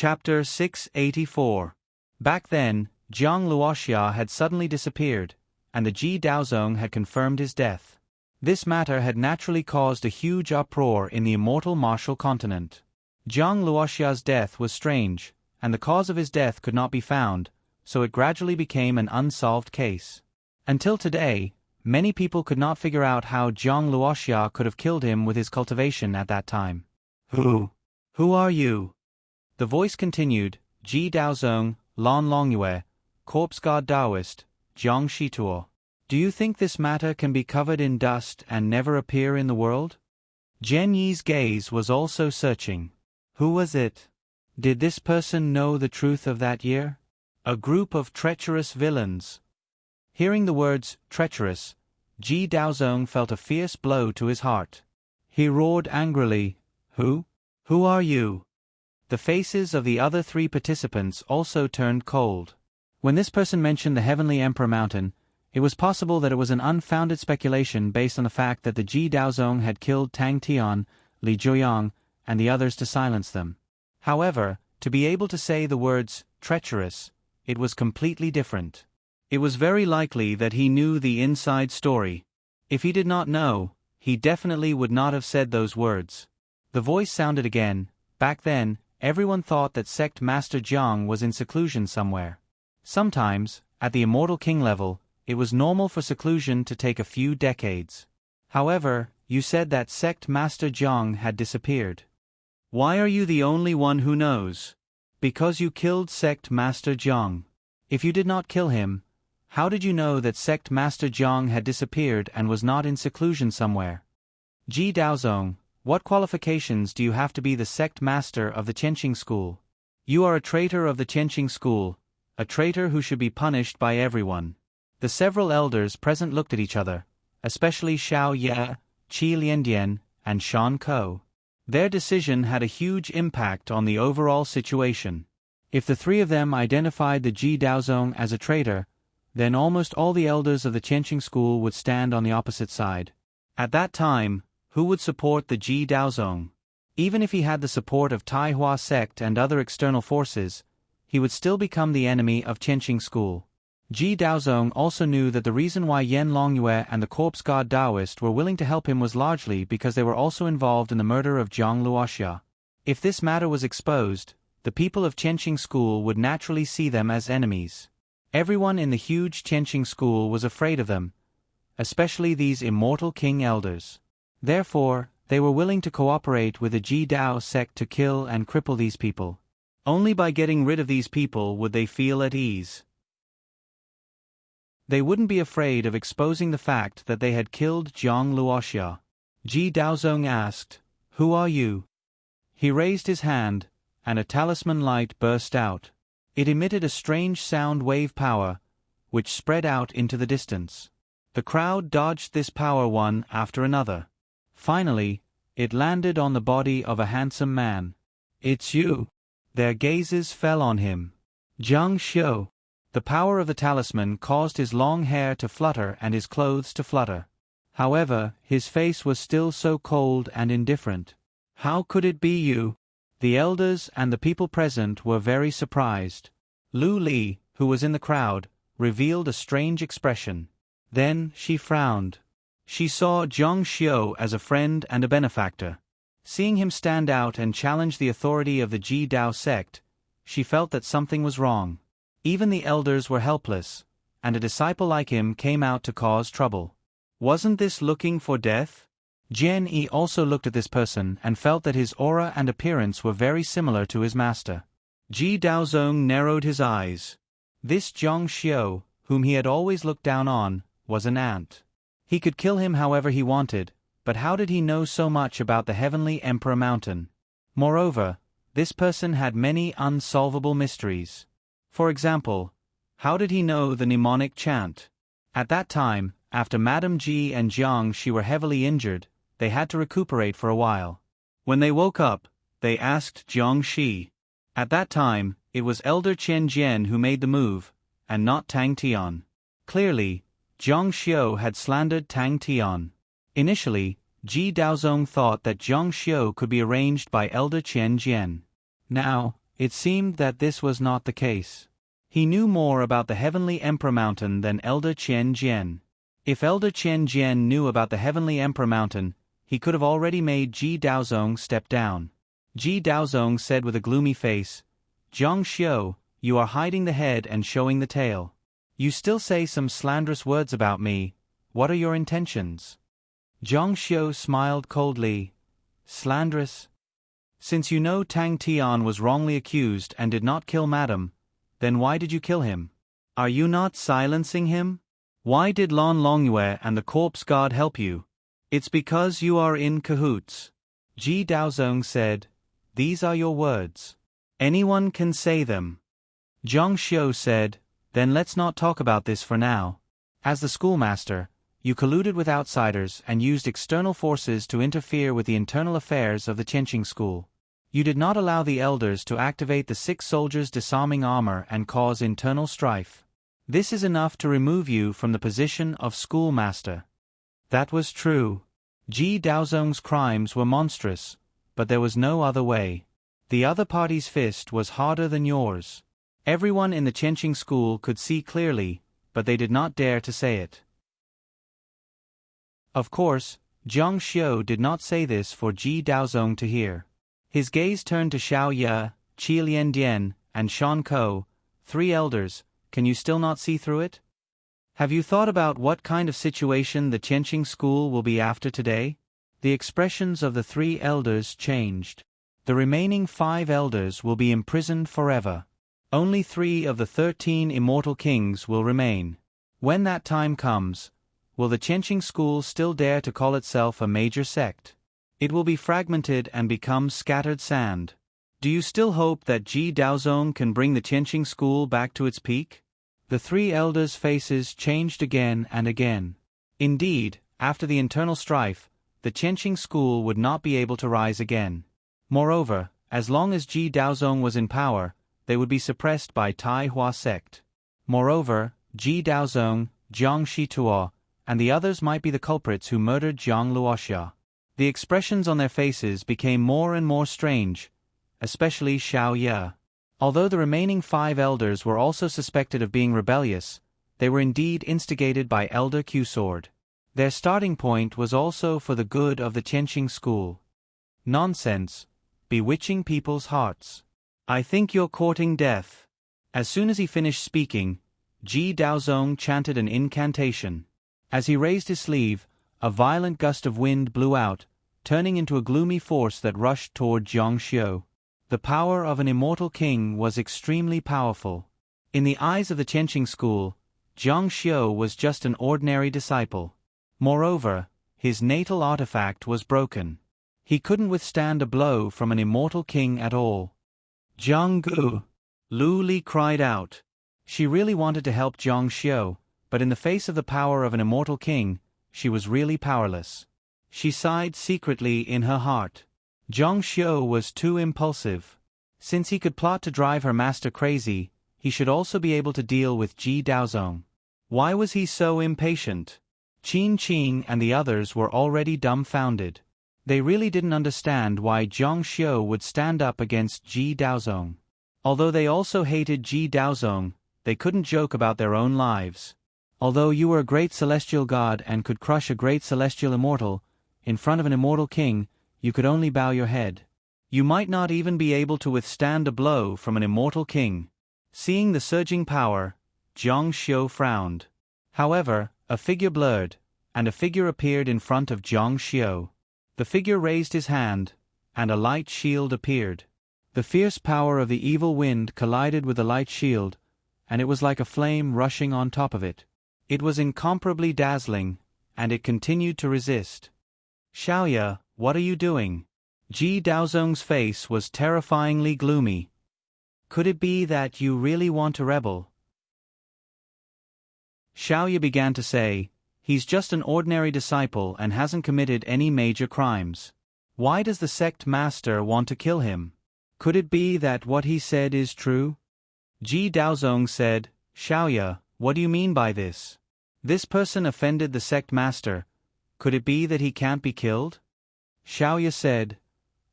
Chapter 684. Back then, Jiang Luoxia had suddenly disappeared, and the Ji Daozong had confirmed his death. This matter had naturally caused a huge uproar in the immortal martial continent. Jiang Luoxia's death was strange, and the cause of his death could not be found, so it gradually became an unsolved case. Until today, many people could not figure out how Jiang Luoxia could have killed him with his cultivation at that time. Who are you? The voice continued, Ji Daozong, Lan Longyue, Corpse God Taoist, Jiang Shituo. Do you think this matter can be covered in dust and never appear in the world? Jian Yi's gaze was also searching. Who was it? Did this person know the truth of that year? A group of treacherous villains. Hearing the words, treacherous, Ji Daozong felt a fierce blow to his heart. He roared angrily, Who are you? The faces of the other three participants also turned cold. When this person mentioned the Heavenly Emperor Mountain, it was possible that it was an unfounded speculation based on the fact that the Ji Daozong had killed Tang Tian, Li Zhuoyang, and the others to silence them. However, to be able to say the words, treacherous, it was completely different. It was very likely that he knew the inside story. If he did not know, he definitely would not have said those words. The voice sounded again. Back then, everyone thought that Sect Master Jiang was in seclusion somewhere. Sometimes, at the Immortal King level, it was normal for seclusion to take a few decades. However, you said that Sect Master Jiang had disappeared. Why are you the only one who knows? Because you killed Sect Master Jiang. If you did not kill him, how did you know that Sect Master Jiang had disappeared and was not in seclusion somewhere? Ji Daozong, what qualifications do you have to be the sect master of the Qianqing school? You are a traitor of the Qianqing school, a traitor who should be punished by everyone. The several elders present looked at each other, especially Xiao Ye, Qi Liandian, and Shan Ko. Their decision had a huge impact on the overall situation. If the three of them identified the Ji Daozong as a traitor, then almost all the elders of the Qianqing school would stand on the opposite side. At that time, who would support the Ji Daozong? Even if he had the support of Taihua sect and other external forces, he would still become the enemy of Qianqing school. Ji Daozong also knew that the reason why Yan Longyue and the Corpse God Taoist were willing to help him was largely because they were also involved in the murder of Jiang Luoxia. If this matter was exposed, the people of Qianqing school would naturally see them as enemies. Everyone in the huge Qianqing school was afraid of them, especially these immortal king elders. Therefore, they were willing to cooperate with the Ji Dao sect to kill and cripple these people. Only by getting rid of these people would they feel at ease. They wouldn't be afraid of exposing the fact that they had killed Jiang Luoxia. Ji Daozong asked, Who are you? He raised his hand, and a talisman light burst out. It emitted a strange sound wave power, which spread out into the distance. The crowd dodged this power one after another. Finally, it landed on the body of a handsome man. It's you. Their gazes fell on him. Jiang Xiu. The power of the talisman caused his long hair to flutter and his clothes to flutter. However, his face was still so cold and indifferent. How could it be you? The elders and the people present were very surprised. Lu Li, who was in the crowd, revealed a strange expression. Then she frowned. She saw Jiang Xiu as a friend and a benefactor. Seeing him stand out and challenge the authority of the Ji Dao sect, she felt that something was wrong. Even the elders were helpless, and a disciple like him came out to cause trouble. Wasn't this looking for death? Jian Yi also looked at this person and felt that his aura and appearance were very similar to his master. Ji Daozong narrowed his eyes. This Jiang Xiu, whom he had always looked down on, was an ant. He could kill him however he wanted, but how did he know so much about the Heavenly Emperor Mountain? Moreover, this person had many unsolvable mysteries. For example, how did he know the mnemonic chant? At that time, after Madame Ji and Jiang Shi were heavily injured, they had to recuperate for a while. When they woke up, they asked Jiang Shi. At that time, it was Elder Chen Jian who made the move, and not Tang Tian. Clearly, Jiang Xiu had slandered Tang Tian. Initially, Ji Daozong thought that Jiang Xiu could be arranged by Elder Chen Jian. Now, It seemed that this was not the case. He knew more about the Heavenly Emperor Mountain than Elder Qian Jian. If Elder Qian Jian knew about the Heavenly Emperor Mountain, he could have already made Ji Daozong step down. Ji Daozong said with a gloomy face, "Zhang Xiu, you are hiding the head and showing the tail. You still say some slanderous words about me. What are your intentions?" Zhang Xiu smiled coldly. "Slanderous? Since you know Tang Tian was wrongly accused and did not kill Madam, then why did you kill him? Are you not silencing him? Why did Lan Longyue and the corpse guard help you? It's because you are in cahoots." Ji Daozong said, "These are your words. Anyone can say them." Zhang Xiu said, "Then let's not talk about this for now. As the schoolmaster, you colluded with outsiders and used external forces to interfere with the internal affairs of the Qianqing school. You did not allow the elders to activate the 6 soldiers' disarming armor and cause internal strife. This is enough to remove you from the position of schoolmaster." That was true. Ji Daozong's crimes were monstrous, but there was no other way. The other party's fist was harder than yours. Everyone in the Qianqing school could see clearly, but they did not dare to say it. Of course, Zhang Xiu did not say this for Ji Daozong to hear. His gaze turned to Xiao Ye, Qi Liandian, and Shan Ko, 3 elders. Can you still not see through it? Have you thought about what kind of situation the Qianqing school will be after today? The expressions of the 3 elders changed. The remaining 5 elders will be imprisoned forever. Only 3 of the 13 immortal kings will remain. When that time comes, will the Qianqing school still dare to call itself a major sect? It will be fragmented and become scattered sand. Do you still hope that Ji Daozong can bring the Qianqing school back to its peak? The 3 elders' faces changed again and again. Indeed, after the internal strife, the Qianqing school would not be able to rise again. Moreover, as long as Ji Daozong was in power, they would be suppressed by Tai Hua sect. Moreover, Ji Daozong, Jiang Shituo, and the others might be the culprits who murdered Jiang Luoxia. The expressions on their faces became more and more strange, especially Xiao Ye. Although the remaining 5 elders were also suspected of being rebellious, they were indeed instigated by Elder Q Sword. Their starting point was also for the good of the Qianqing school. Nonsense, bewitching people's hearts. I think you're courting death. As soon as he finished speaking, Ji Daozong chanted an incantation. As he raised his sleeve, a violent gust of wind blew out, turning into a gloomy force that rushed toward Zhang Xiu. The power of an immortal king was extremely powerful. In the eyes of the Qianqing school, Zhang Xiu was just an ordinary disciple. Moreover, his natal artifact was broken. He couldn't withstand a blow from an immortal king at all. "Zhang Gu!" Lu Li cried out. She really wanted to help Zhang Xiu, but in the face of the power of an immortal king, she was really powerless. She sighed secretly in her heart. Zhang Xiu was too impulsive. Since he could plot to drive her master crazy, he should also be able to deal with Ji Daozong. Why was he so impatient? Qin Qing and the others were already dumbfounded. They really didn't understand why Zhang Xiu would stand up against Ji Daozong. Although they also hated Ji Daozong, they couldn't joke about their own lives. Although you were a great celestial god and could crush a great celestial immortal, in front of an immortal king, you could only bow your head. You might not even be able to withstand a blow from an immortal king. Seeing the surging power, Zhang Xiu frowned. However, a figure blurred, and a figure appeared in front of Zhang Xiu. The figure raised his hand, and a light shield appeared. The fierce power of the evil wind collided with the light shield, and it was like a flame rushing on top of it. It was incomparably dazzling, and it continued to resist. "Xiao Ye, what are you doing?" Ji Daozong's face was terrifyingly gloomy. "Could it be that you really want to rebel?" Xiao Ye began to say, "He's just an ordinary disciple and hasn't committed any major crimes. Why does the sect master want to kill him? Could it be that what he said is true?" Ji Daozong said, "Xiao Ye, what do you mean by this? This person offended the sect master. Could it be that he can't be killed?" Xiao Ye said,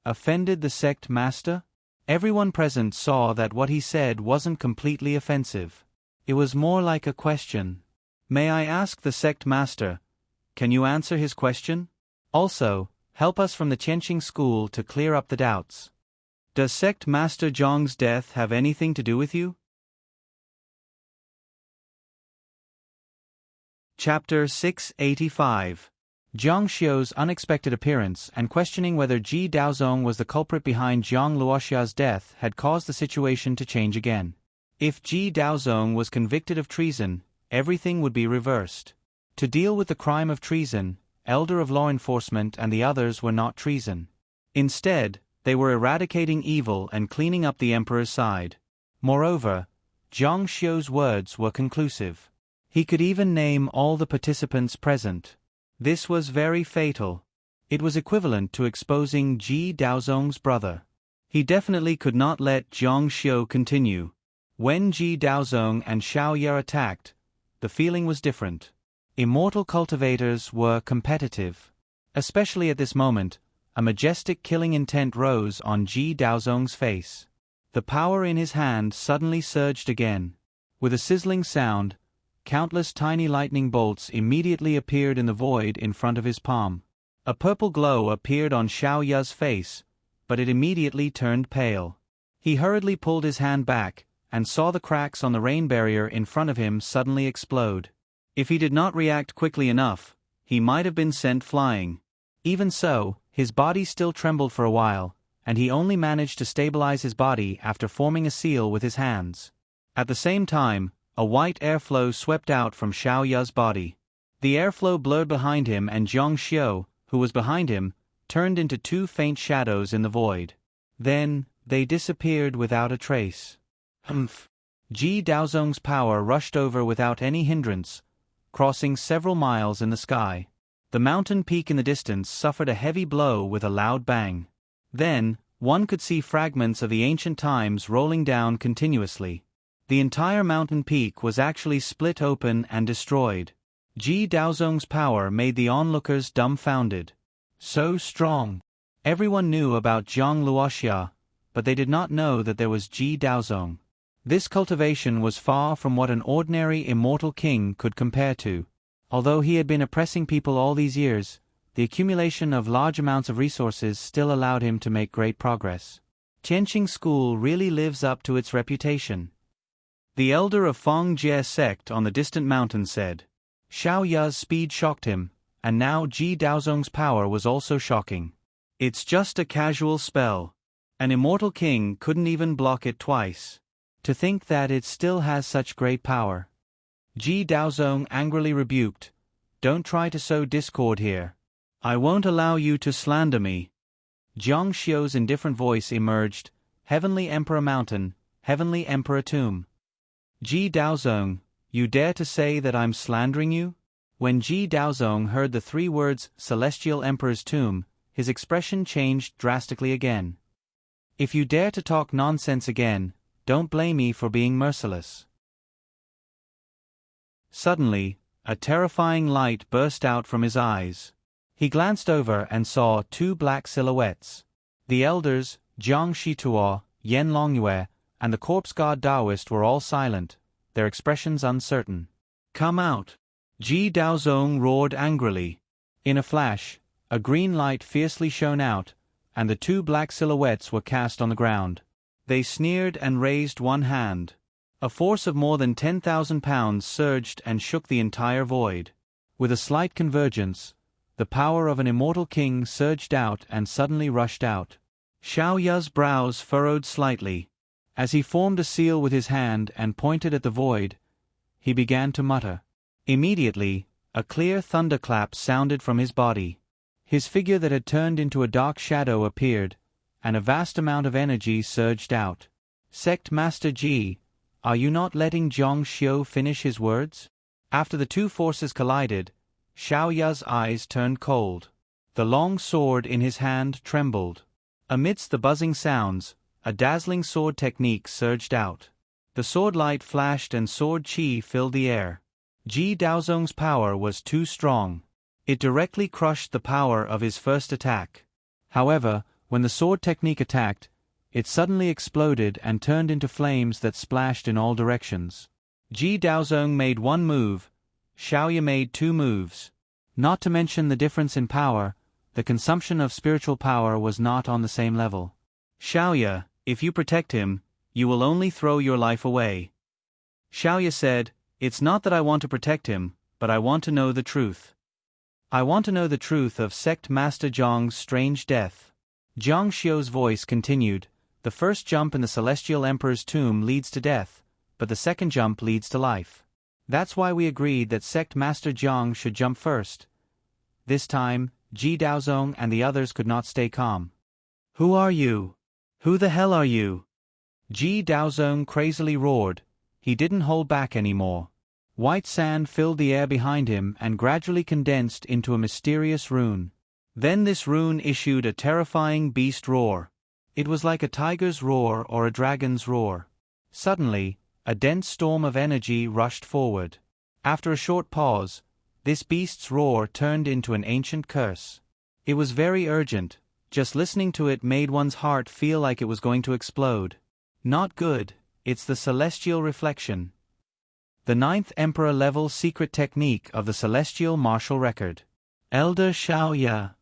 "Offended the sect master? Everyone present saw that what he said wasn't completely offensive. It was more like a question. May I ask the sect master, can you answer his question? Also, help us from the Qianqing school to clear up the doubts. Does sect master Zhang's death have anything to do with you? Chapter 685. Jiang Xiu's unexpected appearance and questioning whether Ji Daozong was the culprit behind Jiang Luoxia's death had caused the situation to change again. If Ji Daozong was convicted of treason, everything would be reversed. To deal with the crime of treason, Elder of Law Enforcement and the others were not treason. Instead, they were eradicating evil and cleaning up the emperor's side. Moreover, Jiang Xiu's words were conclusive. He could even name all the participants present. This was very fatal. It was equivalent to exposing Ji Daozong's brother. He definitely could not let Jiang Xiu continue. When Ji Daozong and Xiao Ye attacked, the feeling was different. Immortal cultivators were competitive. Especially at this moment, a majestic killing intent rose on Ji Daozong's face. The power in his hand suddenly surged again. With a sizzling sound, countless tiny lightning bolts immediately appeared in the void in front of his palm. A purple glow appeared on Xiao Ye's face, but it immediately turned pale. He hurriedly pulled his hand back, and saw the cracks on the rain barrier in front of him suddenly explode. If he did not react quickly enough, he might have been sent flying. Even so, his body still trembled for a while, and he only managed to stabilize his body after forming a seal with his hands. At the same time, a white airflow swept out from Xiao Ye's body. The airflow blurred behind him, and Jiang Xiu, who was behind him, turned into two faint shadows in the void. Then, they disappeared without a trace. Humph! Ji Daozong's power rushed over without any hindrance, crossing several miles in the sky. The mountain peak in the distance suffered a heavy blow with a loud bang. Then, one could see fragments of the ancient times rolling down continuously. The entire mountain peak was actually split open and destroyed. Ji Daozong's power made the onlookers dumbfounded. So strong! Everyone knew about Jiang Luoxia, but they did not know that there was Ji Daozong. This cultivation was far from what an ordinary immortal king could compare to. Although he had been oppressing people all these years, the accumulation of large amounts of resources still allowed him to make great progress. Qianqing School really lives up to its reputation. The elder of Feng Jie sect on the distant mountain said. Xiao Ye's speed shocked him, and now Ji Daozong's power was also shocking. It's just a casual spell. An immortal king couldn't even block it twice. To think that it still has such great power. Ji Daozong angrily rebuked. Don't try to sow discord here. I won't allow you to slander me. Jiang Xiu's indifferent voice emerged. Heavenly Emperor Mountain, Heavenly Emperor Tomb. Ji Daozong, you dare to say that I'm slandering you? When Ji Daozong heard the three words Celestial Emperor's Tomb, his expression changed drastically again. If you dare to talk nonsense again, don't blame me for being merciless. Suddenly, a terrifying light burst out from his eyes. He glanced over and saw two black silhouettes. The elders, Jiang Shituo, Yan Longyue, and the corpse god Taoist were all silent, their expressions uncertain. Come out! Ji Daozong roared angrily. In a flash, a green light fiercely shone out, and the two black silhouettes were cast on the ground. They sneered and raised one hand. A force of more than 10,000 pounds surged and shook the entire void. With a slight convergence, the power of an immortal king surged out and suddenly rushed out. Xiao Ye's brows furrowed slightly. As he formed a seal with his hand and pointed at the void, he began to mutter. Immediately, a clear thunderclap sounded from his body. His figure that had turned into a dark shadow appeared, and a vast amount of energy surged out. Sect Master Ji, are you not letting Jiang Xiu finish his words? After the two forces collided, Xiao Ye's eyes turned cold. The long sword in his hand trembled. Amidst the buzzing sounds, a dazzling sword technique surged out. The sword light flashed and sword qi filled the air. Ji Daozong's power was too strong. It directly crushed the power of his first attack. However, when the sword technique attacked, It suddenly exploded and turned into flames that splashed in all directions. Ji Daozong made one move, Xiaoya made 2 moves. Not to mention the difference in power, the consumption of spiritual power was not on the same level. Xiaoya, if you protect him, you will only throw your life away. Xiaoya said, it's not that I want to protect him, but I want to know the truth. I want to know the truth of Sect Master Zhang's strange death. Jiang Xiu's voice continued, the first jump in the Celestial Emperor's tomb leads to death, but the second jump leads to life. That's why we agreed that Sect Master Jiang should jump first. This time, Ji Daozong and the others could not stay calm. Who are you? Who the hell are you? Ji Daozong crazily roared. He didn't hold back anymore. White sand filled the air behind him and gradually condensed into a mysterious rune. Then this rune issued a terrifying beast roar. It was like a tiger's roar or a dragon's roar. Suddenly, a dense storm of energy rushed forward. After a short pause, this beast's roar turned into an ancient curse. It was very urgent. Just listening to it made one's heart feel like it was going to explode. Not good, it's the celestial reflection. The 9th Emperor level secret technique of the celestial martial record. Elder Xiaoya.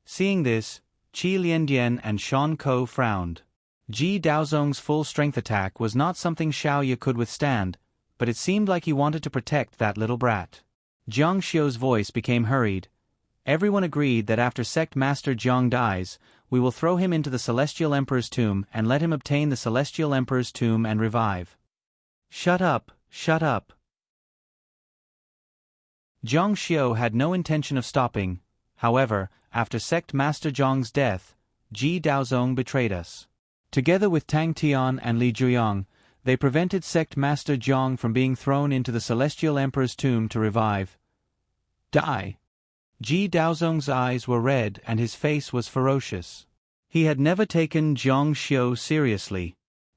Seeing this, Qi Liandian and Shan Ko frowned. Ji Daozong's full strength attack was not something Xiaoya could withstand, but it seemed like he wanted to protect that little brat. Jiang Xiu's voice became hurried. Everyone agreed that after Sect Master Jiang dies, we will throw him into the Celestial Emperor's tomb and let him obtain the Celestial Emperor's tomb and revive. Shut up, shut up. Jiang Xiu had no intention of stopping. However, after Sect Master Jiang's death, Ji Daozong betrayed us. Together with Tang Tian and Li Juyang, they prevented Sect Master Jiang from being thrown into the Celestial Emperor's tomb to revive. Die. Ji Daozong's eyes were red and his face was ferocious. He had never taken Jiang Xiu seriously.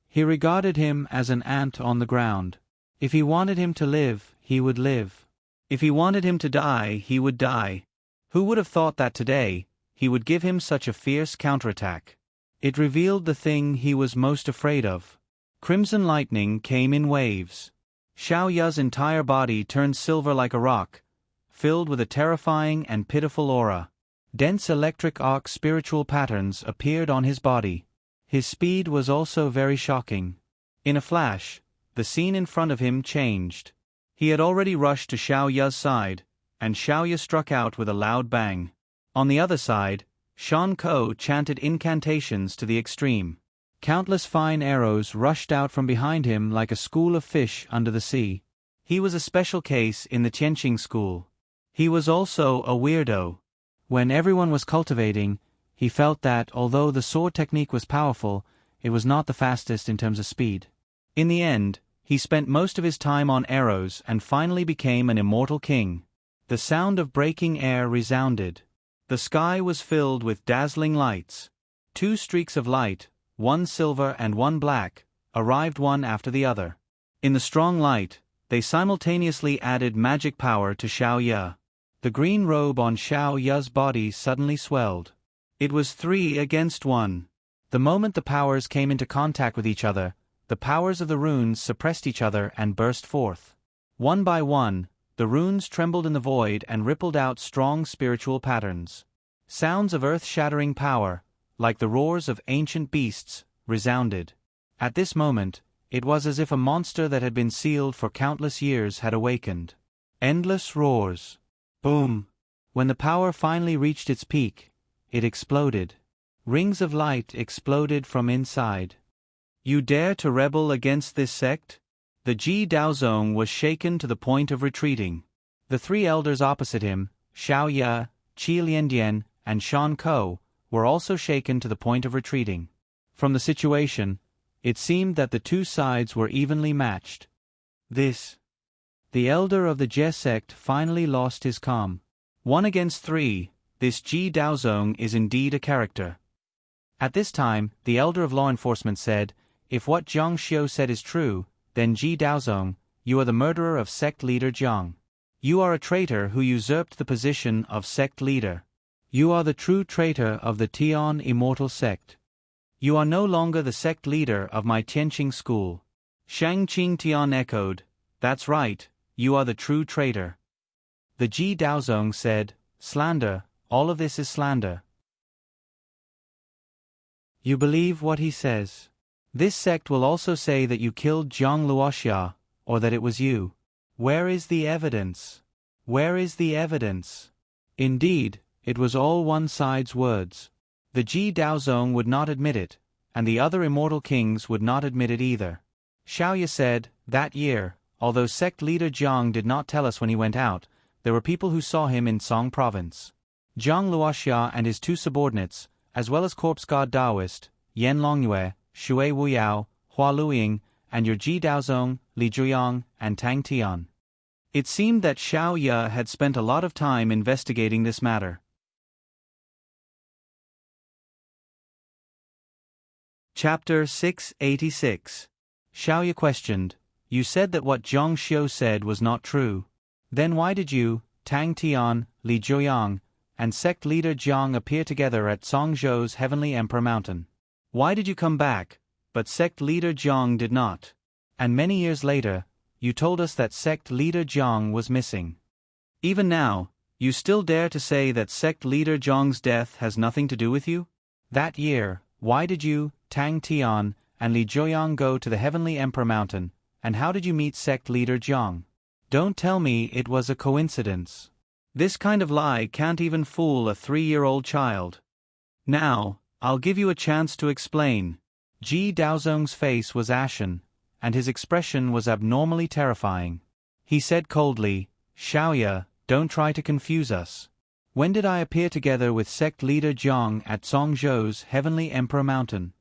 He regarded him as an ant on the ground. If he wanted him to live, he would live. If he wanted him to die, he would die. Who would have thought that today, he would give him such a fierce counterattack? It revealed the thing he was most afraid of. Crimson lightning came in waves. Xiaoya's entire body turned silver like a rock, filled with a terrifying and pitiful aura. Dense electric arc spiritual patterns appeared on his body. His speed was also very shocking. In a flash, the scene in front of him changed. He had already rushed to Xiaoya's side, and Xiaoya struck out with a loud bang. On the other side, Shan Ko chanted incantations to the extreme. Countless fine arrows rushed out from behind him like a school of fish under the sea. He was a special case in the Tianqing school. He was also a weirdo. When everyone was cultivating, he felt that although the sword technique was powerful, it was not the fastest in terms of speed. In the end, he spent most of his time on arrows and finally became an immortal king. The sound of breaking air resounded. The sky was filled with dazzling lights. 2 streaks of light, one silver and one black, arrived one after the other. In the strong light, they simultaneously added magic power to Xiaoya. The green robe on Xiaoya's body suddenly swelled. It was 3 against 1. The moment the powers came into contact with each other, the powers of the runes suppressed each other and burst forth. One by one, the runes trembled in the void and rippled out strong spiritual patterns. Sounds of earth-shattering power, like the roars of ancient beasts, resounded. At this moment, it was as if a monster that had been sealed for countless years had awakened. Endless roars. Boom! When the power finally reached its peak, it exploded. Rings of light exploded from inside. You dare to rebel against this sect? The Ji Daozong was shaken to the point of retreating. The 3 elders opposite him, Xiaoya, Qi Liandian, and Shan Ko, were also shaken to the point of retreating. From the situation, it seemed that the 2 sides were evenly matched. The elder of the Jie sect finally lost his calm. 1 against 3, this Ji Daozong is indeed a character. At this time, the elder of law enforcement said, if what Jiang Xiu said is true, then Ji Daozong, you are the murderer of sect leader Jiang. You are a traitor who usurped the position of sect leader. You are the true traitor of the Tian immortal sect. You are no longer the sect leader of my Tianqing school. Shang Qingtian echoed, That's right, you are the true traitor. The Ji Daozong said, Slander, all of this is slander. You believe what he says. This sect will also say that you killed Zhang Luoxia, or that it was you. Where is the evidence? Where is the evidence? Indeed, it was all one side's words. The Ji Daozong would not admit it, and the other immortal kings would not admit it either. Xiaoya said, That year, although sect leader Jiang did not tell us when he went out, there were people who saw him in Song province. Zhang Luoxia and his two subordinates, as well as corpse god Daoist, Yan Longyue, Shui Wuyao, Hua Luiying, and your Ji Daozong, Li Zhuyang, and Tang Tian. It seemed that Xiao Ye had spent a lot of time investigating this matter. Chapter 686. Xiao Ye questioned, You said that what Zhang Xiu said was not true. Then why did you, Tang Tian, Li Zhuyang, and sect leader Jiang appear together at Songzhou's Heavenly Emperor Mountain? Why did you come back, but sect leader Jiang did not? And many years later, you told us that sect leader Jiang was missing. Even now, you still dare to say that sect leader Jiang's death has nothing to do with you? That year, why did you, Tang Tian, and Li Zhuyang go to the Heavenly Emperor Mountain, and how did you meet sect leader Jiang? Don't tell me it was a coincidence. This kind of lie can't even fool a 3-year-old child. Now, I'll give you a chance to explain. Ji Daozong's face was ashen, and his expression was abnormally terrifying. He said coldly, Xiaoya, don't try to confuse us. When did I appear together with sect leader Jiang at Songzhou's Heavenly Emperor Mountain?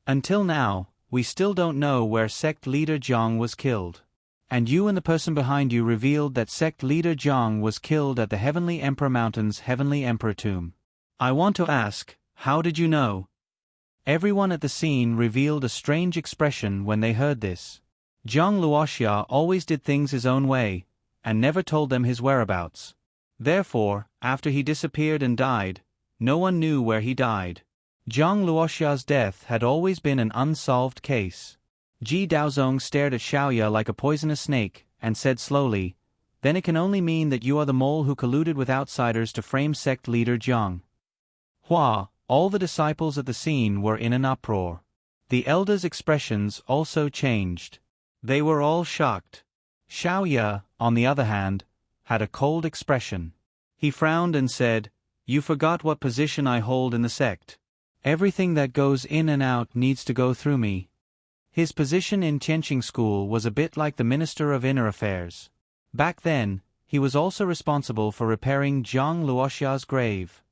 Until now, we still don't know where sect leader Jiang was killed. And you and the person behind you revealed that sect leader Jiang was killed at the Heavenly Emperor Mountain's Heavenly Emperor tomb. I want to ask, how did you know? Everyone at the scene revealed a strange expression when they heard this. Zhang Luoxia always did things his own way, and never told them his whereabouts. Therefore, after he disappeared and died, no one knew where he died. Zhang Luoxia's death had always been an unsolved case. Ji Daozong stared at Xiaoya like a poisonous snake, and said slowly, Then it can only mean that you are the mole who colluded with outsiders to frame sect leader Jiang. Hua, all the disciples at the scene were in an uproar. The elders' expressions also changed. They were all shocked. Xiaoya, on the other hand, had a cold expression. He frowned and said, You forgot what position I hold in the sect. Everything that goes in and out needs to go through me. His position in Tianqing school was a bit like the Minister of Inner Affairs. Back then, he was also responsible for repairing Zhang Luoxia's grave.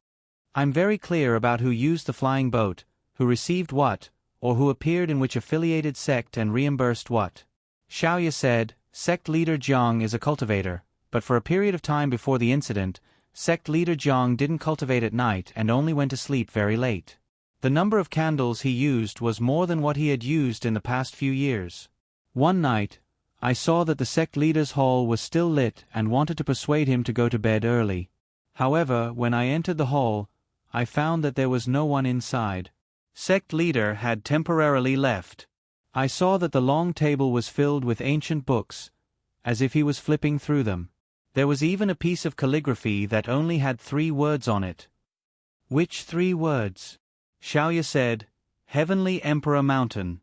I'm very clear about who used the flying boat, who received what, or who appeared in which affiliated sect and reimbursed what. Xiaoya said, Sect leader Jiang is a cultivator, but for a period of time before the incident, sect leader Jiang didn't cultivate at night and only went to sleep very late. The number of candles he used was more than what he had used in the past few years. One night, I saw that the sect leader's hall was still lit and wanted to persuade him to go to bed early. However, when I entered the hall, I found that there was no one inside. Sect leader had temporarily left. I saw that the long table was filled with ancient books, as if he was flipping through them. There was even a piece of calligraphy that only had 3 words on it. Which 3 words? Xiaoya said, Heavenly Emperor Mountain.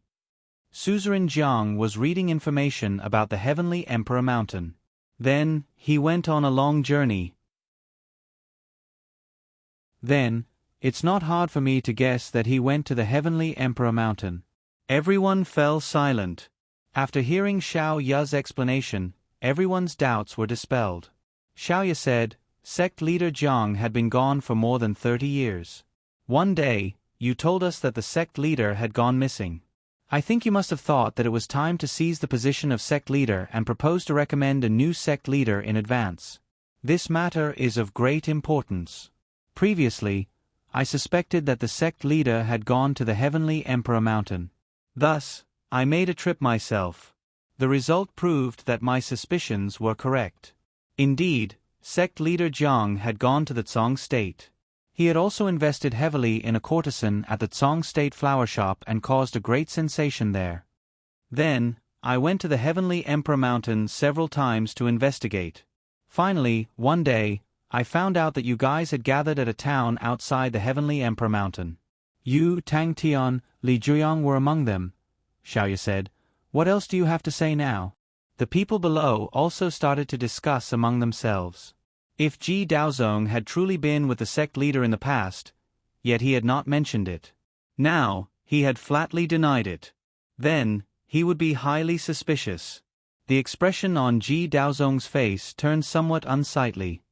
Suzerain Jiang was reading information about the Heavenly Emperor Mountain. Then, he went on a long journey. Then, it's not hard for me to guess that he went to the Heavenly Emperor Mountain. Everyone fell silent. After hearing Xiao Ye's explanation, everyone's doubts were dispelled. Xiaoya said, Sect leader Jiang had been gone for more than 30 years. One day, you told us that the sect leader had gone missing. I think you must have thought that it was time to seize the position of sect leader and propose to recommend a new sect leader in advance. This matter is of great importance. Previously, I suspected that the sect leader had gone to the Heavenly Emperor Mountain. Thus, I made a trip myself. The result proved that my suspicions were correct. Indeed, sect leader Jiang had gone to the Tsong state. He had also invested heavily in a courtesan at the Tsong State flower shop and caused a great sensation there. Then, I went to the Heavenly Emperor Mountain several times to investigate. Finally, one day, I found out that you guys had gathered at a town outside the Heavenly Emperor Mountain. You, Tang Tian, Li Juyang were among them, Xiaoya said. What else do you have to say now? The people below also started to discuss among themselves. If Ji Daozong had truly been with the sect leader in the past, yet he had not mentioned it. Now, he had flatly denied it. Then, he would be highly suspicious. The expression on Ji Daozong's face turned somewhat unsightly.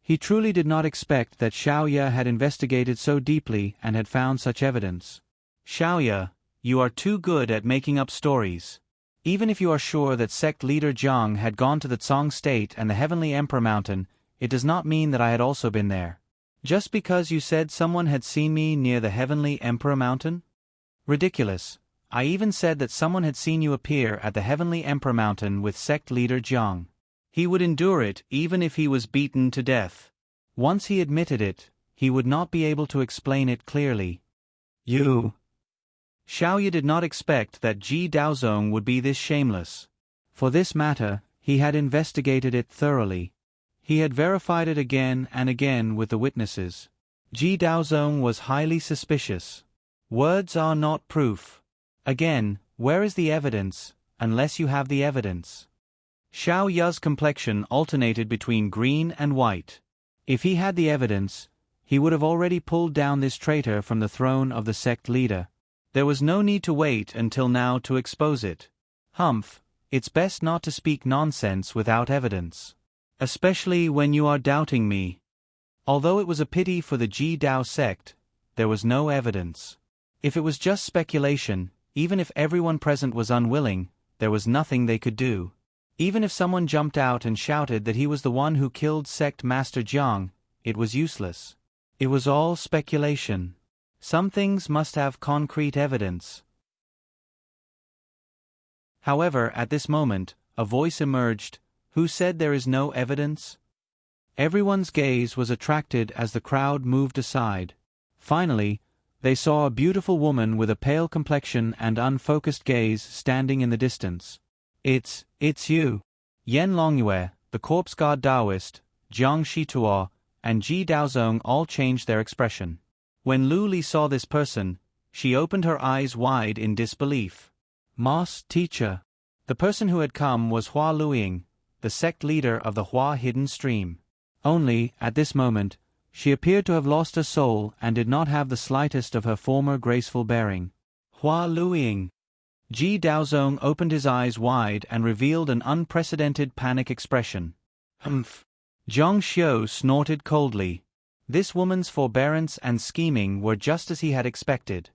He truly did not expect that Xiaoya had investigated so deeply and had found such evidence. Xiaoya, you are too good at making up stories. Even if you are sure that sect leader Jiang had gone to the Tsong State and the Heavenly Emperor Mountain, it does not mean that I had also been there. Just because you said someone had seen me near the Heavenly Emperor Mountain? Ridiculous. I even said that someone had seen you appear at the Heavenly Emperor Mountain with sect leader Jiang. He would endure it even if he was beaten to death. Once he admitted it, he would not be able to explain it clearly. You. Xiaoya did not expect that Ji Daozong would be this shameless. For this matter, he had investigated it thoroughly. He had verified it again and again with the witnesses. Ji Daozong was highly suspicious. Words are not proof. Again, where is the evidence, unless you have the evidence? Xiaoya's complexion alternated between green and white. If he had the evidence, he would have already pulled down this traitor from the throne of the sect leader. There was no need to wait until now to expose it. Humph, it's best not to speak nonsense without evidence. Especially when you are doubting me. Although it was a pity for the Ji Dao sect, there was no evidence. If it was just speculation, even if everyone present was unwilling, there was nothing they could do. Even if someone jumped out and shouted that he was the one who killed sect master Jiang, it was useless. It was all speculation. Some things must have concrete evidence. However, at this moment, a voice emerged. Who said there is no evidence? Everyone's gaze was attracted as the crowd moved aside. Finally, they saw a beautiful woman with a pale complexion and unfocused gaze standing in the distance. It's you. Yan Longyue, the corpse god Taoist, Jiang Shituo, and Ji Daozong all changed their expression. When Lu Li saw this person, she opened her eyes wide in disbelief. Moss, teacher. The person who had come was Hua Luiying, the sect leader of the Hua hidden stream. Only, at this moment, she appeared to have lost her soul and did not have the slightest of her former graceful bearing. Hua Luiying. Ji Daozong opened his eyes wide and revealed an unprecedented panic expression. Humph. Zhang Xiu snorted coldly. This woman's forbearance and scheming were just as he had expected.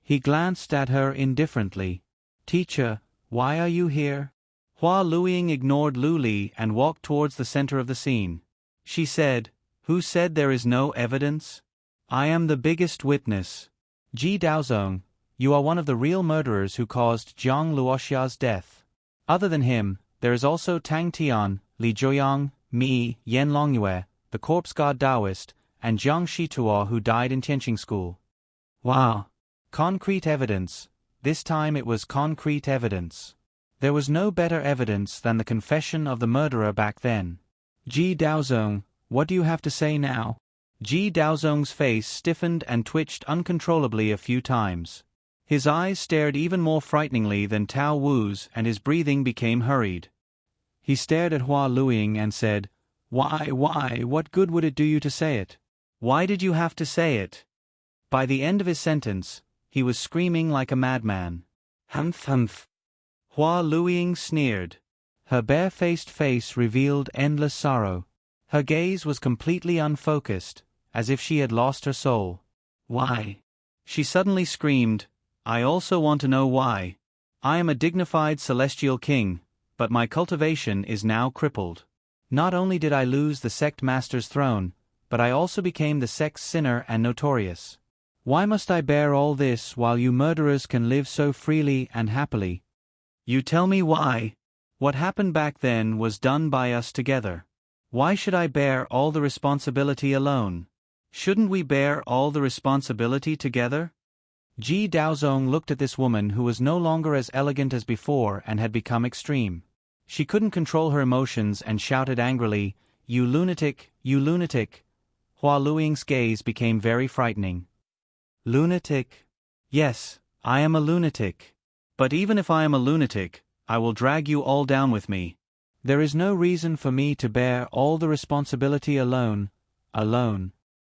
He glanced at her indifferently. Teacher, why are you here? Hua Luiying ignored Lu Li and walked towards the center of the scene. She said, Who said there is no evidence? I am the biggest witness. Ji Daozong, you are one of the real murderers who caused Jiang Luoxia's death. Other than him, there is also Tang Tian, Li Joyang, me, Yan Longyue, the corpse god Taoist, and Jiang Shituo who died in Tianqing school. Wow. Concrete evidence. This time it was concrete evidence. There was no better evidence than the confession of the murderer back then. Ji Daozong, what do you have to say now? Ji Daozong's face stiffened and twitched uncontrollably a few times. His eyes stared even more frighteningly than Tao Wu's and his breathing became hurried. He stared at Hua Luiying and said, Why, what good would it do you to say it? Why did you have to say it? By the end of his sentence, he was screaming like a madman. Humph humph. Hua Luiying sneered. Her bare-faced face revealed endless sorrow. Her gaze was completely unfocused, as if she had lost her soul. Why? She suddenly screamed, I also want to know why. I am a dignified celestial king, but my cultivation is now crippled. Not only did I lose the sect master's throne, but I also became the sect's sinner and notorious. Why must I bear all this while you murderers can live so freely and happily? You tell me why. What happened back then was done by us together. Why should I bear all the responsibility alone? Shouldn't we bear all the responsibility together? Ji Daozong looked at this woman who was no longer as elegant as before and had become extreme. She couldn't control her emotions and shouted angrily, "You lunatic, you lunatic!" Hua Luiying's gaze became very frightening. Lunatic? Yes, I am a lunatic. But even if I am a lunatic, I will drag you all down with me. There is no reason for me to bear all the responsibility alone.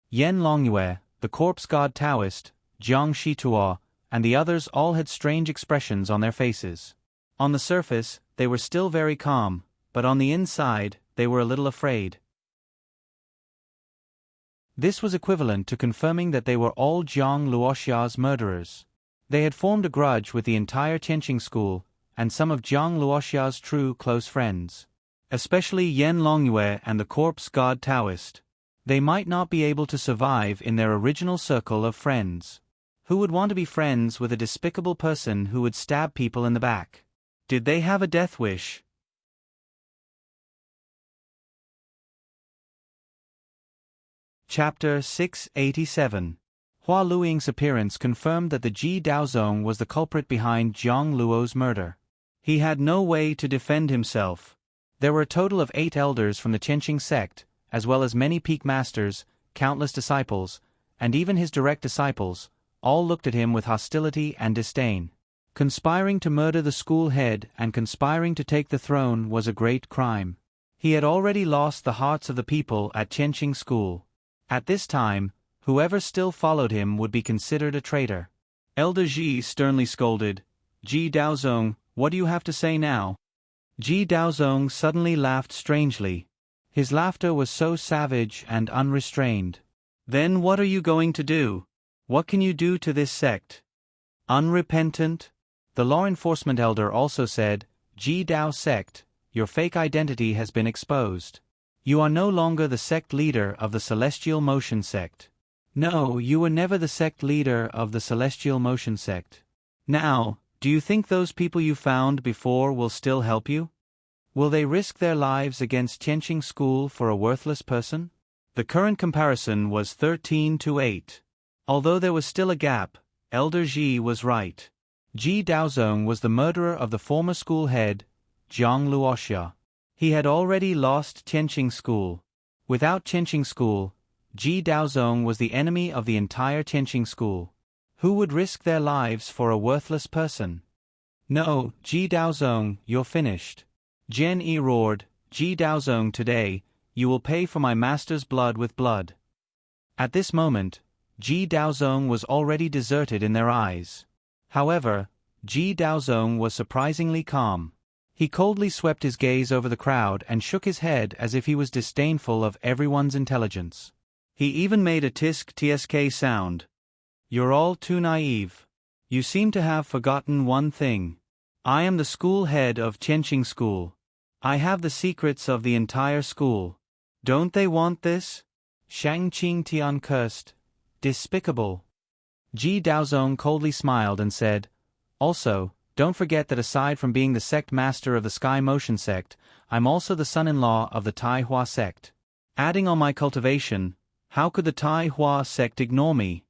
Yan Longyue, the corpse god Taoist, Jiang Shituo, and the others all had strange expressions on their faces. On the surface, they were still very calm, but on the inside, they were a little afraid. This was equivalent to confirming that they were all Jiang Luoxia's murderers. They had formed a grudge with the entire Tianqing school, and some of Jiang Luoxia's true close friends. Especially Yan Longyue and the corpse god Taoist. They might not be able to survive in their original circle of friends. Who would want to be friends with a despicable person who would stab people in the back? Did they have a death wish? Chapter 687. Hua Luiying's appearance confirmed that the Ji Daozong was the culprit behind Jiang Luo's murder. He had no way to defend himself. There were a total of 8 elders from the Tianqing sect, as well as many peak masters, countless disciples, and even his direct disciples, all looked at him with hostility and disdain. Conspiring to murder the school head and conspiring to take the throne was a great crime. He had already lost the hearts of the people at Tianqing school. At this time, whoever still followed him would be considered a traitor. Elder Ji sternly scolded, "Ji Daozong, what do you have to say now?" Ji Daozong suddenly laughed strangely. His laughter was so savage and unrestrained. "Then what are you going to do? What can you do to this sect? Unrepentant?" The law enforcement elder also said, "Ji Dao sect, your fake identity has been exposed. You are no longer the sect leader of the Celestial Motion sect. No, you were never the sect leader of the Celestial Motion sect. Now, do you think those people you found before will still help you? Will they risk their lives against Tianqing school for a worthless person?" The current comparison was 13-8. Although there was still a gap, Elder Ji was right. Ji Daozong was the murderer of the former school head, Jiang Luoxia. He had already lost Tianqing school. Without Tianqing school, Ji Daozong was the enemy of the entire Tianqing school. Who would risk their lives for a worthless person? "No, Ji Daozong, you're finished." Jian Yi roared, "Ji Daozong, today, you will pay for my master's blood with blood." At this moment, Ji Daozong was already deserted in their eyes. However, Ji Daozong was surprisingly calm. He coldly swept his gaze over the crowd and shook his head as if he was disdainful of everyone's intelligence. He even made a tsk sound. "You're all too naive. You seem to have forgotten one thing. I am the school head of Tianqing school. I have the secrets of the entire school. Don't they want this?" Shang Qingtian cursed. "Despicable." Ji Daozong coldly smiled and said, "Also, don't forget that aside from being the sect master of the Sky Motion sect, I'm also the son-in-law of the Tai Hua sect. Adding on my cultivation, how could the Tai Hua sect ignore me?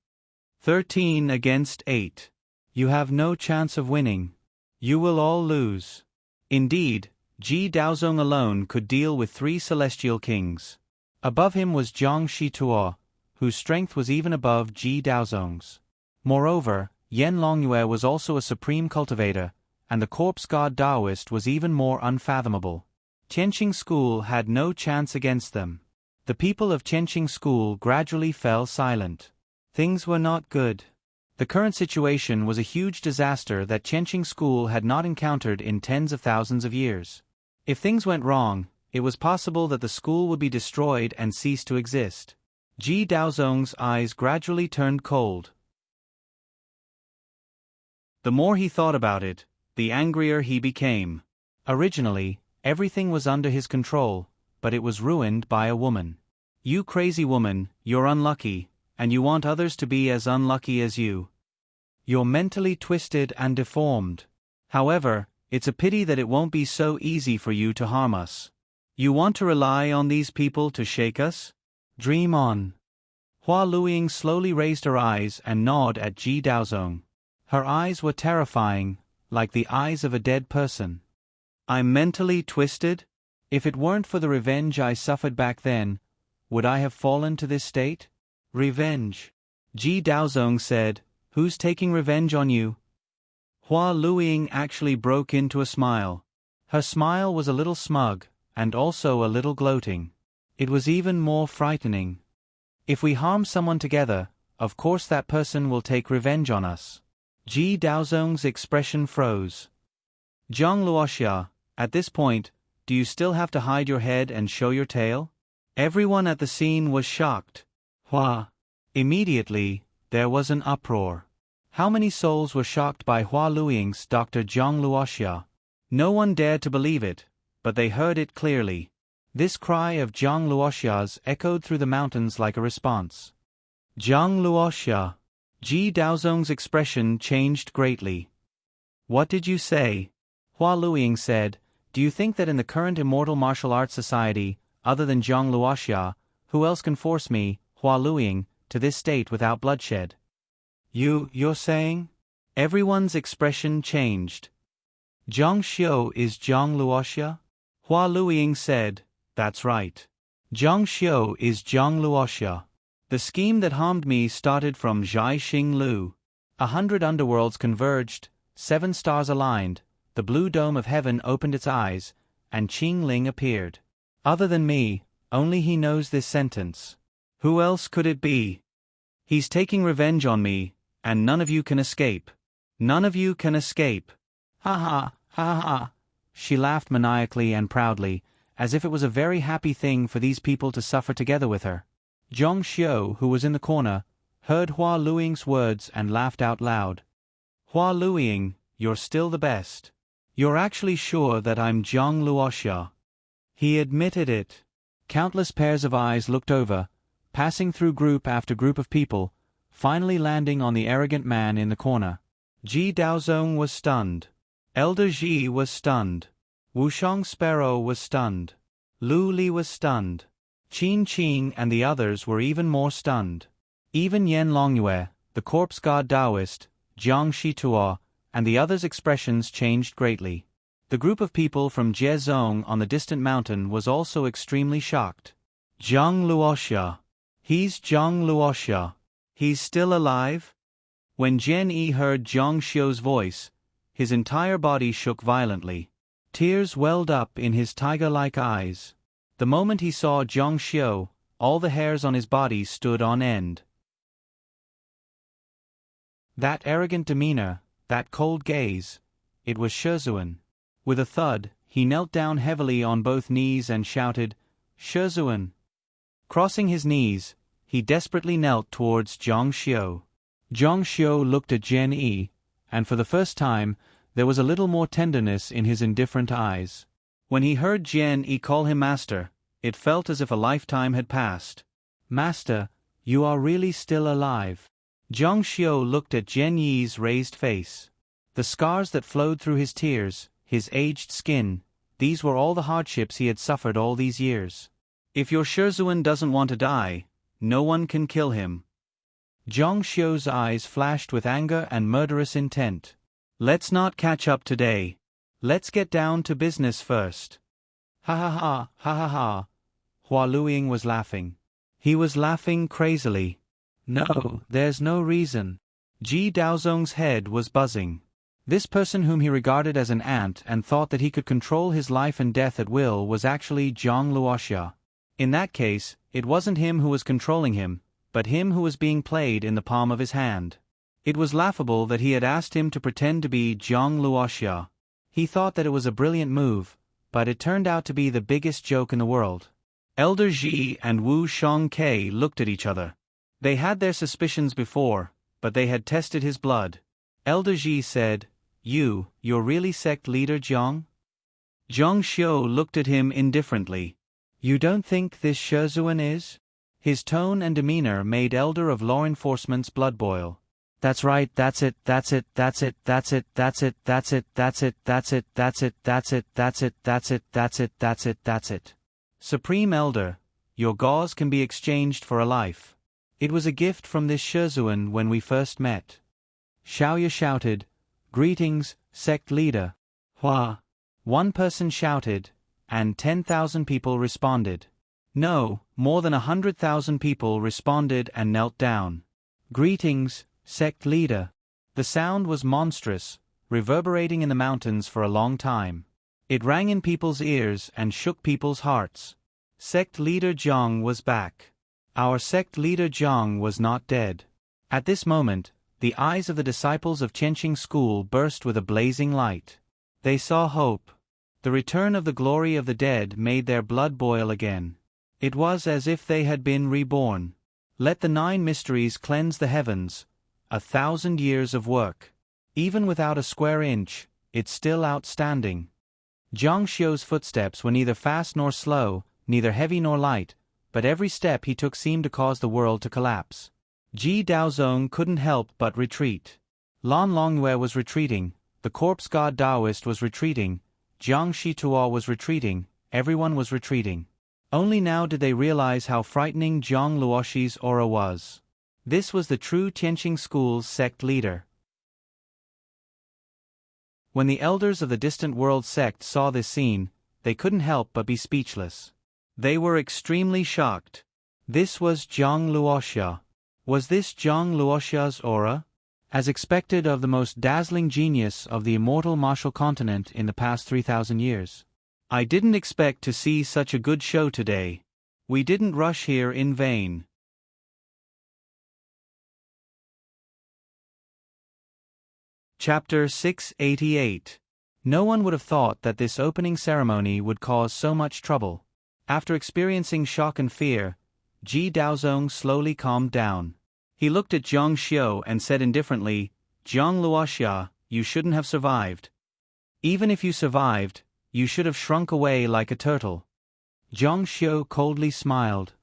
13-8. You have no chance of winning. You will all lose." Indeed, Ji Daozong alone could deal with 3 celestial kings. Above him was Jiang Shituo, whose strength was even above Ji Daozong's. Moreover, Yan Longyue was also a supreme cultivator, and the corpse god Taoist was even more unfathomable. Tianqing school had no chance against them. The people of Tianqing school gradually fell silent. Things were not good. The current situation was a huge disaster that Tianqing school had not encountered in tens of thousands of years. If things went wrong, it was possible that the school would be destroyed and cease to exist. Ji Daozong's eyes gradually turned cold. The more he thought about it, the angrier he became. Originally, everything was under his control, but it was ruined by a woman. "You crazy woman, you're unlucky, and you want others to be as unlucky as you. You're mentally twisted and deformed. However, it's a pity that it won't be so easy for you to harm us. You want to rely on these people to shake us? Dream on." Hua Luiying slowly raised her eyes and gnawed at Ji Daozong. Her eyes were terrifying, like the eyes of a dead person. I'm mentally twisted? If it weren't for the revenge I suffered back then, would I have fallen to this state? Revenge. Ji Daozong said, Who's taking revenge on you? Hua Luiying actually broke into a smile. Her smile was a little smug, and also a little gloating. It was even more frightening. If we harm someone together, of course that person will take revenge on us. Ji Daozong's expression froze. Zhang Luoxia, at this point, do you still have to hide your head and show your tail? Everyone at the scene was shocked. Hua. Immediately, there was an uproar. How many souls were shocked by Hua Luiying's Dr. Zhang Luoxia? No one dared to believe it, but they heard it clearly. This cry of Zhang Luoxia's echoed through the mountains like a response. Zhang Luoxia. Ji Daozong's expression changed greatly. What did you say? Hua Luiying said, Do you think that in the current immortal martial arts society, other than Zhang Luoxia, who else can force me, Hua Luiying, to this state without bloodshed? You're saying? Everyone's expression changed. Zhang Xiu is Zhang Luoxia? Hua Luiying said, That's right. Zhang Xiu is Zhang Luoxia. The scheme that harmed me started from Zhai Xing Lu. 100 underworlds converged, 7 stars aligned, the blue dome of heaven opened its eyes, and Qing Ling appeared. Other than me, only he knows this sentence. Who else could it be? He's taking revenge on me, and none of you can escape. None of you can escape. Ha ha, ha ha. She laughed maniacally and proudly, as if it was a very happy thing for these people to suffer together with her. Zhang Xiu, who was in the corner, heard Hua Luiying's words and laughed out loud. Hua Luiying, you're still the best. You're actually sure that I'm Zhang Luoxia. He admitted it. Countless pairs of eyes looked over, passing through group after group of people, finally landing on the arrogant man in the corner. Ji Daozong was stunned. Elder Ji was stunned. Wushang Sparrow was stunned. Lu Li was stunned. Qin Qing and the others were even more stunned. Even Yen Longyue, the corpse god Taoist, Jiang Shituo, and the others' expressions changed greatly. The group of people from Jiezhong on the distant mountain was also extremely shocked. Zhang Luoxia. He's Zhang Luoxia. He's still alive? When Jian Yi heard Zhang Xiu's voice, his entire body shook violently. Tears welled up in his tiger-like eyes. The moment he saw Zhang Xiu, all the hairs on his body stood on end. That arrogant demeanor, that cold gaze, it was Shizuan. With a thud, he knelt down heavily on both knees and shouted, Shizuan. Crossing his knees, he desperately knelt towards Zhang Xiu. Zhang Xiu looked at Jian Yi, and for the first time, there was a little more tenderness in his indifferent eyes. When he heard Jian Yi call him master, it felt as if a lifetime had passed. Master, you are really still alive. Zhang Xiu looked at Jian Yi's raised face. The scars that flowed through his tears, his aged skin, these were all the hardships he had suffered all these years. If your Shizuan doesn't want to die, no one can kill him. Zhang Xiu's eyes flashed with anger and murderous intent. Let's not catch up today. Let's get down to business first. Ha ha ha, ha ha ha. Hua Luiying was laughing. He was laughing crazily. No, there's no reason. Ji Daozong's head was buzzing. This person whom he regarded as an ant and thought that he could control his life and death at will was actually Zhang Luoxia. In that case, it wasn't him who was controlling him, but him who was being played in the palm of his hand. It was laughable that he had asked him to pretend to be Zhang Luoxia. He thought that it was a brilliant move, but it turned out to be the biggest joke in the world. Elder Ji and Wu Shangke looked at each other. They had their suspicions before, but they had tested his blood. Elder Ji said, You're really sect leader Jiang? Zhang Xiu looked at him indifferently. You don't think this Shizuan is? His tone and demeanor made Elder of Law Enforcement's blood boil. That's right, that's it, that's it, that's it, that's it, that's it, that's it, that's it, that's it, that's it, that's it, that's it, that's it, that's it, that's it, that's it. Supreme Elder, your gauze can be exchanged for a life. It was a gift from this Shizuan when we first met. Xiaoya shouted, "Greetings, sect leader." Hua. One person shouted, and 10,000 people responded. No, more than 100,000 people responded and knelt down. "Greetings, sect leader." The sound was monstrous, reverberating in the mountains for a long time. It rang in people's ears and shook people's hearts. Sect leader Jiang was back. Our sect leader Jiang was not dead. At this moment, the eyes of the disciples of Qianqing School burst with a blazing light. They saw hope. The return of the glory of the dead made their blood boil again. It was as if they had been reborn. Let the 9 mysteries cleanse the heavens. 1,000 years of work. Even without a square inch, it's still outstanding. Jiang Xiu's footsteps were neither fast nor slow, neither heavy nor light, but every step he took seemed to cause the world to collapse. Ji Daozong couldn't help but retreat. Lan Longyue was retreating, the corpse god Taoist was retreating, Jiang Shituo was retreating, everyone was retreating. Only now did they realize how frightening Zhang Luoxi's aura was. This was the true Qianqing School's sect leader. When the elders of the distant world sect saw this scene, they couldn't help but be speechless. They were extremely shocked. This was Zhang Luoxia. Was this Zhang Luoxia's aura? As expected of the most dazzling genius of the immortal martial continent in the past 3,000 years. I didn't expect to see such a good show today. We didn't rush here in vain. Chapter 688. No one would have thought that this opening ceremony would cause so much trouble. After experiencing shock and fear, Ji Daozong slowly calmed down. He looked at Jiang Xiu and said indifferently, "Jiang Luoxia, you shouldn't have survived. Even if you survived, you should have shrunk away like a turtle." Jiang Xiu coldly smiled.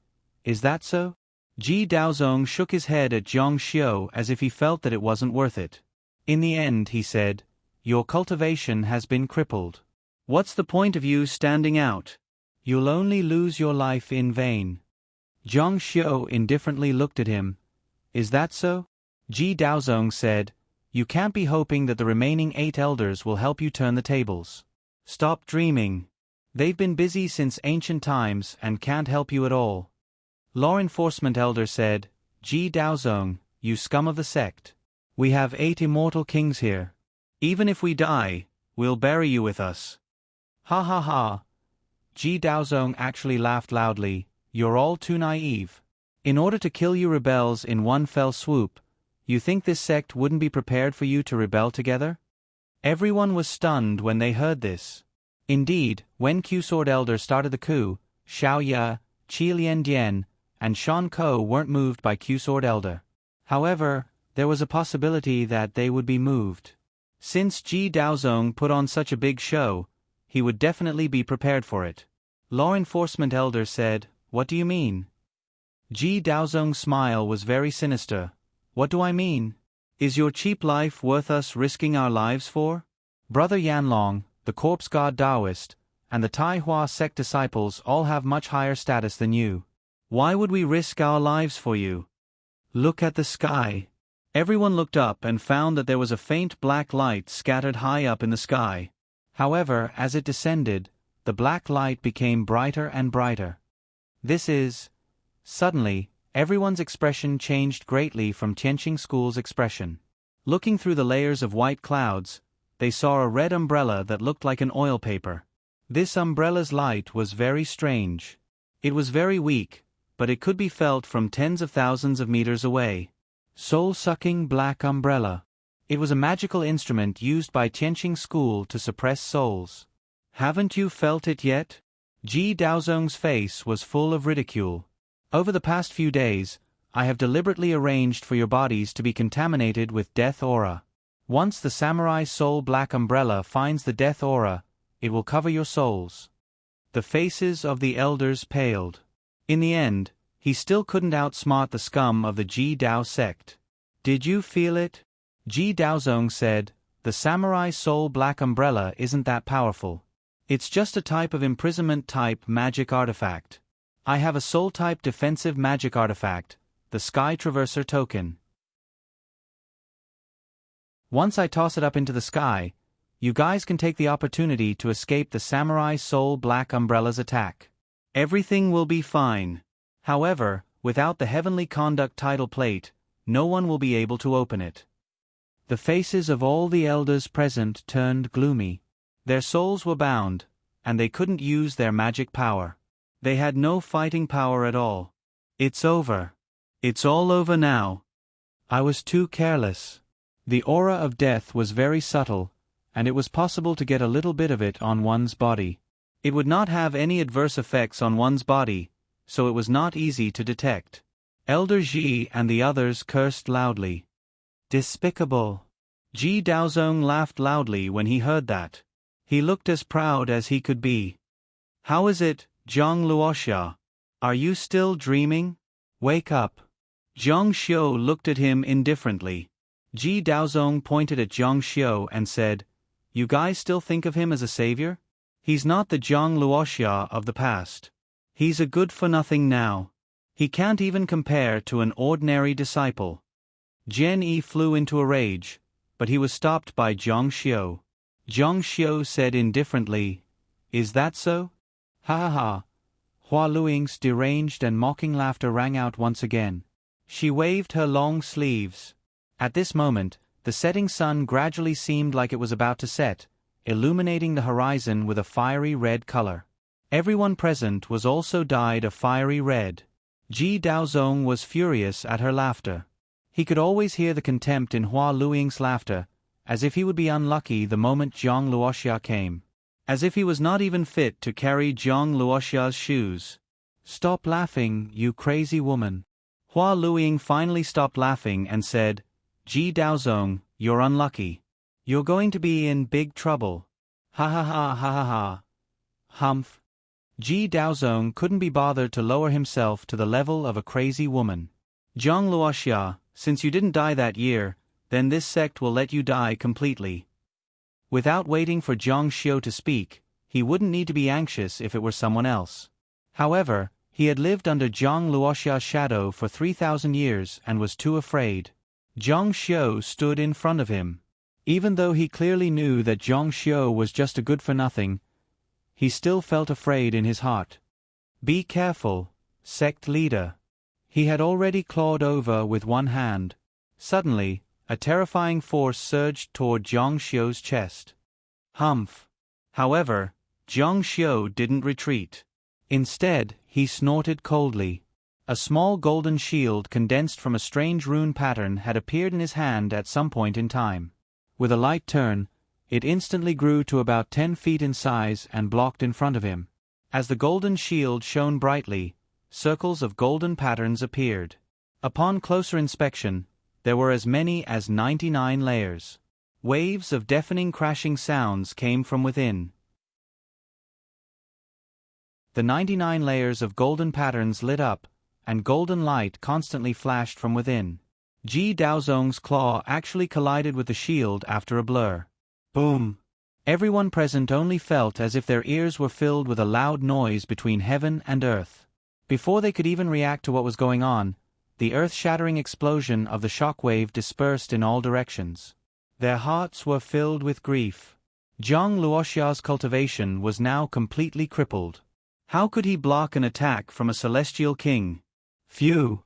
"Is that so?" Ji Daozong shook his head at Jiang Xiu as if he felt that it wasn't worth it. "In the end," he said, "your cultivation has been crippled. What's the point of you standing out? You'll only lose your life in vain." Jiang Xiu indifferently looked at him. "Is that so?" Ji Daozong said, "You can't be hoping that the remaining 8 elders will help you turn the tables. Stop dreaming. They've been busy since ancient times and can't help you at all." Law Enforcement Elder said, "Ji Daozong, you scum of the sect. We have 8 immortal kings here. Even if we die, we'll bury you with us." "Ha ha ha." Ji Daozong actually laughed loudly. "You're all too naive. In order to kill you rebels in one fell swoop, you think this sect wouldn't be prepared for you to rebel together?" Everyone was stunned when they heard this. Indeed, when Q-Sword Elder started the coup, Xiao Ya, Qi Liandian, and Shan Ko weren't moved by Q-Sword Elder. However, there was a possibility that they would be moved. Since Ji Daozong put on such a big show, he would definitely be prepared for it. Law Enforcement Elder said, "What do you mean?" Ji Daozong's smile was very sinister. "What do I mean? Is your cheap life worth us risking our lives for? Brother Yanlong, the corpse god Taoist, and the Tai Hua sect disciples all have much higher status than you. Why would we risk our lives for you? Look at the sky." Everyone looked up and found that there was a faint black light scattered high up in the sky. However, as it descended, the black light became brighter and brighter. Suddenly, everyone's expression changed greatly from Qianqing School's expression. Looking through the layers of white clouds, they saw a red umbrella that looked like an oil paper. This umbrella's light was very strange. It was very weak, but it could be felt from tens of thousands of meters away. Soul-sucking black umbrella. It was a magical instrument used by Qianqing School to suppress souls. "Haven't you felt it yet?" Ji Daozong's face was full of ridicule. "Over the past few days, I have deliberately arranged for your bodies to be contaminated with death aura. Once the samurai soul black umbrella finds the death aura, it will cover your souls." The faces of the elders paled. In the end, he still couldn't outsmart the scum of the Ji Dao sect. "Did you feel it?" Ji Daozong said, "The samurai soul black umbrella isn't that powerful. It's just a type of imprisonment type magic artifact. I have a soul-type defensive magic artifact, the Sky Traverser token. Once I toss it up into the sky, you guys can take the opportunity to escape the Samurai Soul Black Umbrella's attack. Everything will be fine. However, without the Heavenly Conduct title plate, no one will be able to open it. The faces of all the elders present turned gloomy. Their souls were bound, and they couldn't use their magic power. They had no fighting power at all. It's over. It's all over now. I was too careless. The aura of death was very subtle, and it was possible to get a little bit of it on one's body. It would not have any adverse effects on one's body, so it was not easy to detect. Elder Ji and the others cursed loudly. Despicable. Ji Daozong laughed loudly when he heard that. He looked as proud as he could be. How is it, Zhang Luoxia? Are you still dreaming? Wake up. Zhang Xiu looked at him indifferently. Ji Daozong pointed at Zhang Xiu and said, You guys still think of him as a savior? He's not the Zhang Luoxia of the past. He's a good-for-nothing now. He can't even compare to an ordinary disciple. Jian Yi flew into a rage, but he was stopped by Zhang Xiu. Zhang Xiu said indifferently, Is that so? Ha ha ha. Hua Luing's deranged and mocking laughter rang out once again. She waved her long sleeves. At this moment, the setting sun gradually seemed like it was about to set, illuminating the horizon with a fiery red color. Everyone present was also dyed a fiery red. Ji Daozong was furious at her laughter. He could always hear the contempt in Hua Luing's laughter, as if he would be unlucky the moment Zhang Luoxia came. As if he was not even fit to carry Zhang Luoxia's shoes. Stop laughing, you crazy woman. Hua Luing finally stopped laughing and said, Ji Daozong, you're unlucky. You're going to be in big trouble. Ha ha ha ha ha ha. Humph. Ji Daozong couldn't be bothered to lower himself to the level of a crazy woman. Zhang Luoxia, since you didn't die that year, then this sect will let you die completely. Without waiting for Zhang Xiu to speak, he wouldn't need to be anxious if it were someone else. However, he had lived under Zhang Luoxia's shadow for 3,000 years and was too afraid. Zhang Xiu stood in front of him. Even though he clearly knew that Zhang Xiu was just a good-for-nothing, he still felt afraid in his heart. Be careful, sect leader. He had already clawed over with one hand. Suddenly, a terrifying force surged toward Zhang Xiu's chest. Humph. However, Zhang Xiu didn't retreat. Instead, he snorted coldly. A small golden shield condensed from a strange rune pattern had appeared in his hand at some point in time. With a light turn, it instantly grew to about 10 feet in size and blocked in front of him. As the golden shield shone brightly, circles of golden patterns appeared. Upon closer inspection, there were as many as 99 layers. Waves of deafening crashing sounds came from within. The 99 layers of golden patterns lit up, and golden light constantly flashed from within. Ji Daozong's claw actually collided with the shield after a blur. Boom! Everyone present only felt as if their ears were filled with a loud noise between heaven and earth. Before they could even react to what was going on, the earth-shattering explosion of the shockwave dispersed in all directions. Their hearts were filled with grief. Zhang Luoxia's cultivation was now completely crippled. How could he block an attack from a celestial king? Phew!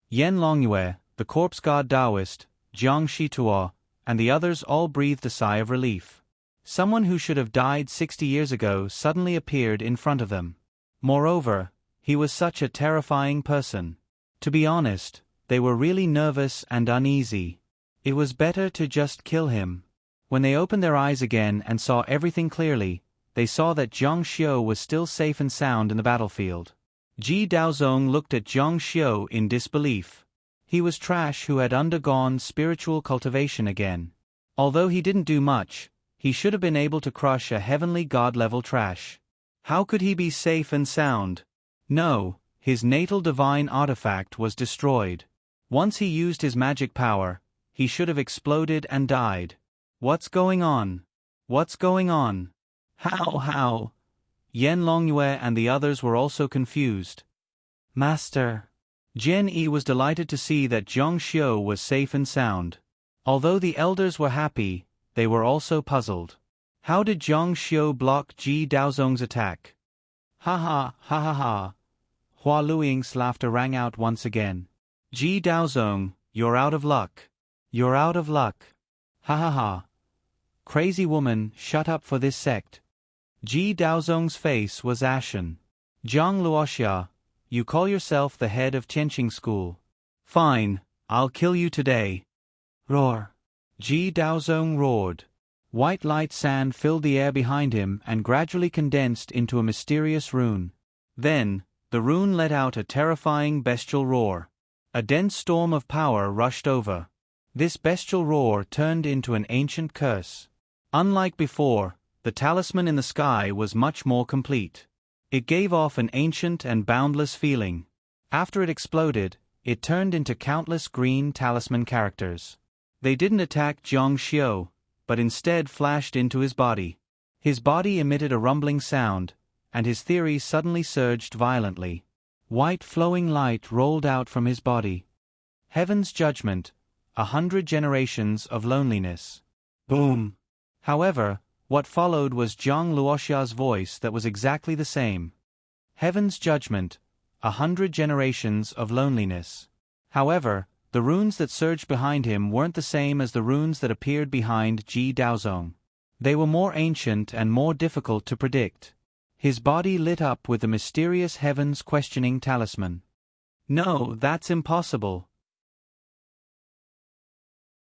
Yan Longyue, the corpse god Taoist, Jiang Shituo, and the others all breathed a sigh of relief. Someone who should have died 60 years ago suddenly appeared in front of them. Moreover, he was such a terrifying person. To be honest, they were really nervous and uneasy. It was better to just kill him. When they opened their eyes again and saw everything clearly, they saw that Zhang Xiu was still safe and sound in the battlefield. Ji Daozong looked at Zhang Xiu in disbelief. He was trash who had undergone spiritual cultivation again. Although he didn't do much, he should have been able to crush a heavenly god-level trash. How could he be safe and sound? No, his natal divine artifact was destroyed. Once he used his magic power, he should have exploded and died. What's going on? What's going on? How? Yan Longyue and the others were also confused. Master. Jian Yi was delighted to see that Zhang Xiu was safe and sound. Although the elders were happy, they were also puzzled. How did Zhang Xiu block Ji Daozong's attack? Ha ha, ha ha ha. Hua Luiying's laughter rang out once again. Ji Daozong, you're out of luck. You're out of luck. Ha ha ha. Crazy woman, shut up for this sect. Ji Daozong's face was ashen. Zhang Luoxia, you call yourself the head of Tianqing School. Fine, I'll kill you today. Roar. Ji Daozong roared. White light sand filled the air behind him and gradually condensed into a mysterious rune. Then, the rune let out a terrifying bestial roar. A dense storm of power rushed over. This bestial roar turned into an ancient curse. Unlike before, the talisman in the sky was much more complete. It gave off an ancient and boundless feeling. After it exploded, it turned into countless green talisman characters. They didn't attack Zhang Xiu, but instead flashed into his body. His body emitted a rumbling sound, and his theory suddenly surged violently. White flowing light rolled out from his body. Heaven's judgment, 100 generations of loneliness. Boom! However, what followed was Zhang Luoxia's voice that was exactly the same. Heaven's judgment, 100 generations of loneliness. However, the runes that surged behind him weren't the same as the runes that appeared behind Ji Daozong. They were more ancient and more difficult to predict. His body lit up with the mysterious Heaven's questioning talisman. No, that's impossible.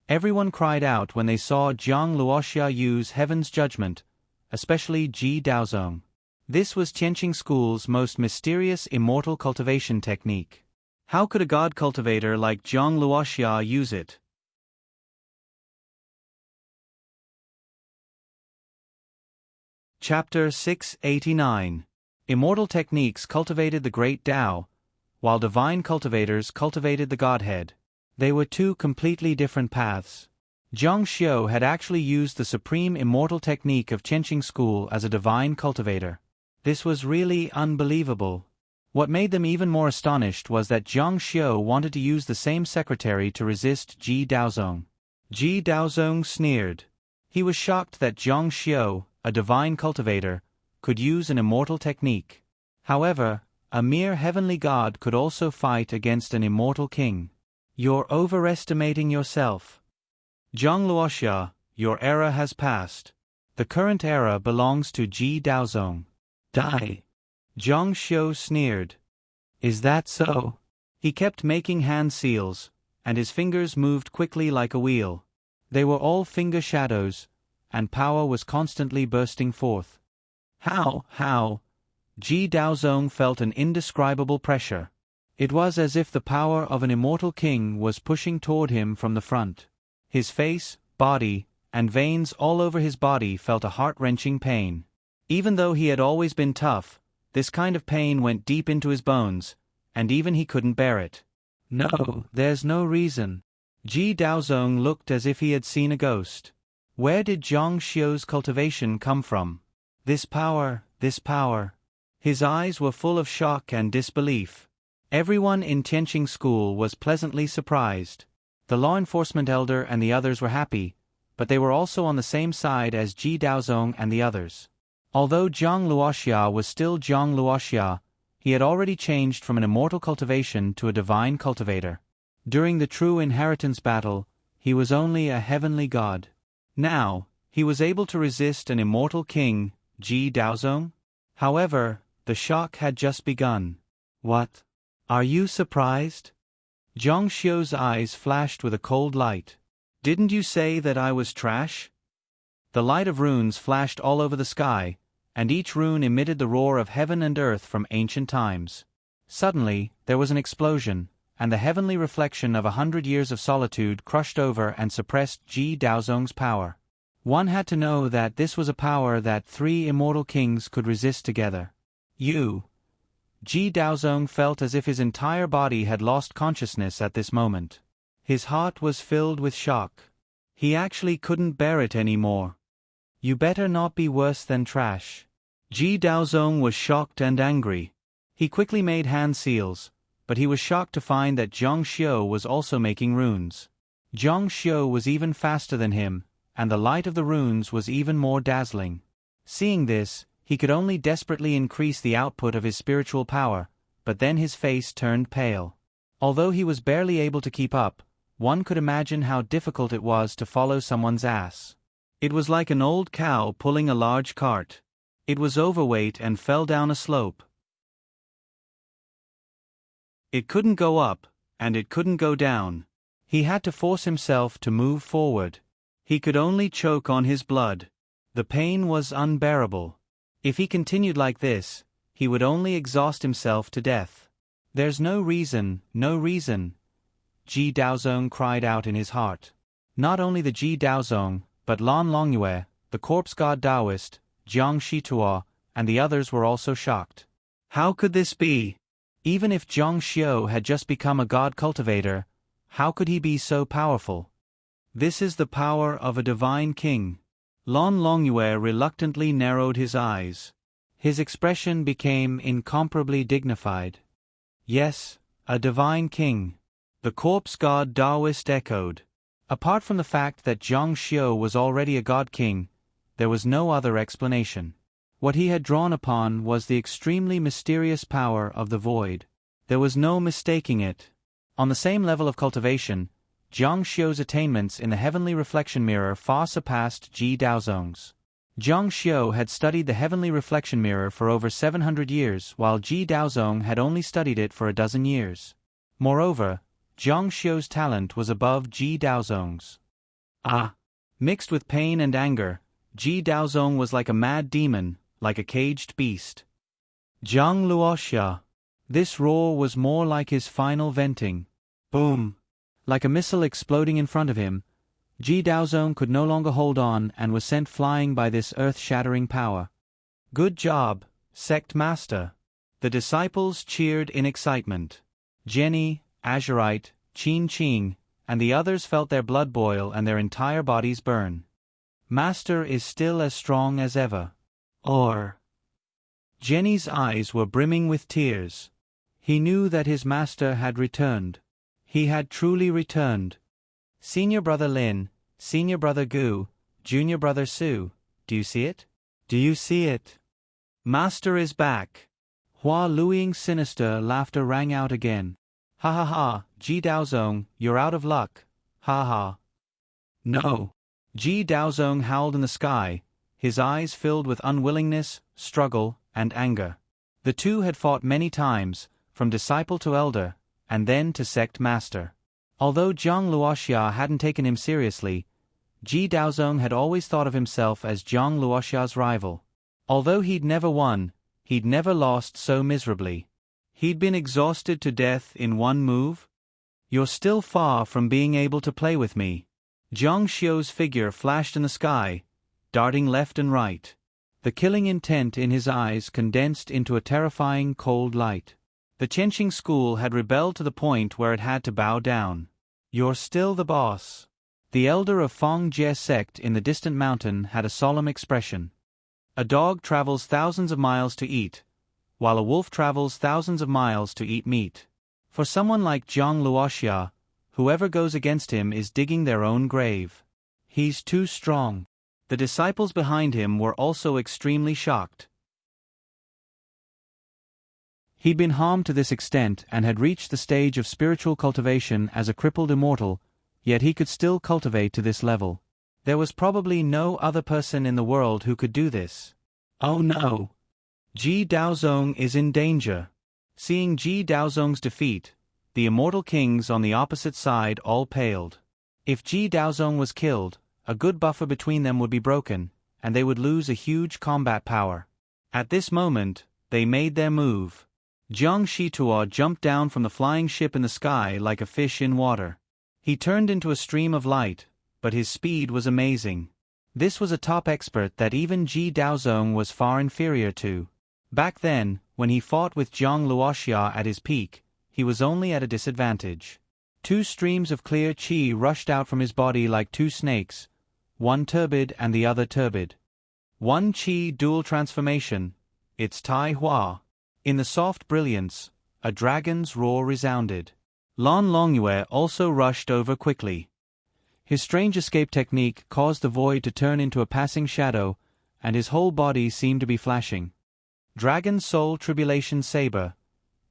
Everyone cried out when they saw Zhang Luoxia use Heaven's judgment, especially Ji Daozong. This was Tianqing School's most mysterious immortal cultivation technique. How could a god cultivator like Zhang Luoxia use it? Chapter 689. Immortal techniques cultivated the great Tao, while divine cultivators cultivated the Godhead. They were two completely different paths. Zhang Xiu had actually used the supreme immortal technique of Tianqing School as a divine cultivator. This was really unbelievable. What made them even more astonished was that Zhang Xiu wanted to use the same secretary to resist Ji Daozong. Ji Daozong sneered. He was shocked that Zhang Xiu, a divine cultivator, could use an immortal technique. However, a mere heavenly god could also fight against an immortal king. You're overestimating yourself. Zhang Luoxia, your era has passed. The current era belongs to Ji Daozong. Die. Zhang Xiu sneered. Is that so? He kept making hand seals, and his fingers moved quickly like a wheel. They were all finger shadows, and power was constantly bursting forth. How? Ji Daozong felt an indescribable pressure. It was as if the power of an immortal king was pushing toward him from the front. His face, body, and veins all over his body felt a heart-wrenching pain. Even though he had always been tough, this kind of pain went deep into his bones, and even he couldn't bear it. No, there's no reason. Ji Daozong looked as if he had seen a ghost. Where did Zhang Xiu's cultivation come from? This power. His eyes were full of shock and disbelief. Everyone in Tianqing School was pleasantly surprised. The law enforcement elder and the others were happy, but they were also on the same side as Ji Daozong and the others. Although Zhang Luoxia was still Zhang Luoxia, he had already changed from an immortal cultivation to a divine cultivator. During the true inheritance battle, he was only a heavenly god. Now, he was able to resist an immortal king, Ji Daozong? However, the shock had just begun. What? Are you surprised? Zhang Xiu's eyes flashed with a cold light. Didn't you say that I was trash? The light of runes flashed all over the sky, and each rune emitted the roar of heaven and earth from ancient times. Suddenly, there was an explosion, and the heavenly reflection of 100 years of solitude crushed over and suppressed Ji Daozong's power. One had to know that this was a power that 3 immortal kings could resist together. Ji Daozong felt as if his entire body had lost consciousness at this moment. His heart was filled with shock. He actually couldn't bear it anymore. You better not be worse than trash. Ji Daozong was shocked and angry. He quickly made hand seals, but he was shocked to find that Zhang Xiu was also making runes. Zhang Xiu was even faster than him, and the light of the runes was even more dazzling. Seeing this, he could only desperately increase the output of his spiritual power, but then his face turned pale. Although he was barely able to keep up, one could imagine how difficult it was to follow someone's ass. It was like an old cow pulling a large cart. It was overweight and fell down a slope. It couldn't go up, and it couldn't go down. He had to force himself to move forward. He could only choke on his blood. The pain was unbearable. If he continued like this, he would only exhaust himself to death. "There's no reason, no reason," Ji Daozong cried out in his heart. Not only the Ji Daozong, but Lan Longyue, the corpse god Taoist, Jiang Shituo, and the others were also shocked. How could this be? Even if Zhang Xiu had just become a god cultivator, how could he be so powerful? This is the power of a divine king. Lan Longyue reluctantly narrowed his eyes. His expression became incomparably dignified. Yes, a divine king. The corpse god Taoist echoed. Apart from the fact that Zhang Xiu was already a god king, there was no other explanation. What he had drawn upon was the extremely mysterious power of the void. There was no mistaking it. On the same level of cultivation, Zhang Xiu's attainments in the heavenly reflection mirror far surpassed Ji Daozong's. Zhang Xiu had studied the heavenly reflection mirror for over 700 years, while Ji Daozong had only studied it for a dozen years. Moreover, Zhang Xiu's talent was above Ji Daozong's. Mixed with pain and anger, Ji Daozong was like a mad demon, like a caged beast. Zhang Luoxia. This roar was more like his final venting. Boom! Like a missile exploding in front of him, Ji Daozong could no longer hold on and was sent flying by this earth-shattering power. Good job, sect master. The disciples cheered in excitement. Jenny, Azurite, Qin Qing, and the others felt their blood boil and their entire bodies burn. Master is still as strong as ever. Jenny's eyes were brimming with tears. He knew that his master had returned. He had truly returned. Senior brother Lin, senior brother Gu, junior brother Su, do you see it? Do you see it? Master is back. Hua Luiying's sinister laughter rang out again. Ha ha ha, Ji Daozong, you're out of luck. Ha ha. No. Ji Daozong howled in the sky, his eyes filled with unwillingness, struggle, and anger. The two had fought many times, from disciple to elder, and then to sect master. Although Zhang Luoxia hadn't taken him seriously, Ji Daozong had always thought of himself as Zhang Luoxia's rival. Although he'd never won, he'd never lost so miserably. He'd been exhausted to death in one move. You're still far from being able to play with me. Zhang Xiu's figure flashed in the sky, darting left and right. The killing intent in his eyes condensed into a terrifying cold light. The Qianxing school had rebelled to the point where it had to bow down. You're still the boss. The elder of Feng Jie sect in the distant mountain had a solemn expression. A dog travels thousands of miles to eat, while a wolf travels thousands of miles to eat meat. For someone like Zhang Luoxia, whoever goes against him is digging their own grave. He's too strong. The disciples behind him were also extremely shocked. He'd been harmed to this extent and had reached the stage of spiritual cultivation as a crippled immortal, yet he could still cultivate to this level. There was probably no other person in the world who could do this. Oh no! Ji Daozong is in danger. Seeing Ji Daozong's defeat, the immortal kings on the opposite side all paled. If Ji Daozong was killed, a good buffer between them would be broken, and they would lose a huge combat power. At this moment, they made their move. Jiang Shituo jumped down from the flying ship in the sky like a fish in water. He turned into a stream of light, but his speed was amazing. This was a top expert that even Ji Daozong was far inferior to. Back then, when he fought with Zhang Luoxia at his peak, he was only at a disadvantage. Two streams of clear qi rushed out from his body like two snakes, one turbid and the other turbid. One qi dual transformation, it's Tai Hua. In the soft brilliance, a dragon's roar resounded. Lan Longyue also rushed over quickly. His strange escape technique caused the void to turn into a passing shadow, and his whole body seemed to be flashing. Dragon Soul Tribulation Saber.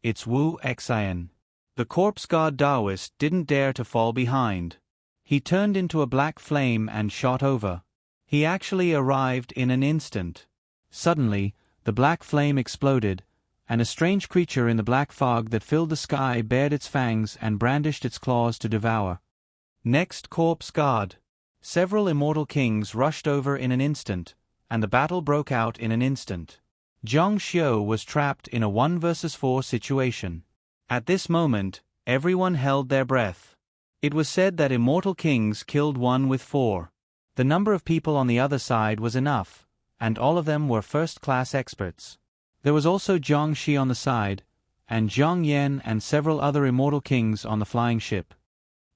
It's Wu Xian. The corpse god Taoist didn't dare to fall behind. He turned into a black flame and shot over. He actually arrived in an instant. Suddenly, the black flame exploded, and a strange creature in the black fog that filled the sky bared its fangs and brandished its claws to devour. Next corpse god. Several immortal kings rushed over in an instant, and the battle broke out in an instant. Zhang Xiu was trapped in a 1 versus 4 situation. At this moment, everyone held their breath. It was said that immortal kings killed 1 with 4. The number of people on the other side was enough, and all of them were first-class experts. There was also Zhang Shi on the side, and Zhang Yan and several other immortal kings on the flying ship.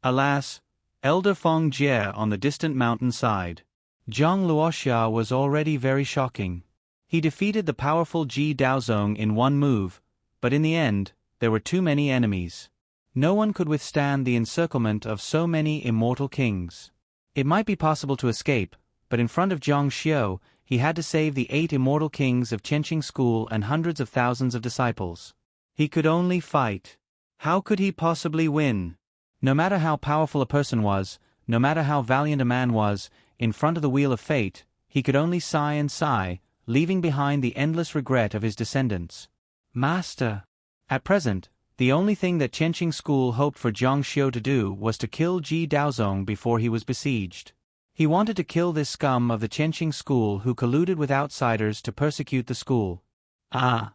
Alas, Elder Feng Jie on the distant mountain side. Zhang Luoxia was already very shocking. He defeated the powerful Ji Daozong in 1 move, but in the end, there were too many enemies. No one could withstand the encirclement of so many immortal kings. It might be possible to escape, but in front of Zhang Xiu, he had to save the 8 immortal kings of Qianqing School and hundreds of thousands of disciples. He could only fight. How could he possibly win? No matter how powerful a person was, no matter how valiant a man was, in front of the wheel of fate, he could only sigh and sigh, leaving behind the endless regret of his descendants. Master! At present, the only thing that Qianqing School hoped for Zhang Xiu to do was to kill Ji Daozong before he was besieged. He wanted to kill this scum of the Qianqing School who colluded with outsiders to persecute the school. Ah!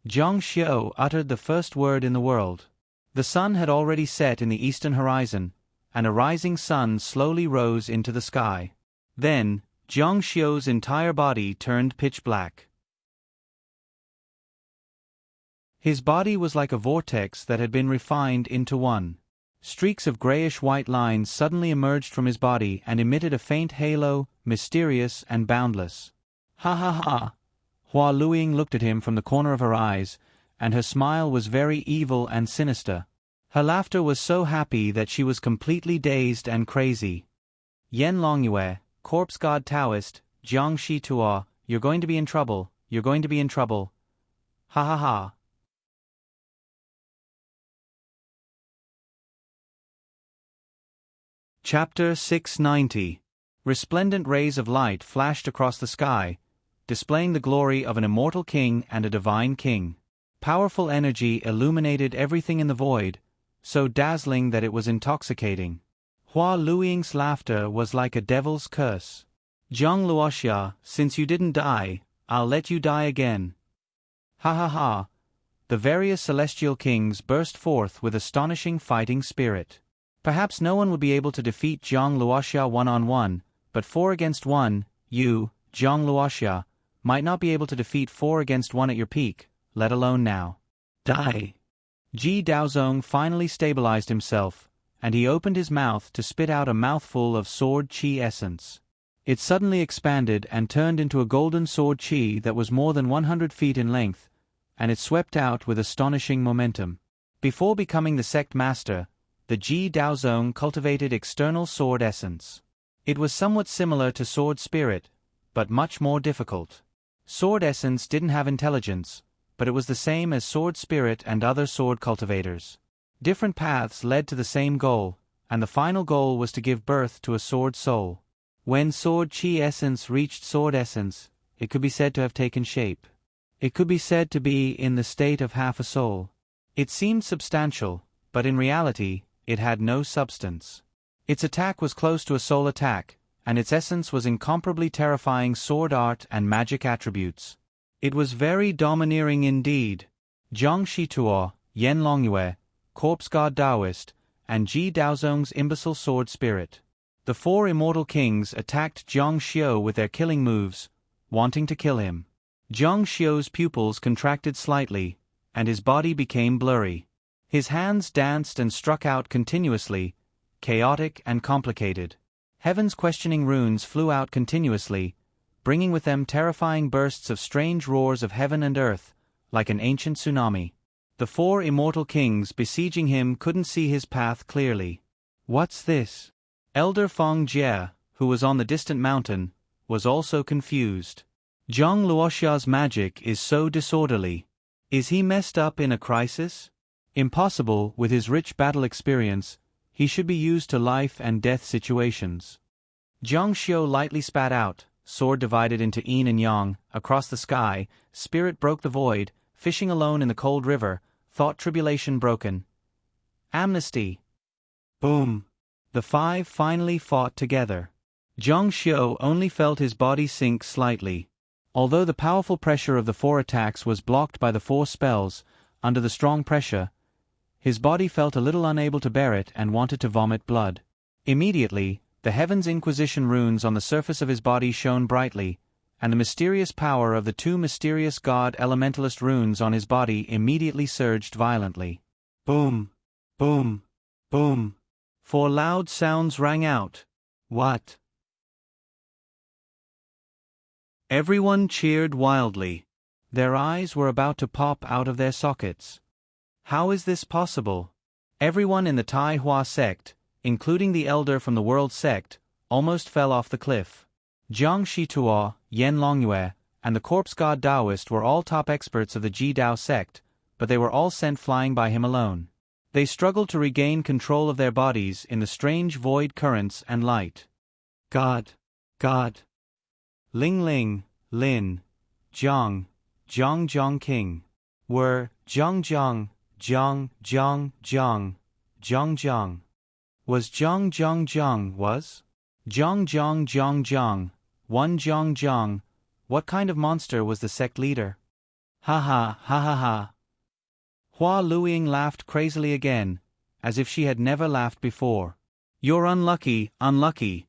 Zhang Xiu uttered the first word in the world. The sun had already set in the eastern horizon, and a rising sun slowly rose into the sky. Then, Zhang Xiu's entire body turned pitch black. His body was like a vortex that had been refined into one. Streaks of grayish-white lines suddenly emerged from his body and emitted a faint halo, mysterious and boundless. Ha ha ha! Hua Luiying looked at him from the corner of her eyes, and her smile was very evil and sinister. Her laughter was so happy that she was completely dazed and crazy. Yan Longyue, corpse god Taoist, Jiang Shi Tuo, you're going to be in trouble, you're going to be in trouble. Ha ha ha. Chapter 690. Resplendent rays of light flashed across the sky, displaying the glory of an immortal king and a divine king. Powerful energy illuminated everything in the void, so dazzling that it was intoxicating. Hua Luiying's laughter was like a devil's curse. Zhang Luoxia, since you didn't die, I'll let you die again. Ha ha ha. The various celestial kings burst forth with astonishing fighting spirit. Perhaps no one would be able to defeat Zhang Luoxia 1-on-1, but 4 against 1, you, Zhang Luoxia, might not be able to defeat 4 against 1 at your peak, let alone now. Die! Ji Daozong finally stabilized himself, and he opened his mouth to spit out a mouthful of sword qi essence. It suddenly expanded and turned into a golden sword qi that was more than 100 feet in length, and it swept out with astonishing momentum. Before becoming the sect master, the Ji Daozong cultivated external sword essence. It was somewhat similar to sword spirit, but much more difficult. Sword essence didn't have intelligence, but it was the same as sword spirit and other sword cultivators. Different paths led to the same goal, and the final goal was to give birth to a sword soul. When sword qi essence reached sword essence, it could be said to have taken shape. It could be said to be in the state of half a soul. It seemed substantial, but in reality, it had no substance. Its attack was close to a soul attack, and its essence was incomparably terrifying sword art and magic attributes. It was very domineering indeed. Jiang Shi Tuo, Yan Longyue, corpse god Taoist, and Ji Daozong's imbecile sword spirit. The 4 immortal kings attacked Zhang Xiu with their killing moves, wanting to kill him. Zhang Xiu's pupils contracted slightly, and his body became blurry. His hands danced and struck out continuously, chaotic and complicated. Heaven's questioning runes flew out continuously, bringing with them terrifying bursts of strange roars of heaven and earth, like an ancient tsunami. The 4 immortal kings besieging him couldn't see his path clearly. What's this? Elder Feng Jie, who was on the distant mountain, was also confused. Zhang Luoxia's magic is so disorderly. Is he messed up in a crisis? Impossible, with his rich battle experience, he should be used to life and death situations. Jiang Xiu lightly spat out, sword divided into yin and yang, across the sky, spirit broke the void, fishing alone in the cold river, thought tribulation broken. Amnesty. Boom. The 5 finally fought together. Jiang Xiu only felt his body sink slightly. Although the powerful pressure of the 4 attacks was blocked by the 4 spells, under the strong pressure, his body felt a little unable to bear it and wanted to vomit blood. Immediately, the Heaven's Inquisition runes on the surface of his body shone brightly, and the mysterious power of the 2 mysterious god elementalist runes on his body immediately surged violently. Boom! Boom! Boom! 4 loud sounds rang out. What? Everyone cheered wildly. Their eyes were about to pop out of their sockets. How is this possible? Everyone in the Tai Hua sect, including the elder from the World sect, almost fell off the cliff. Jiang Shituo, Yen Longyue, and the corpse god Taoist were all top experts of the Ji Dao sect, but they were all sent flying by him alone. They struggled to regain control of their bodies in the strange void currents and light. God. God. Ling Ling, Lin, Jiang, Jiang King. Were, Jiang, was was? One Jiang, what kind of monster was the sect leader? Ha ha ha ha ha. Hua Luiying laughed crazily again, as if she had never laughed before. You're unlucky, unlucky.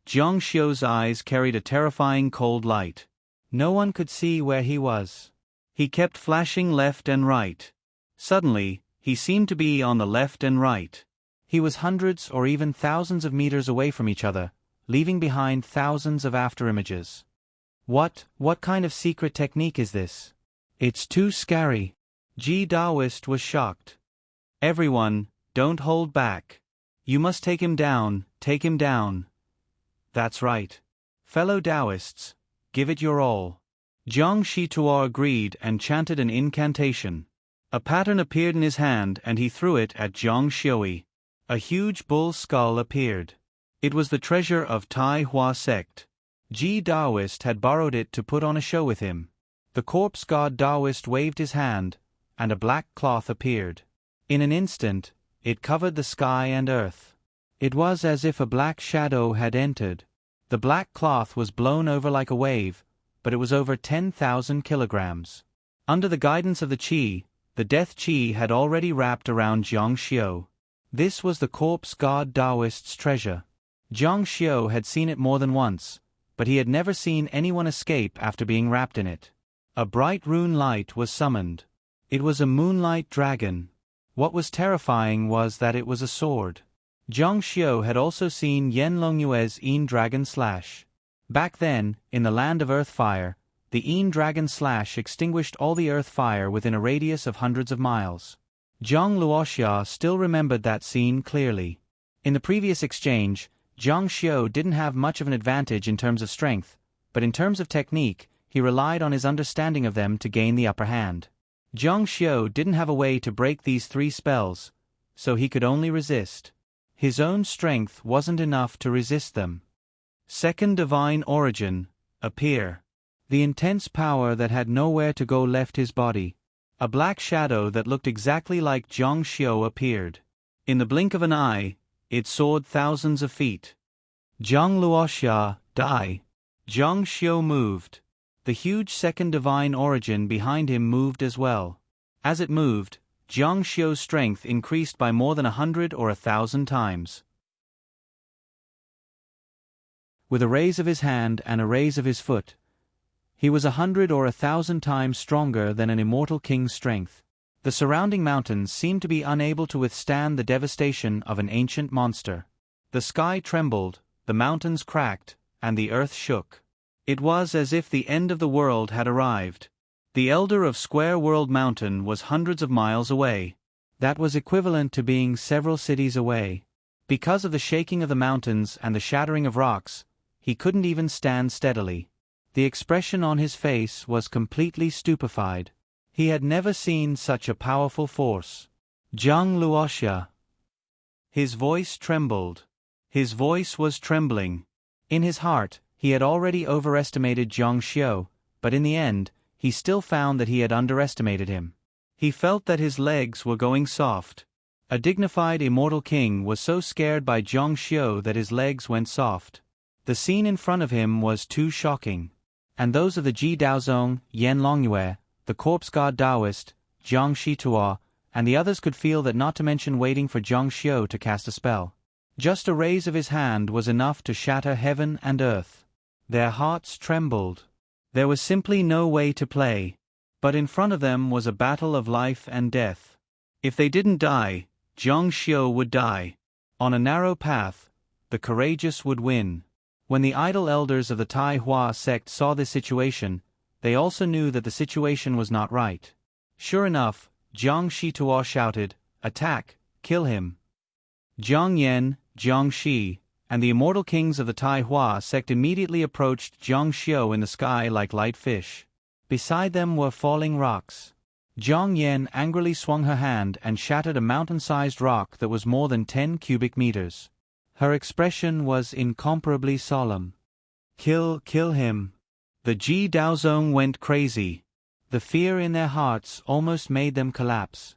Jiang Xiu's eyes carried a terrifying cold light. No one could see where he was. He kept flashing left and right. Suddenly, he seemed to be on the left and right. He was hundreds or even thousands of meters away from each other, leaving behind thousands of afterimages. What kind of secret technique is this? It's too scary. Ji Daoist was shocked. Everyone, don't hold back. You must take him down, take him down. That's right. Fellow Taoists, give it your all. Jiang Shituo agreed and chanted an incantation. A pattern appeared in his hand and he threw it at Jiang Xiui. A huge bull skull appeared. It was the treasure of Tai Hua sect. Ji Daoist had borrowed it to put on a show with him. The corpse god Daoist waved his hand, and a black cloth appeared. In an instant, it covered the sky and earth. It was as if a black shadow had entered. The black cloth was blown over like a wave, but it was over 10,000 kilograms. Under the guidance of the Qi, the death Qi had already wrapped around Jiang Xiu. This was the corpse god Daoist's treasure. Jiang Xiu had seen it more than once, but he had never seen anyone escape after being wrapped in it. A bright rune light was summoned. It was a moonlight dragon. What was terrifying was that it was a sword. Jiang Xiu had also seen Yen Longyue's Yin Dragon Slash. Back then, in the land of earth fire, the Yin Dragon Slash extinguished all the earth fire within a radius of hundreds of miles. Zhang Luoxia still remembered that scene clearly. In the previous exchange, Jiang Xiu didn't have much of an advantage in terms of strength, but in terms of technique, he relied on his understanding of them to gain the upper hand. Jiang Xiu didn't have a way to break these 3 spells, so he could only resist. His own strength wasn't enough to resist them. Second divine origin, appear. The intense power that had nowhere to go left his body. A black shadow that looked exactly like Jiang Xiu appeared. In the blink of an eye, it soared thousands of feet. Zhang Luoxia, die. Jiang Xiu moved. The huge second divine origin behind him moved as well. As it moved, Jiang Xiu's strength increased by more than 100 or 1,000 times. With a raise of his hand and a raise of his foot, he was 100 or 1,000 times stronger than an immortal king's strength. The surrounding mountains seemed to be unable to withstand the devastation of an ancient monster. The sky trembled, the mountains cracked, and the earth shook. It was as if the end of the world had arrived. The elder of Square World Mountain was hundreds of miles away. That was equivalent to being several cities away. Because of the shaking of the mountains and the shattering of rocks, he couldn't even stand steadily. The expression on his face was completely stupefied. He had never seen such a powerful force. Zhang Luoxia. His voice trembled. His voice was trembling. In his heart, he had already overestimated Zhang Xiu, but in the end, he still found that he had underestimated him. He felt that his legs were going soft. A dignified immortal king was so scared by Zhang Xiu that his legs went soft. The scene in front of him was too shocking. And those of the Ji Daozong, Yan Longyue, the corpse god Taoist, Jiang Shitua, and the others could feel that, not to mention waiting for Zhang Xiu to cast a spell. Just a raise of his hand was enough to shatter heaven and earth. Their hearts trembled. There was simply no way to play. But in front of them was a battle of life and death. If they didn't die, Zhang Xiu would die. On a narrow path, the courageous would win. When the idol elders of the Tai Hua sect saw this situation, they also knew that the situation was not right. Sure enough, Jiang Shitua shouted, "Attack, kill him." Jiang Yan, Jiang Shi, and the immortal kings of the Tai Hua sect immediately approached Zhang Xiu in the sky like light fish. Beside them were falling rocks. Jiang Yan angrily swung her hand and shattered a mountain-sized rock that was more than 10 cubic meters. Her expression was incomparably solemn. Kill him." The Ji Daozong went crazy. The fear in their hearts almost made them collapse.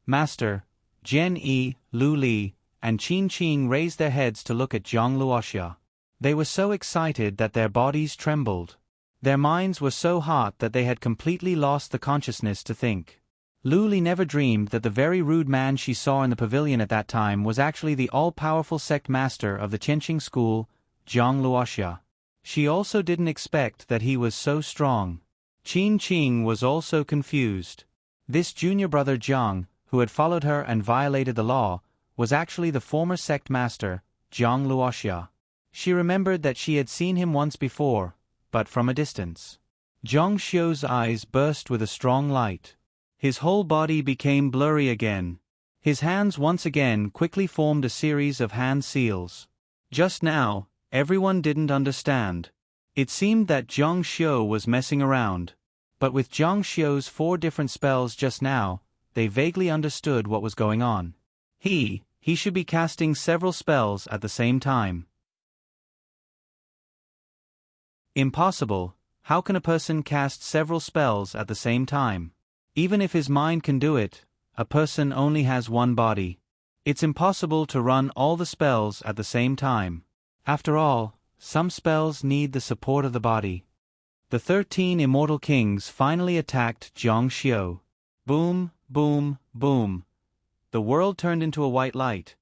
Master, Jian Yi, Lu Li, and Qin Qing raised their heads to look at Zhang Luoxia. They were so excited that their bodies trembled. Their minds were so hot that they had completely lost the consciousness to think. Lu Li never dreamed that the very rude man she saw in the pavilion at that time was actually the all-powerful sect master of the Qianqing school, Zhang Luoxia. She also didn't expect that he was so strong. Qin Qing was also confused. This junior brother Zhang, who had followed her and violated the law, was actually the former sect master, Zhang Luoxia. She remembered that she had seen him once before, but from a distance. Zhang Xiu's eyes burst with a strong light. His whole body became blurry again. His hands once again quickly formed a series of hand seals. Just now, everyone didn't understand. It seemed that Zhang Xiu was messing around. But with Zhang Xiu's 4 different spells just now, they vaguely understood what was going on. He should be casting several spells at the same time. Impossible. How can a person cast several spells at the same time? Even if his mind can do it, a person only has one body. It's impossible to run all the spells at the same time. After all, some spells need the support of the body. The 13 immortal kings finally attacked Zhang Xiu. Boom, boom, boom. The world turned into a white light.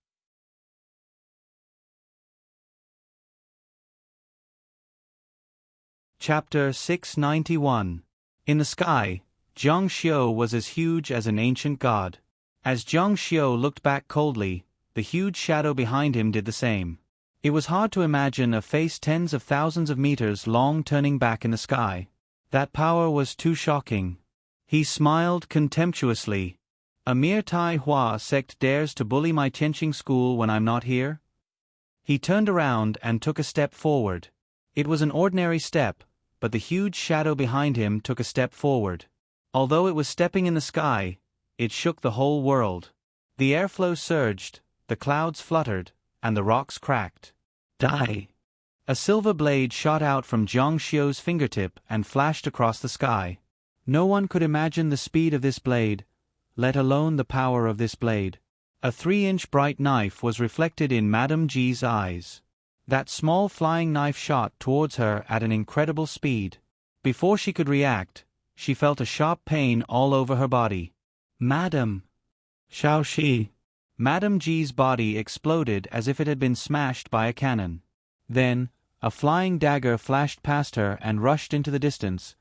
Chapter 691. In the sky, Zhang Xiu was as huge as an ancient god. As Zhang Xiu looked back coldly, the huge shadow behind him did the same. It was hard to imagine a face tens of thousands of meters long turning back in the sky. That power was too shocking. He smiled contemptuously. A mere Tai Hua sect dares to bully my Qianqing school when I'm not here? He turned around and took a step forward. It was an ordinary step, but the huge shadow behind him took a step forward. Although it was stepping in the sky, it shook the whole world. The airflow surged, the clouds fluttered, and the rocks cracked. Die! A silver blade shot out from Zhang Xiu's fingertip and flashed across the sky. No one could imagine the speed of this blade, let alone the power of this blade. A 3-inch bright knife was reflected in Madame Ji's eyes. That small flying knife shot towards her at an incredible speed. Before she could react, she felt a sharp pain all over her body. Madame! Xiaoxi! Madame Ji's body exploded as if it had been smashed by a cannon. Then, a flying dagger flashed past her and rushed into the distance,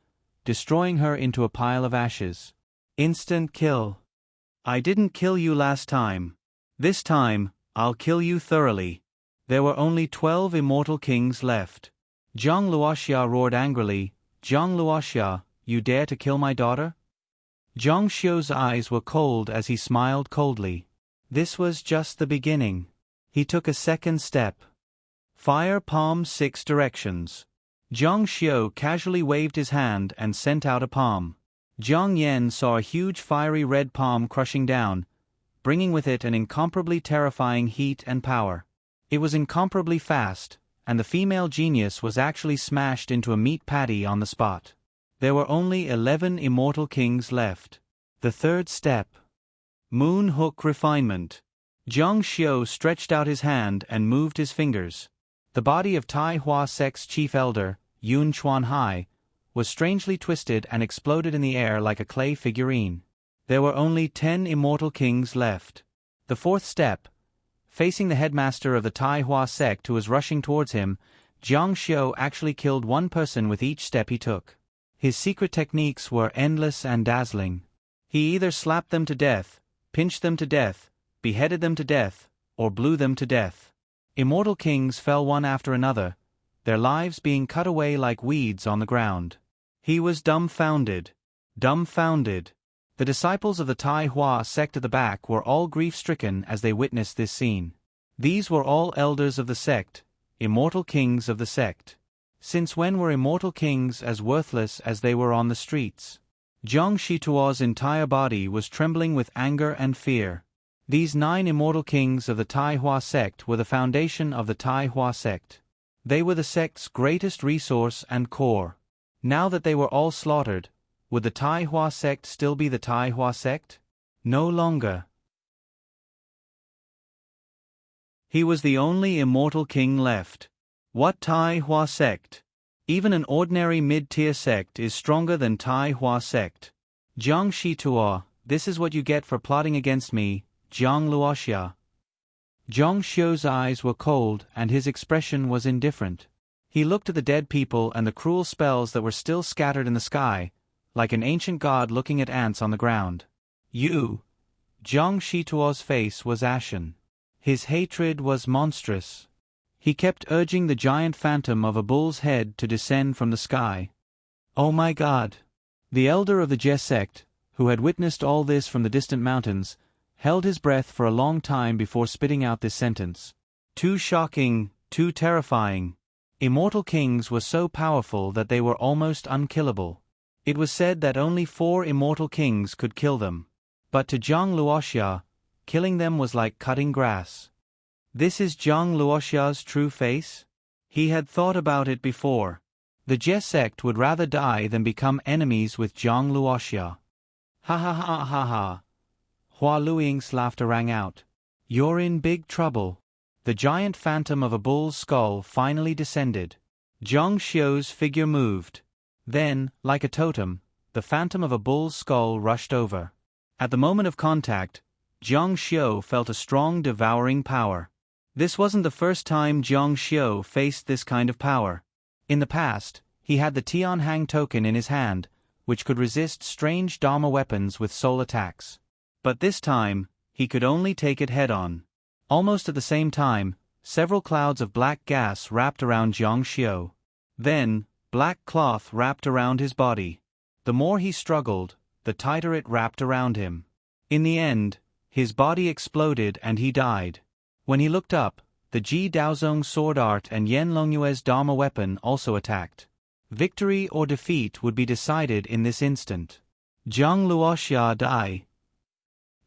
destroying her into a pile of ashes. Instant kill. I didn't kill you last time. This time, I'll kill you thoroughly. There were only 12 immortal kings left. Zhang Luoxia roared angrily, Zhang Luoxia, you dare to kill my daughter? Jiang Xiu's eyes were cold as he smiled coldly. This was just the beginning. He took a second step. Fire palm 6 directions. Jiang Xiu casually waved his hand and sent out a palm. Jiang Yan saw a huge fiery red palm crushing down, bringing with it an incomparably terrifying heat and power. It was incomparably fast, and the female genius was actually smashed into a meat patty on the spot. There were only 11 immortal kings left. The third step. Moon hook refinement. Jiang Xiu stretched out his hand and moved his fingers. The body of Tai Hua sect's chief elder, Yun Chuanhai, was strangely twisted and exploded in the air like a clay figurine. There were only 10 immortal kings left. The fourth step. Facing the headmaster of the Tai Hua sect who was rushing towards him, Jiang Xiu actually killed one person with each step he took. His secret techniques were endless and dazzling. He either slapped them to death, pinched them to death, beheaded them to death, or blew them to death. Immortal kings fell one after another, their lives being cut away like weeds on the ground. He was dumbfounded. Dumbfounded. The disciples of the Tai Hua sect at the back were all grief-stricken as they witnessed this scene. These were all elders of the sect, immortal kings of the sect. Since when were immortal kings as worthless as they were on the streets? Jiang Shituo's entire body was trembling with anger and fear. These 9 immortal kings of the Tai Hua sect were the foundation of the Tai Hua sect. They were the sect's greatest resource and core. Now that they were all slaughtered, would the Tai Hua sect still be the Tai Hua sect? No longer. He was the only immortal king left. What Tai Hua sect? Even an ordinary mid-tier sect is stronger than Tai Hua sect. Jiang Shituo, this is what you get for plotting against me, Jiang Luoxia. Jiang Xiu's eyes were cold and his expression was indifferent. He looked at the dead people and the cruel spells that were still scattered in the sky, like an ancient god looking at ants on the ground. You! Jiang Shituo's face was ashen. His hatred was monstrous. He kept urging the giant phantom of a bull's head to descend from the sky. Oh my God! The elder of the Jie sect, who had witnessed all this from the distant mountains, held his breath for a long time before spitting out this sentence. Too shocking, too terrifying. Immortal kings were so powerful that they were almost unkillable. It was said that only 4 immortal kings could kill them. But to Jiang Luoxia, killing them was like cutting grass. This is Jiang Luoxia's true face? He had thought about it before. The Jie sect would rather die than become enemies with Jiang Luoxia. Ha ha ha ha ha. Hua Luiying's laughter rang out. You're in big trouble. The giant phantom of a bull's skull finally descended. Jiang Xiu's figure moved. Then, like a totem, the phantom of a bull's skull rushed over. At the moment of contact, Jiang Xiu felt a strong devouring power. This wasn't the first time Jiang Xiu faced this kind of power. In the past, he had the Tianhang token in his hand, which could resist strange Dharma weapons with soul attacks. But this time, he could only take it head-on. Almost at the same time, several clouds of black gas wrapped around Jiang Xiu. Then, black cloth wrapped around his body. The more he struggled, the tighter it wrapped around him. In the end, his body exploded and he died. When he looked up, the Ji Daozong sword art and Yan Longyue's Dharma weapon also attacked. Victory or defeat would be decided in this instant. Jiang Luoxia died.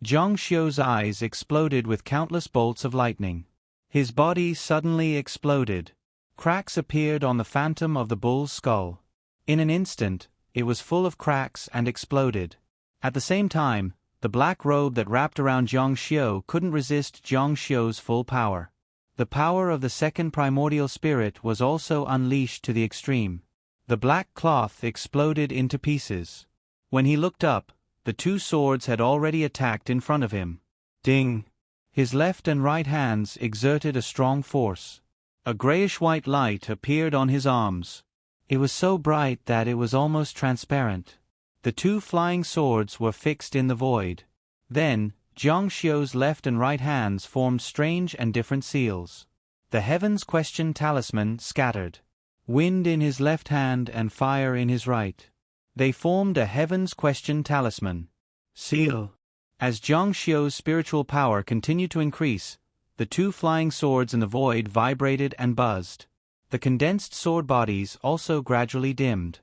Jiang Xiu's eyes exploded with countless bolts of lightning. His body suddenly exploded. Cracks appeared on the phantom of the bull's skull. In an instant, it was full of cracks and exploded. At the same time, the black robe that wrapped around Jiang Xiu couldn't resist Jiang Xiu's full power. The power of the second primordial spirit was also unleashed to the extreme. The black cloth exploded into pieces. When he looked up, the 2 swords had already attacked in front of him. Ding! His left and right hands exerted a strong force. A grayish-white light appeared on his arms. It was so bright that it was almost transparent. The 2 flying swords were fixed in the void. Then, Jiang Xiu's left and right hands formed strange and different seals. The Heaven's Question talisman scattered. Wind in his left hand and fire in his right. They formed a Heaven's Question talisman. Seal. As Jiang Xiu's spiritual power continued to increase, the two flying swords in the void vibrated and buzzed. The condensed sword bodies also gradually dimmed.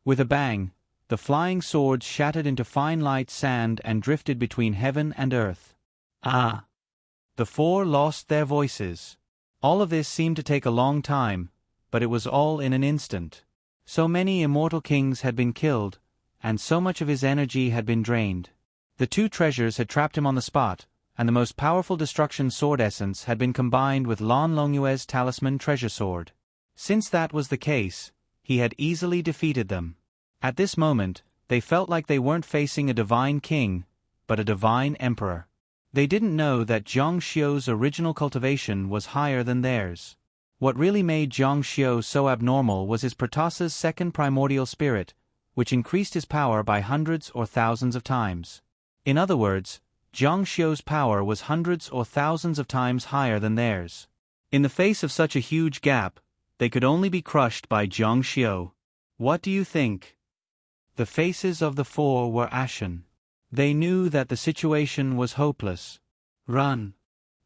With a bang, the flying swords shattered into fine light sand and drifted between heaven and earth. Ah! The four lost their voices. All of this seemed to take a long time, but it was all in an instant. So many immortal kings had been killed, and so much of his energy had been drained. The two treasures had trapped him on the spot, and the most powerful destruction sword essence had been combined with Lan Longyue's talisman treasure sword. Since that was the case, he had easily defeated them. At this moment, they felt like they weren't facing a divine king, but a divine emperor. They didn't know that Jiang Xiu's original cultivation was higher than theirs. What really made Jiang Xiu so abnormal was his Pratasa's second primordial spirit, which increased his power by hundreds or thousands of times. In other words, Jiang Xiu's power was hundreds or thousands of times higher than theirs. In the face of such a huge gap, they could only be crushed by Jiang Xiu. What do you think? The faces of the four were ashen. They knew that the situation was hopeless. Run.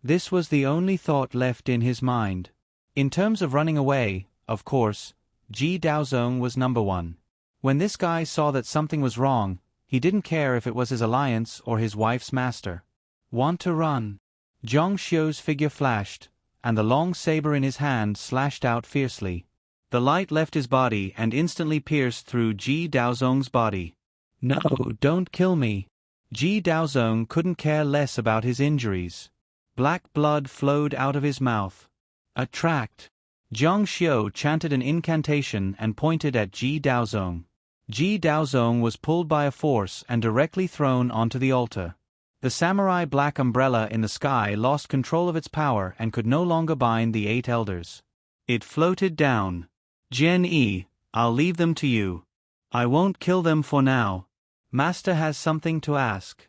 This was the only thought left in his mind. In terms of running away, of course, Ji Daozong was number one. When this guy saw that something was wrong, he didn't care if it was his alliance or his wife's master. Want to run? Jiang Xiu's figure flashed, and the long saber in his hand slashed out fiercely. The light left his body and instantly pierced through Ji Daozong's body. No, don't kill me. Ji Daozong couldn't care less about his injuries. Black blood flowed out of his mouth. Attract. Jiang Xiu chanted an incantation and pointed at Ji Daozong. Ji Daozong was pulled by a force and directly thrown onto the altar. The samurai black umbrella in the sky lost control of its power and could no longer bind the 8 elders. It floated down. Jian Yi, I'll leave them to you. I won't kill them for now. Master has something to ask.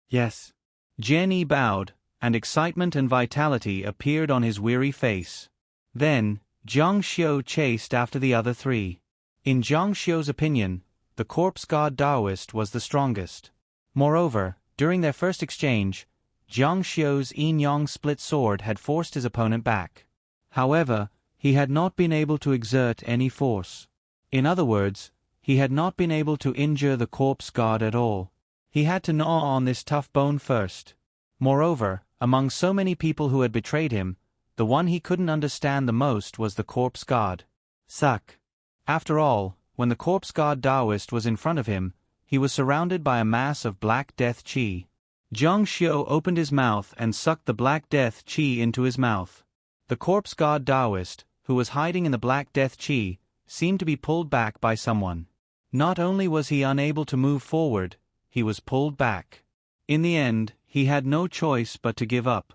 Yes. Jian Yi bowed, and excitement and vitality appeared on his weary face. Then, Jiang Xiu chased after the other 3. In Jiang Xiu's opinion, the corpse god Taoist was the strongest. Moreover, during their first exchange, Jiang Xiu's yin-yang split sword had forced his opponent back. However, he had not been able to exert any force. In other words, he had not been able to injure the corpse god at all. He had to gnaw on this tough bone first. Moreover, among so many people who had betrayed him, the one he couldn't understand the most was the corpse god. Suck. After all, when the corpse god Taoist was in front of him, he was surrounded by a mass of Black Death Qi. Jiang Xiu opened his mouth and sucked the Black Death Qi into his mouth. The corpse god Taoist, who was hiding in the Black Death Qi, seemed to be pulled back by someone. Not only was he unable to move forward, he was pulled back. In the end, he had no choice but to give up.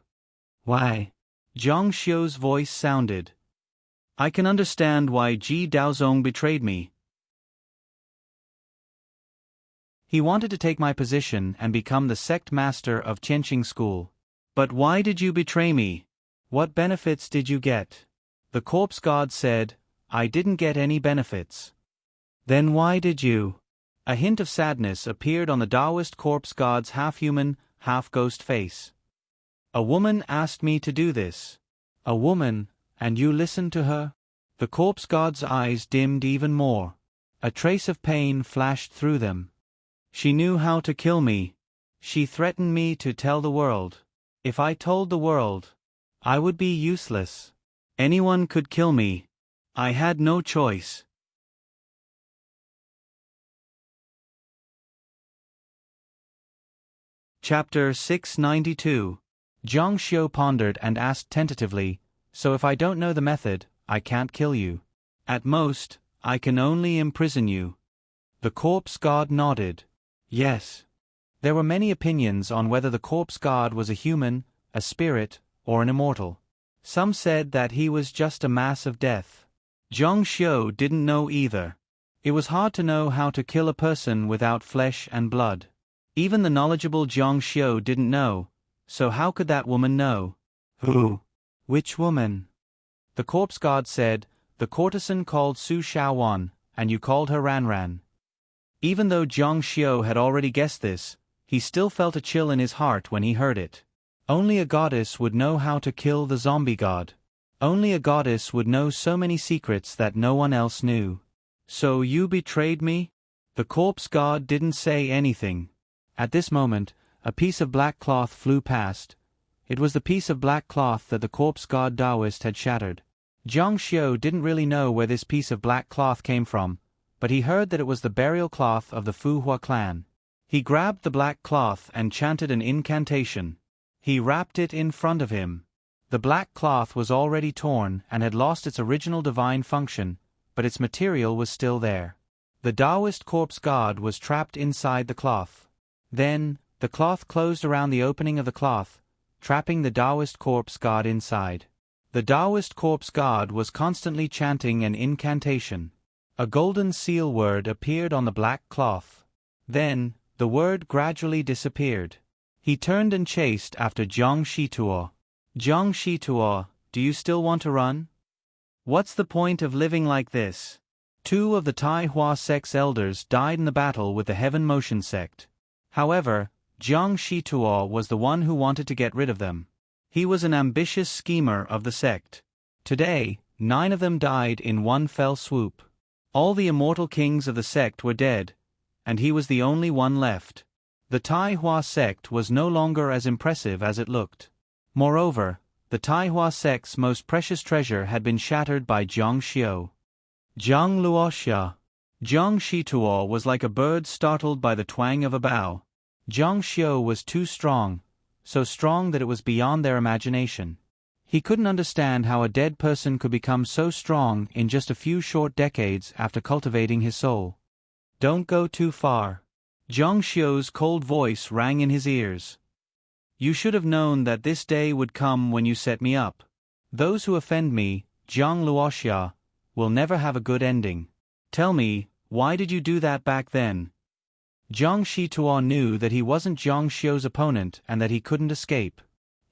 Why? Jiang Xiu's voice sounded. I can understand why Ji Daozong betrayed me. He wanted to take my position and become the sect master of Qianqing School. But why did you betray me? What benefits did you get? The corpse god said, I didn't get any benefits. Then why did you? A hint of sadness appeared on the Taoist corpse god's half-human, half-ghost face. A woman asked me to do this. A woman, and you listened to her? The corpse god's eyes dimmed even more. A trace of pain flashed through them. She knew how to kill me. She threatened me to tell the world. If I told the world, I would be useless. Anyone could kill me. I had no choice. Chapter 692. Jiang Xiu pondered and asked tentatively, so if I don't know the method, I can't kill you. At most, I can only imprison you. The corpse god nodded. Yes. There were many opinions on whether the corpse god was a human, a spirit, or an immortal. Some said that he was just a mass of death. Jiang Xiu didn't know either. It was hard to know how to kill a person without flesh and blood. Even the knowledgeable Jiang Xiu didn't know, so how could that woman know? Who? Which woman? The corpse god said, the courtesan called Su Shaowan, and you called her Ran Ran. Even though Jiang Xiu had already guessed this, he still felt a chill in his heart when he heard it. Only a goddess would know how to kill the zombie god. Only a goddess would know so many secrets that no one else knew. So you betrayed me? The corpse god didn't say anything. At this moment, a piece of black cloth flew past. It was the piece of black cloth that the corpse god Taoist had shattered. Jiang Xiu didn't really know where this piece of black cloth came from, but he heard that it was the burial cloth of the Fu Hua clan. He grabbed the black cloth and chanted an incantation. He wrapped it in front of him. The black cloth was already torn and had lost its original divine function, but its material was still there. The Taoist corpse god was trapped inside the cloth. Then, the cloth closed around the opening of the cloth, trapping the Taoist corpse god inside. The Taoist corpse god was constantly chanting an incantation. A golden seal word appeared on the black cloth. Then, the word gradually disappeared. He turned and chased after Jiang Shituo. Jiang Shituo, do you still want to run? What's the point of living like this? 2 of the Tai Hua sect's elders died in the battle with the Heaven Motion sect. However, Jiang Shituo was the one who wanted to get rid of them. He was an ambitious schemer of the sect. Today, 9 of them died in one fell swoop. All the immortal kings of the sect were dead, and he was the only one left. The Tai Hua sect was no longer as impressive as it looked. Moreover, the Tai Hua sect's most precious treasure had been shattered by Jiang Xiu. Jiang Luoxia. Jiang Shituo was like a bird startled by the twang of a bow. Jiang Xiu was too strong, so strong that it was beyond their imagination. He couldn't understand how a dead person could become so strong in just a few short decades after cultivating his soul. Don't go too far. Jiang Xiu's cold voice rang in his ears. You should have known that this day would come when you set me up. Those who offend me, Jiang Luoxia, will never have a good ending. Tell me, why did you do that back then? Jiang Shituo knew that he wasn't Jiang Xiu's opponent and that he couldn't escape.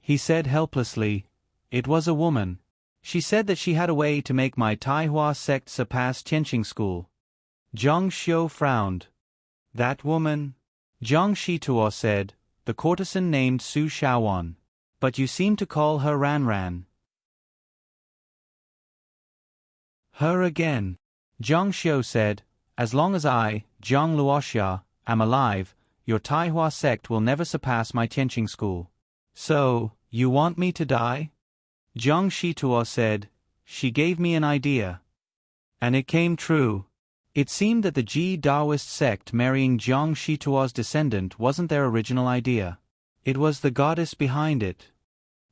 He said helplessly, "It was a woman. She said that she had a way to make my Tai Hua sect surpass Tianqing school." Jiang Xiu frowned. That woman? Jiang Shituo said, the courtesan named Su Shaowan. But you seem to call her Ran Ran. Her again. Jiang Xiu said, as long as I, Jiang Luoxia, am alive, your Tai Hua sect will never surpass my Tianqing school. So, you want me to die? Jiang Shituo said, she gave me an idea. And it came true. It seemed that the Ji Daoist sect marrying Jiang Shituo's descendant wasn't their original idea. It was the goddess behind it.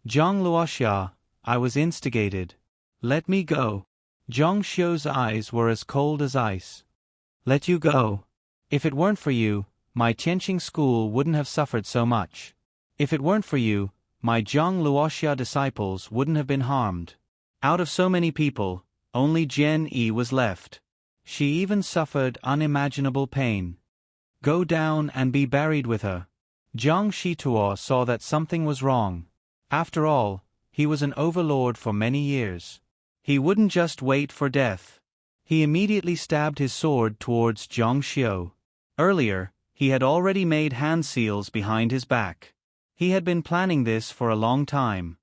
Jiang Luoxia, I was instigated. Let me go. Jiang Xiu's eyes were as cold as ice. Let you go. If it weren't for you, my Tianqing school wouldn't have suffered so much. If it weren't for you, my Jiang Luoxia disciples wouldn't have been harmed. Out of so many people, only Jian Yi was left. She even suffered unimaginable pain. Go down and be buried with her. Jiang Shituo saw that something was wrong. After all, he was an overlord for many years. He wouldn't just wait for death. He immediately stabbed his sword towards Jiang Xiu. Earlier, he had already made hand seals behind his back. He had been planning this for a long time.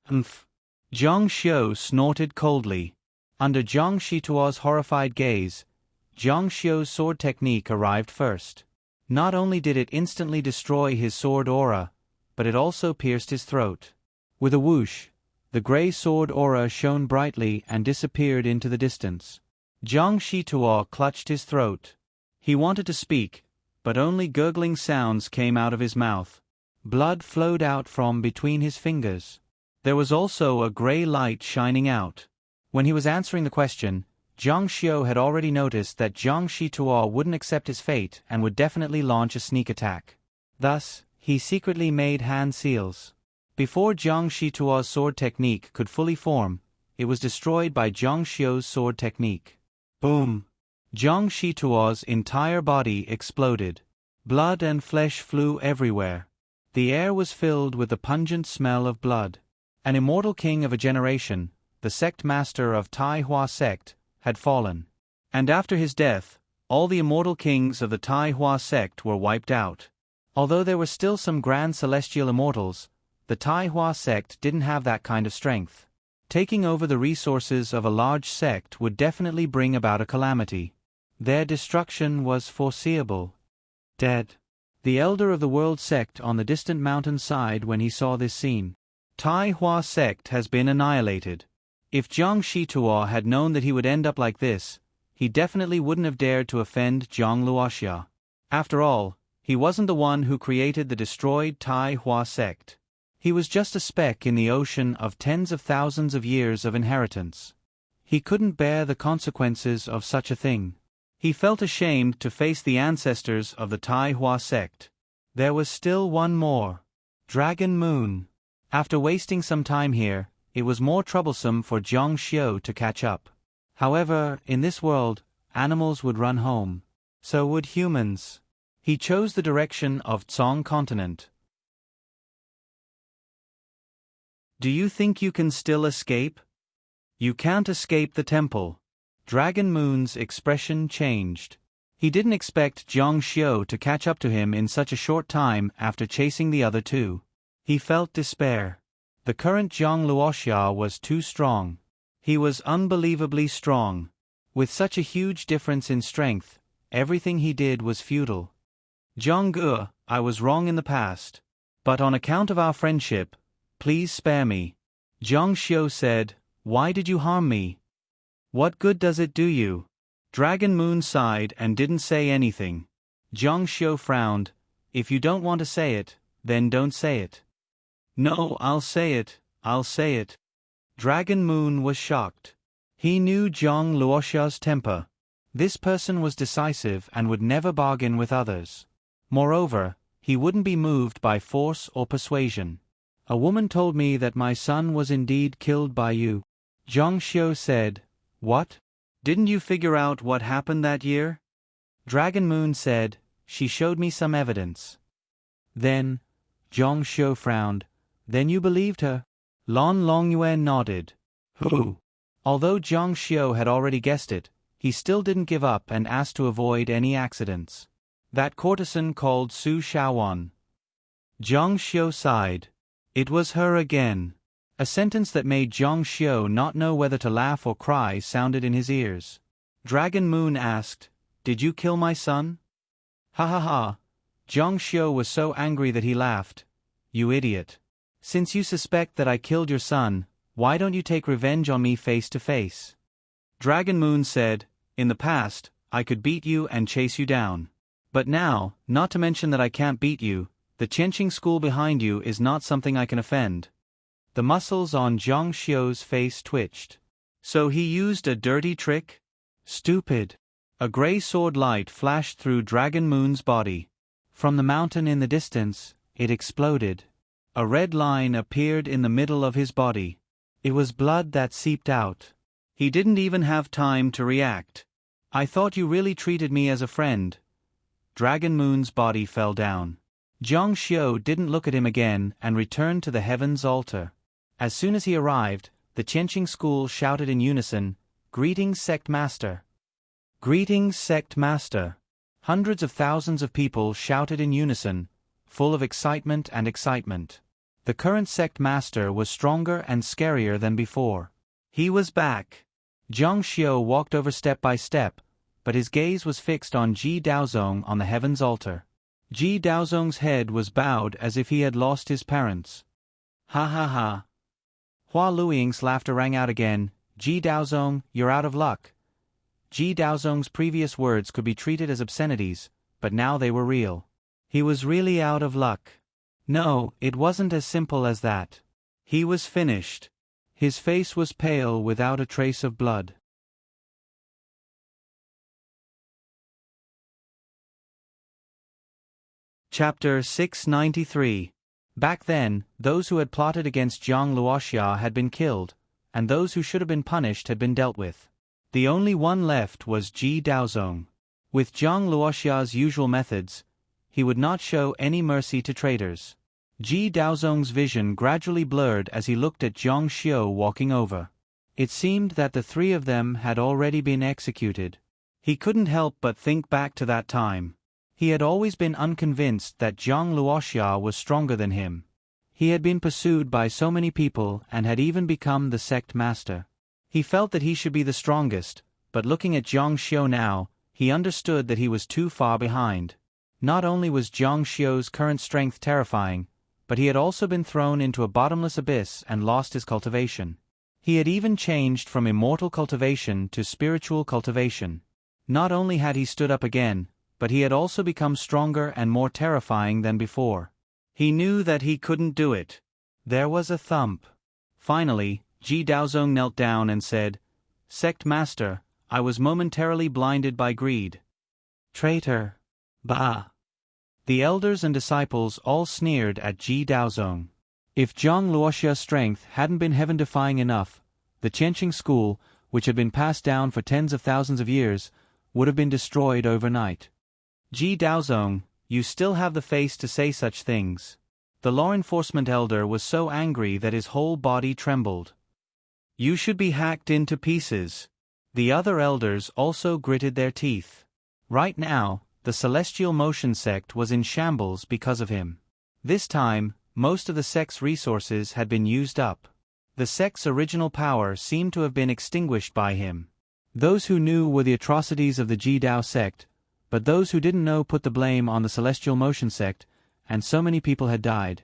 Humph. Jiang Xiu snorted coldly. Under Jiang Shituo's horrified gaze, Jiang Xiu's sword technique arrived first. Not only did it instantly destroy his sword aura, but it also pierced his throat. With a whoosh, the gray sword aura shone brightly and disappeared into the distance. Jiang Shituo clutched his throat. He wanted to speak, but only gurgling sounds came out of his mouth. Blood flowed out from between his fingers. There was also a gray light shining out. When he was answering the question, Jiang Xiu had already noticed that Jiang Shituo wouldn't accept his fate and would definitely launch a sneak attack. Thus, he secretly made hand seals. Before Jiang Shituo's sword technique could fully form, it was destroyed by Jiang Xiu's sword technique. Boom! Jiang Shituo's entire body exploded. Blood and flesh flew everywhere. The air was filled with the pungent smell of blood. An immortal king of a generation, the sect master of Tai Hua sect, had fallen. And after his death, all the immortal kings of the Tai Hua sect were wiped out. Although there were still some grand celestial immortals, the Tai Hua sect didn't have that kind of strength. Taking over the resources of a large sect would definitely bring about a calamity. Their destruction was foreseeable. Dead. The elder of the world sect on the distant mountain sighed when he saw this scene. Tai Hua sect has been annihilated. If Jiang Shituo had known that he would end up like this, he definitely wouldn't have dared to offend Jiang Luoxia. After all, he wasn't the one who created the destroyed Tai Hua sect. He was just a speck in the ocean of tens of thousands of years of inheritance. He couldn't bear the consequences of such a thing. He felt ashamed to face the ancestors of the Tai Hua sect. There was still one more. Dragon Moon. After wasting some time here, it was more troublesome for Jiang Xiu to catch up. However, in this world, animals would run home. So would humans. He chose the direction of Tsong continent. Do you think you can still escape? You can't escape the temple. Dragon Moon's expression changed. He didn't expect Jiang Xiu to catch up to him in such a short time after chasing the other two. He felt despair. The current Jiang Luoxia was too strong. He was unbelievably strong. With such a huge difference in strength, everything he did was futile. Jiang Ge, I was wrong in the past. But on account of our friendship, please spare me. Jiang Xiu said, Why did you harm me? What good does it do you? Dragon Moon sighed and didn't say anything. Jiang Xiu frowned. If you don't want to say it, then don't say it. No, I'll say it, I'll say it. Dragon Moon was shocked. He knew Jiang Luoxia's temper. This person was decisive and would never bargain with others. Moreover, he wouldn't be moved by force or persuasion. A woman told me that my son was indeed killed by you. Jiang Xiu said, What? Didn't you figure out what happened that year? Dragon Moon said, She showed me some evidence. Then, Jiang Xiu frowned, Then you believed her? Lan Longyue nodded. Who? Although Jiang Xiu had already guessed it, he still didn't give up and asked to avoid any accidents. That courtesan called Su Shaowan. Jiang Xiu sighed. It was her again. A sentence that made Jiang Xiu not know whether to laugh or cry sounded in his ears. Dragon Moon asked, Did you kill my son? Ha ha ha. Jiang Xiu was so angry that he laughed. You idiot. Since you suspect that I killed your son, why don't you take revenge on me face to face? Dragon Moon said, In the past, I could beat you and chase you down. But now, not to mention that I can't beat you, the Qianqing school behind you is not something I can offend. The muscles on Jiang Xiu's face twitched. So he used a dirty trick? Stupid. A gray sword light flashed through Dragon Moon's body. From the mountain in the distance, it exploded. A red line appeared in the middle of his body. It was blood that seeped out. He didn't even have time to react. I thought you really treated me as a friend. Dragon Moon's body fell down. Jiang Xiu didn't look at him again and returned to the heavens altar. As soon as he arrived, the Qianqing school shouted in unison, Greetings, Sect Master. Greetings, Sect Master. Hundreds of thousands of people shouted in unison, full of excitement and excitement. The current Sect Master was stronger and scarier than before. He was back. Jiang Xiu walked over step by step, but his gaze was fixed on Ji Daozong on the heavens altar. Ji Daozong's head was bowed as if he had lost his parents. Ha ha ha. Hua Luiying's laughter rang out again. Ji Daozong, you're out of luck. Ji Daozong's previous words could be treated as obscenities, but now they were real. He was really out of luck. No, it wasn't as simple as that. He was finished. His face was pale without a trace of blood. Chapter 693. Back then, those who had plotted against Jiang Luoxia had been killed, and those who should have been punished had been dealt with. The only one left was Ji Daozong. With Jiang Luoxia's usual methods, he would not show any mercy to traitors. Ji Daozong's vision gradually blurred as he looked at Jiang Xiu walking over. It seemed that the three of them had already been executed. He couldn't help but think back to that time. He had always been unconvinced that Zhang Luoxia was stronger than him. He had been pursued by so many people and had even become the sect master. He felt that he should be the strongest, but looking at Zhang Xiu now, he understood that he was too far behind. Not only was Zhang Xiu's current strength terrifying, but he had also been thrown into a bottomless abyss and lost his cultivation. He had even changed from immortal cultivation to spiritual cultivation. Not only had he stood up again, but he had also become stronger and more terrifying than before. He knew that he couldn't do it. There was a thump. Finally, Ji Daozong knelt down and said, "Sect Master, I was momentarily blinded by greed." "Traitor! Bah!" The elders and disciples all sneered at Ji Daozong. If Zhang Luoxia's strength hadn't been heaven-defying enough, the Qianqing school, which had been passed down for tens of thousands of years, would have been destroyed overnight. "Ji Daozong, you still have the face to say such things." The law enforcement elder was so angry that his whole body trembled. "You should be hacked into pieces." The other elders also gritted their teeth. Right now, the Celestial Motion sect was in shambles because of him. This time, most of the sect's resources had been used up. The sect's original power seemed to have been extinguished by him. Those who knew were the atrocities of the Ji Dao sect, but those who didn't know put the blame on the Celestial Motion sect, and so many people had died.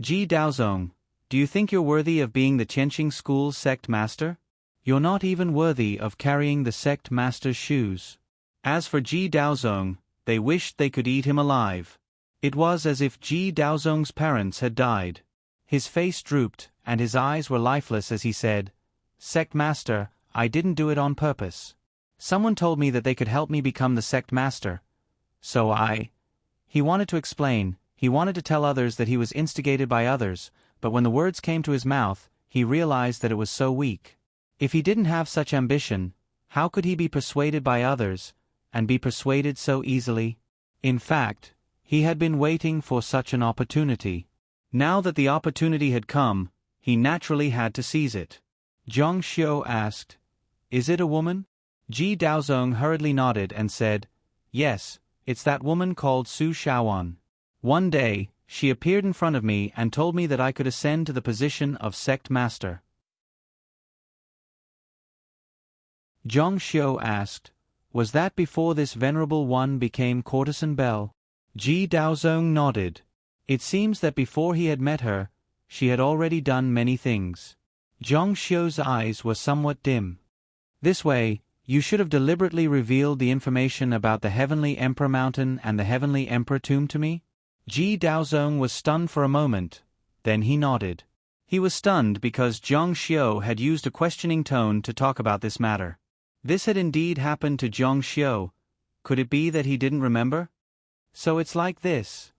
"Ji Daozong, do you think you're worthy of being the Qianqing school's sect master? You're not even worthy of carrying the sect master's shoes." As for Ji Daozong, they wished they could eat him alive. It was as if Ji Daozong's parents had died. His face drooped, and his eyes were lifeless as he said, "Sect master, I didn't do it on purpose. Someone told me that they could help me become the sect master. So He wanted to explain, he wanted to tell others that he was instigated by others, but when the words came to his mouth, he realized that it was so weak. If he didn't have such ambition, how could he be persuaded by others, and be persuaded so easily? In fact, he had been waiting for such an opportunity. Now that the opportunity had come, he naturally had to seize it. Zhang Xiu asked, "Is it a woman?" Ji Daozong hurriedly nodded and said, "Yes, it's that woman called Su Shaoan. One day, she appeared in front of me and told me that I could ascend to the position of sect master." Zhang Xiu asked, "Was that before this venerable one became courtesan belle?" Ji Daozong nodded. It seems that before he had met her, she had already done many things. Zhang Xiu's eyes were somewhat dim. "This way, you should have deliberately revealed the information about the Heavenly Emperor Mountain and the Heavenly Emperor Tomb to me?" Ji Daozong was stunned for a moment, then he nodded. He was stunned because Zhang Xiu had used a questioning tone to talk about this matter. This had indeed happened to Zhang Xiu. Could it be that he didn't remember? So it's like this.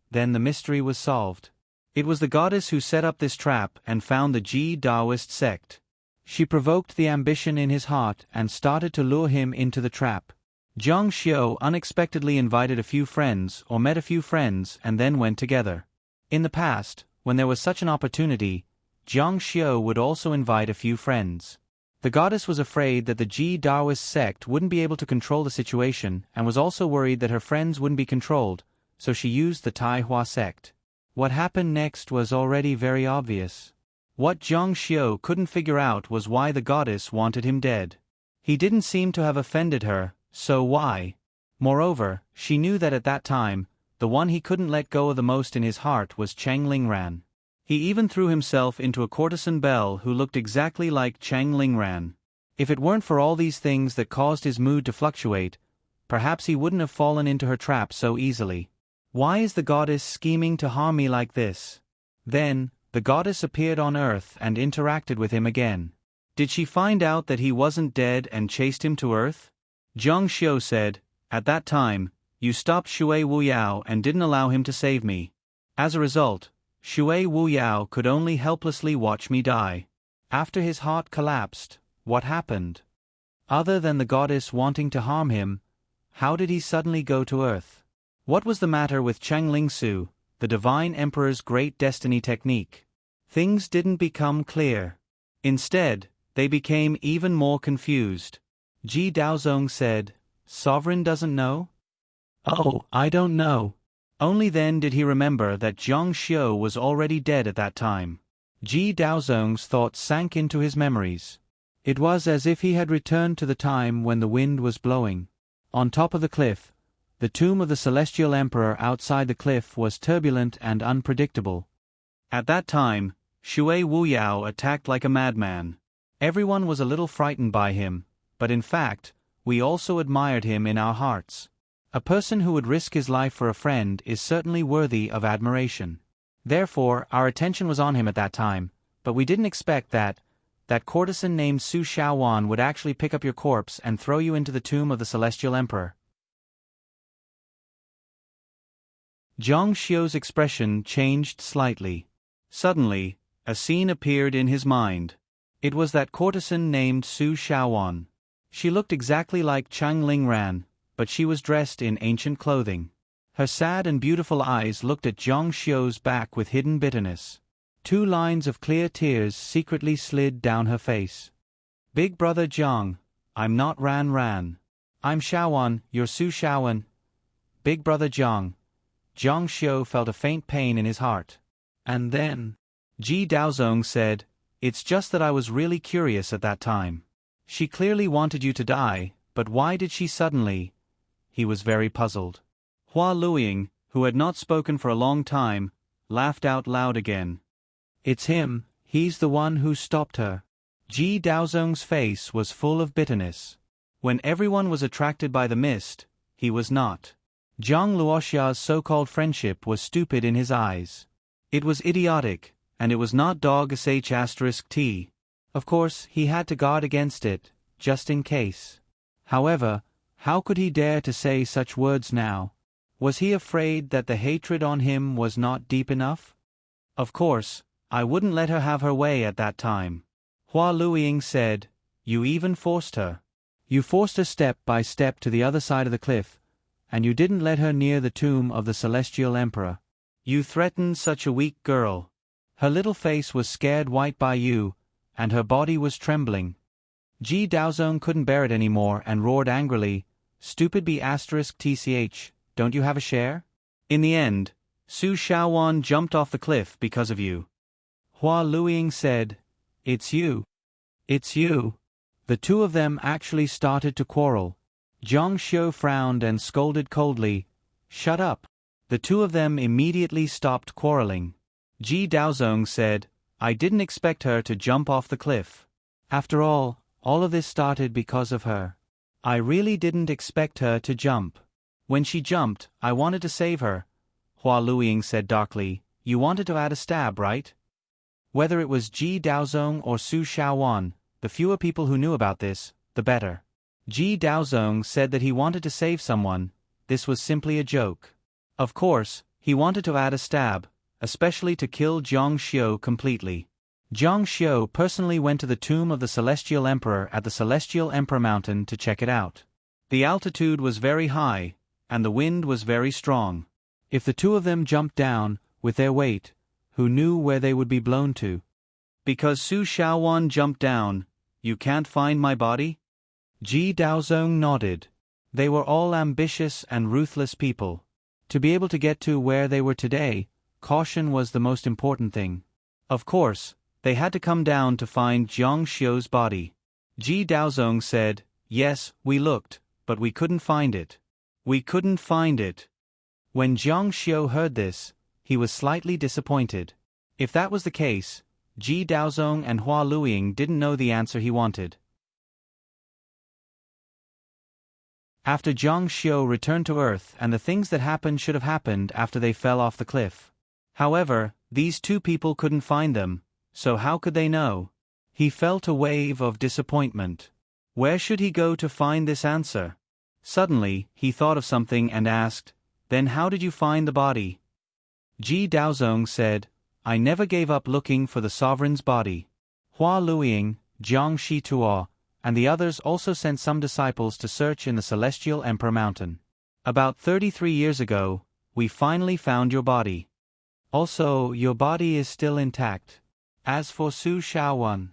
Then the mystery was solved. It was the goddess who set up this trap and found the Ji Daoist sect. She provoked the ambition in his heart and started to lure him into the trap. Zhang Xiu unexpectedly invited a few friends or met a few friends and then went together. In the past, when there was such an opportunity, Zhang Xiu would also invite a few friends. The goddess was afraid that the Ji Daoist sect wouldn't be able to control the situation and was also worried that her friends wouldn't be controlled, so she used the Tai Hua sect. What happened next was already very obvious. What Zhang Xiu couldn't figure out was why the goddess wanted him dead. He didn't seem to have offended her, so why? Moreover, she knew that at that time, the one he couldn't let go of the most in his heart was Chang Lingran. He even threw himself into a courtesan belle who looked exactly like Chang Lingran. If it weren't for all these things that caused his mood to fluctuate, perhaps he wouldn't have fallen into her trap so easily. Why is the goddess scheming to harm me like this? Then, the goddess appeared on Earth and interacted with him again. Did she find out that he wasn't dead and chased him to Earth? Zhang Xiu said, "At that time, you stopped Shui Wuyao and didn't allow him to save me. As a result, Shui Wuyao could only helplessly watch me die." After his heart collapsed, what happened? Other than the goddess wanting to harm him, how did he suddenly go to Earth? What was the matter with Chang Lingsu, the Divine Emperor's great destiny technique? Things didn't become clear. Instead, They became even more confused. Ji Daozong said, "Sovereign doesn't know?" "Oh, I don't know." Only then did he remember that Zhang Xiu was already dead at that time. Ji Daozong's thoughts sank into his memories. It was as if he had returned to the time when the wind was blowing. On top of the cliff, the tomb of the Celestial Emperor outside the cliff was turbulent and unpredictable. At that time, Shui Wuyao attacked like a madman. Everyone was a little frightened by him, but in fact, we also admired him in our hearts. A person who would risk his life for a friend is certainly worthy of admiration. Therefore, our attention was on him at that time, but we didn't expect that courtesan named Su Shaowan would actually pick up your corpse and throw you into the tomb of the Celestial Emperor. Zhang Xiu's expression changed slightly. Suddenly, a scene appeared in his mind. It was that courtesan named Su Shaowan. She looked exactly like Chang Lingran, but she was dressed in ancient clothing. Her sad and beautiful eyes looked at Zhang Xiu's back with hidden bitterness. 2 lines of clear tears secretly slid down her face. "Big brother Zhang, I'm not Ran Ran. I'm Shaowan, your Su Shaowan." Big brother Zhang. Zhang Xiu felt a faint pain in his heart. And then, Ji Daozong said, "It's just that I was really curious at that time. She clearly wanted you to die, but why did she suddenly?" He was very puzzled. Hua Luiying, who had not spoken for a long time, laughed out loud again. "It's him, he's the one who stopped her." Ji Daozong's face was full of bitterness. When everyone was attracted by the mist, he was not. Zhang Luoxia's so-called friendship was stupid in his eyes. It was idiotic, and it was not dog **t. Of course, he had to guard against it, just in case. However, how could he dare to say such words now? Was he afraid that the hatred on him was not deep enough? "Of course, I wouldn't let her have her way at that time." Hua Luiying said, "You even forced her. You forced her step by step to the other side of the cliff, and you didn't let her near the tomb of the Celestial Emperor. You threatened such a weak girl. Her little face was scared white by you, and her body was trembling." Ji Daozong couldn't bear it anymore and roared angrily, "Stupid **tch, don't you have a share? In the end, Su Shaowan jumped off the cliff because of you." Hua Luiying said, "It's you. It's you." The 2 of them actually started to quarrel. Zhang Xiu frowned and scolded coldly, "Shut up." The 2 of them immediately stopped quarreling. Ji Daozong said, "I didn't expect her to jump off the cliff. After all of this started because of her. I really didn't expect her to jump. When she jumped, I wanted to save her." Hua Luiying said darkly, "You wanted to add a stab, right?" Whether it was Ji Daozong or Su Shaowan, the fewer people who knew about this, the better. Ji Daozong said that he wanted to save someone. This was simply a joke. Of course, he wanted to add a stab, especially to kill Zhang Xiu completely. Zhang Xiu personally went to the tomb of the Celestial Emperor at the Celestial Emperor Mountain to check it out. The altitude was very high, and the wind was very strong. If the 2 of them jumped down, with their weight, who knew where they would be blown to? "Because Su Shaowan jumped down, you can't find my body?" Ji Daozong nodded. They were all ambitious and ruthless people. To be able to get to where they were today, caution was the most important thing. Of course, they had to come down to find Zhang Xiu's body. Ji Daozong said, "Yes, we looked, but we couldn't find it. We couldn't find it." When Zhang Xiu heard this, he was slightly disappointed. If that was the case, Ji Daozong and Hua Luiying didn't know the answer he wanted. After Zhang Xiu returned to Earth, and the things that happened should have happened after they fell off the cliff. However, these 2 people couldn't find them, so how could they know? He felt a wave of disappointment. Where should he go to find this answer? Suddenly, he thought of something and asked, "Then how did you find the body?" Ji Daozong said, "I never gave up looking for the sovereign's body." Hua Luiying, Zhang Shituo, and the others also sent some disciples to search in the Celestial Emperor Mountain. "About 33 years ago, we finally found your body. Also, your body is still intact. As for Su Shaowan,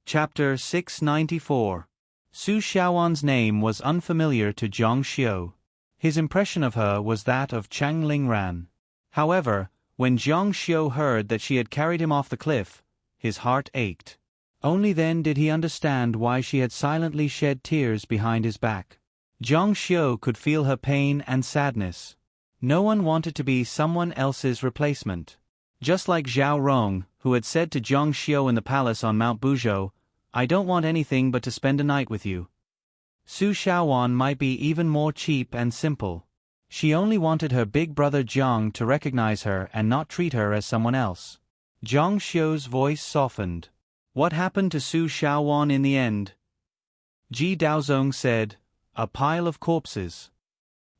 Chapter 694. Su Xiaowan's name was unfamiliar to Zhang Xiu. His impression of her was that of Chang Lingran. However, when Zhang Xiu heard that she had carried him off the cliff, his heart ached. Only then did he understand why she had silently shed tears behind his back. Zhang Xiu could feel her pain and sadness. No one wanted to be someone else's replacement. Just like Zhao Rong, who had said to Zhang Xiu in the palace on Mount Buzhou, "I don't want anything but to spend a night with you." Su Xiaowan might be even more cheap and simple. She only wanted her big brother Zhang to recognize her and not treat her as someone else. Zhang Xiu's voice softened. "What happened to Su Xiaowan in the end?" Ji Daozong said, "A pile of corpses."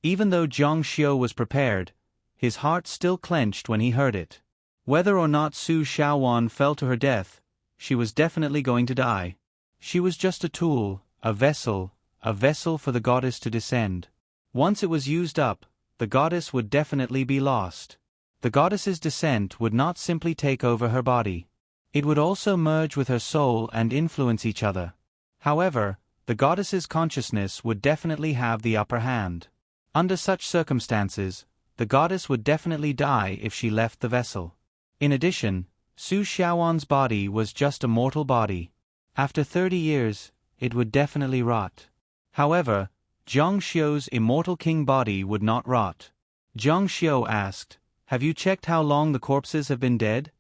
Even though Zhang Xiu was prepared, his heart still clenched when he heard it. Whether or not Su Xiaowan fell to her death, she was definitely going to die. She was just a tool, a vessel for the goddess to descend. Once it was used up, the goddess would definitely be lost. The goddess's descent would not simply take over her body. It would also merge with her soul and influence each other. However, the goddess's consciousness would definitely have the upper hand. Under such circumstances, the goddess would definitely die if she left the vessel. In addition, Su Xiaowan's body was just a mortal body. After 30 years, it would definitely rot. However, Zhang Xiu's immortal king body would not rot. Zhang Xiu asked, "Have you checked how long the corpses have been dead?"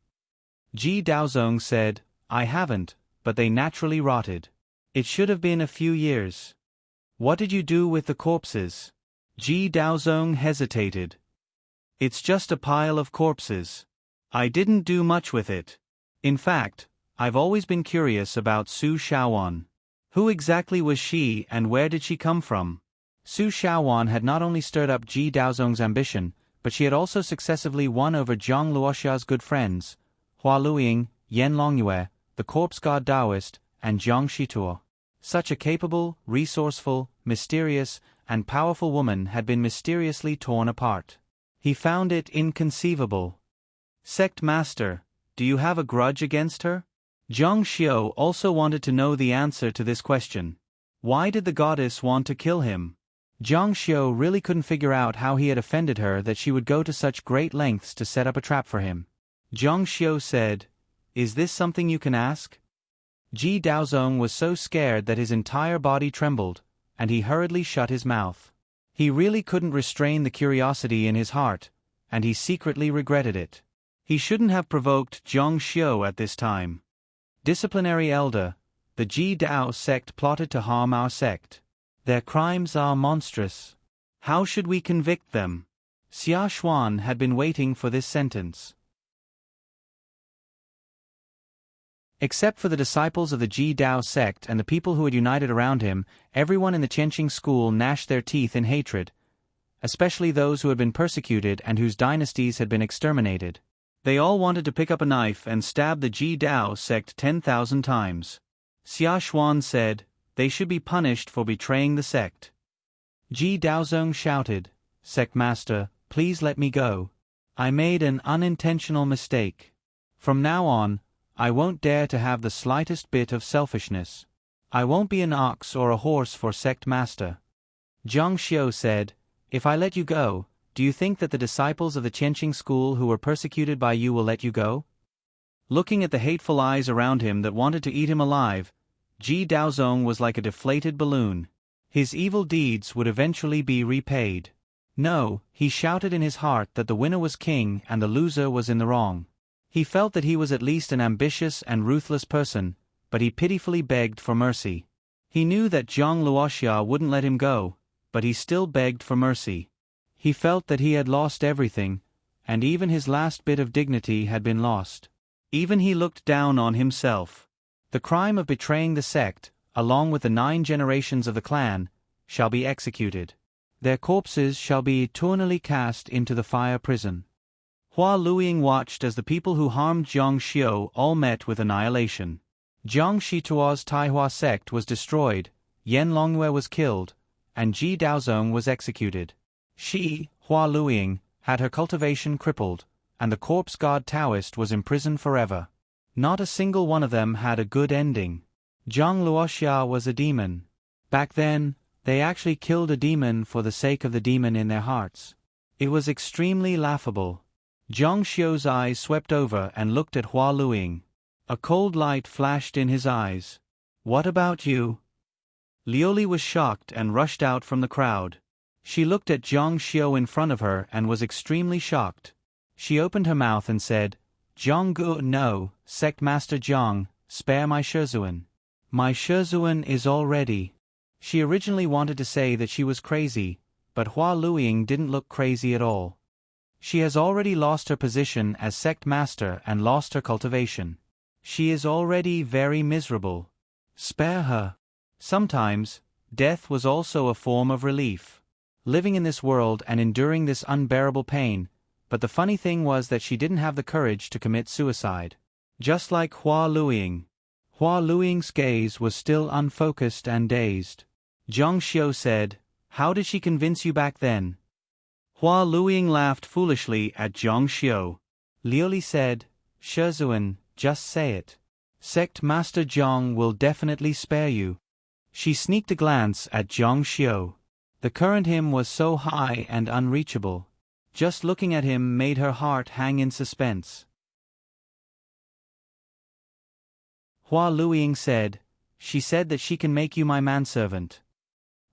Ji Daozong said, "I haven't, but they naturally rotted. It should have been a few years." "What did you do with the corpses?" Ji Daozong hesitated. "It's just a pile of corpses. I didn't do much with it. In fact, I've always been curious about Su Xiaowan. Who exactly was she and where did she come from?" Su Xiaowan had not only stirred up Ji Daozong's ambition, but she had also successively won over Zhang Luoxia's good friends, Hua Luiying, Yan Longyue, the corpse god Taoist, and Zhang Shituo. Such a capable, resourceful, mysterious, and powerful woman had been mysteriously torn apart. He found it inconceivable. "Sect Master, do you have a grudge against her?" Zhang Xiu also wanted to know the answer to this question. Why did the goddess want to kill him? Zhang Xiu really couldn't figure out how he had offended her that she would go to such great lengths to set up a trap for him. Zhang Xiu said, "Is this something you can ask?" Ji Daozong was so scared that his entire body trembled, and he hurriedly shut his mouth. He really couldn't restrain the curiosity in his heart, and he secretly regretted it. He shouldn't have provoked Zhang Xiu at this time. "Disciplinary elder, the Ji Dao sect plotted to harm our sect. Their crimes are monstrous. How should we convict them?" Xia Xuan had been waiting for this sentence. Except for the disciples of the Ji Dao sect and the people who had united around him, everyone in the Qianqing school gnashed their teeth in hatred, especially those who had been persecuted and whose dynasties had been exterminated. They all wanted to pick up a knife and stab the Ji Dao sect 10,000 times. Xia Xuan said, "They should be punished for betraying the sect." Ji Daozong shouted, "Sect Master, please let me go. I made an unintentional mistake. From now on, I won't dare to have the slightest bit of selfishness. I won't be an ox or a horse for Sect Master." Zhang Xiu said, "If I let you go, do you think that the disciples of the Qianqing school who were persecuted by you will let you go?" Looking at the hateful eyes around him that wanted to eat him alive, Ji Daozong was like a deflated balloon. His evil deeds would eventually be repaid. No, he shouted in his heart that the winner was king and the loser was in the wrong. He felt that he was at least an ambitious and ruthless person, but he pitifully begged for mercy. He knew that Zhang Luoxia wouldn't let him go, but he still begged for mercy. He felt that he had lost everything, and even his last bit of dignity had been lost. Even he looked down on himself. The crime of betraying the sect, along with the 9 generations of the clan, shall be executed. Their corpses shall be eternally cast into the fire prison. Hua Luiying watched as the people who harmed Zhang Xiu all met with annihilation. Zhang Shituo's Taihua sect was destroyed, Yan Longyue was killed, and Ji Daozong was executed. She, Hua Luiying, had her cultivation crippled, and the corpse god Taoist was imprisoned forever. Not a single one of them had a good ending. Zhang Luoxia was a demon. Back then, they actually killed a demon for the sake of the demon in their hearts. It was extremely laughable. Zhang Xiu's eyes swept over and looked at Hua Luiying. A cold light flashed in his eyes. "What about you?" Liuli was shocked and rushed out from the crowd. She looked at Zhang Xiu in front of her and was extremely shocked. She opened her mouth and said, "Zhang Gu, no, Sect Master Zhang, spare my Shizuan. My Shizuan is all ready." She originally wanted to say that she was crazy, but Hua Luiying didn't look crazy at all. She has already lost her position as sect master and lost her cultivation. She is already very miserable. Spare her. Sometimes, death was also a form of relief. Living in this world and enduring this unbearable pain, but the funny thing was that she didn't have the courage to commit suicide. Just like Hua Luiying. Hua Luiying's gaze was still unfocused and dazed. Zhang Xiu said, "How did she convince you back then?" Hua Luiying laughed foolishly at Zhang Xiu. Liuli said, "Shizuan, just say it. Sect Master Zhang will definitely spare you." She sneaked a glance at Zhang Xiu. The current him was so high and unreachable. Just looking at him made her heart hang in suspense. Hua Luiying said, "She said that she can make you my manservant."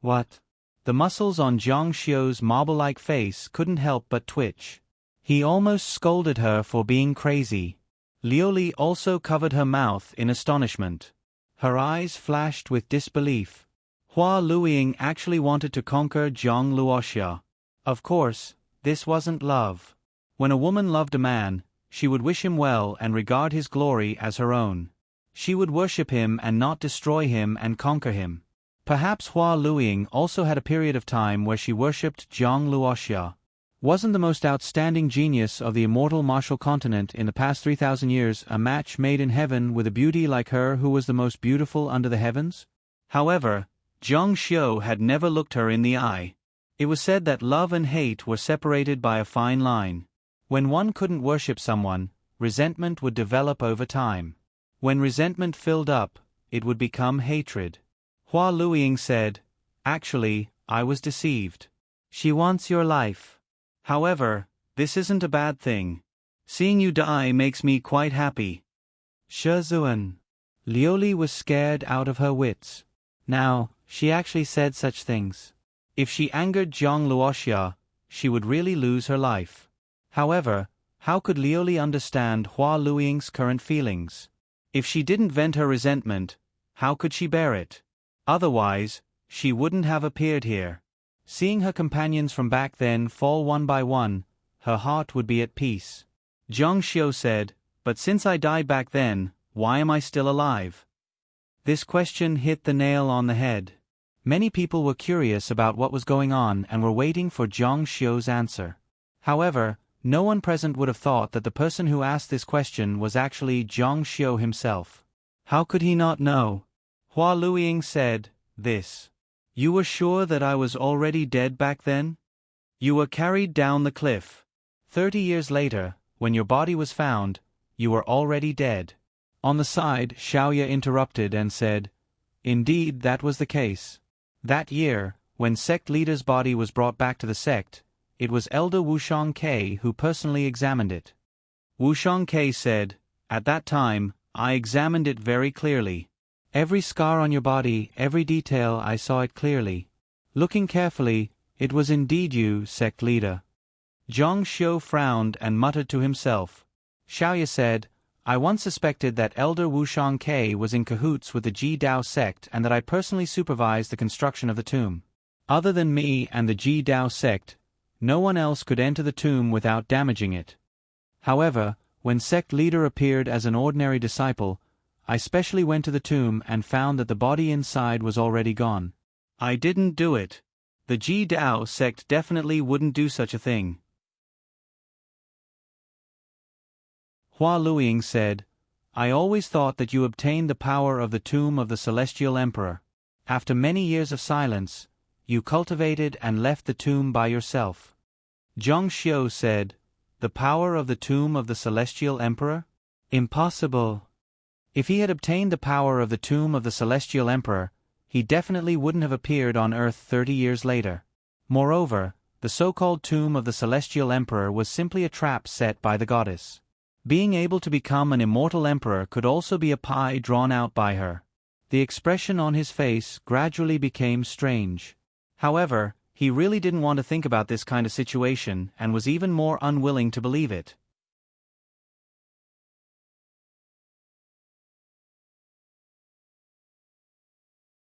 What? The muscles on Zhang Xiu's marble-like face couldn't help but twitch. He almost scolded her for being crazy. Liuli also covered her mouth in astonishment. Her eyes flashed with disbelief. Hua Luiying actually wanted to conquer Zhang Luoxia. Of course, this wasn't love. When a woman loved a man, she would wish him well and regard his glory as her own. She would worship him and not destroy him and conquer him. Perhaps Hua Luiying also had a period of time where she worshipped Zhang Luoxia. Wasn't the most outstanding genius of the immortal martial continent in the past 3,000 years a match made in heaven with a beauty like her who was the most beautiful under the heavens? However, Zhang Xiu had never looked her in the eye. It was said that love and hate were separated by a fine line. When one couldn't worship someone, resentment would develop over time. When resentment filled up, it would become hatred. Hua Luiying said, "Actually, I was deceived. She wants your life. However, this isn't a bad thing. Seeing you die makes me quite happy." Shizuan. Liuli was scared out of her wits. Now, she actually said such things. If she angered Zhang Luoxia, she would really lose her life. However, how could Liuli understand Hua Luiying's current feelings? If she didn't vent her resentment, how could she bear it? Otherwise, she wouldn't have appeared here. Seeing her companions from back then fall one by one, her heart would be at peace. Zhang Xiu said, "But since I died back then, why am I still alive?" This question hit the nail on the head. Many people were curious about what was going on and were waiting for Zhang Xiu's answer. However, no one present would have thought that the person who asked this question was actually Zhang Xiu himself. How could he not know? Hua Luiying said, "This. You were sure that I was already dead back then? You were carried down the cliff. 30 years later, when your body was found, you were already dead." On the side, Xiaoya interrupted and said, "Indeed, that was the case. That year, when sect leader's body was brought back to the sect, it was Elder Wushang Ke who personally examined it." Wushang Ke said, "At that time, I examined it very clearly. Every scar on your body, every detail, I saw it clearly. Looking carefully, it was indeed you, sect leader." Zhang Xiu frowned and muttered to himself. Xiaoya said, "I once suspected that Elder Wushang Ke was in cahoots with the Ji Dao sect and that I personally supervised the construction of the tomb. Other than me and the Ji Dao sect, no one else could enter the tomb without damaging it. However, when sect leader appeared as an ordinary disciple, I specially went to the tomb and found that the body inside was already gone. I didn't do it. The Ji Dao sect definitely wouldn't do such a thing." Hua Luiying said, "I always thought that you obtained the power of the tomb of the Celestial Emperor. After many years of silence, you cultivated and left the tomb by yourself." Zhang Xiu said, "The power of the tomb of the Celestial Emperor? Impossible." If he had obtained the power of the tomb of the Celestial Emperor, he definitely wouldn't have appeared on Earth 30 years later. Moreover, the so-called tomb of the Celestial Emperor was simply a trap set by the goddess. Being able to become an immortal emperor could also be a pie drawn out by her. The expression on his face gradually became strange. However, he really didn't want to think about this kind of situation and was even more unwilling to believe it.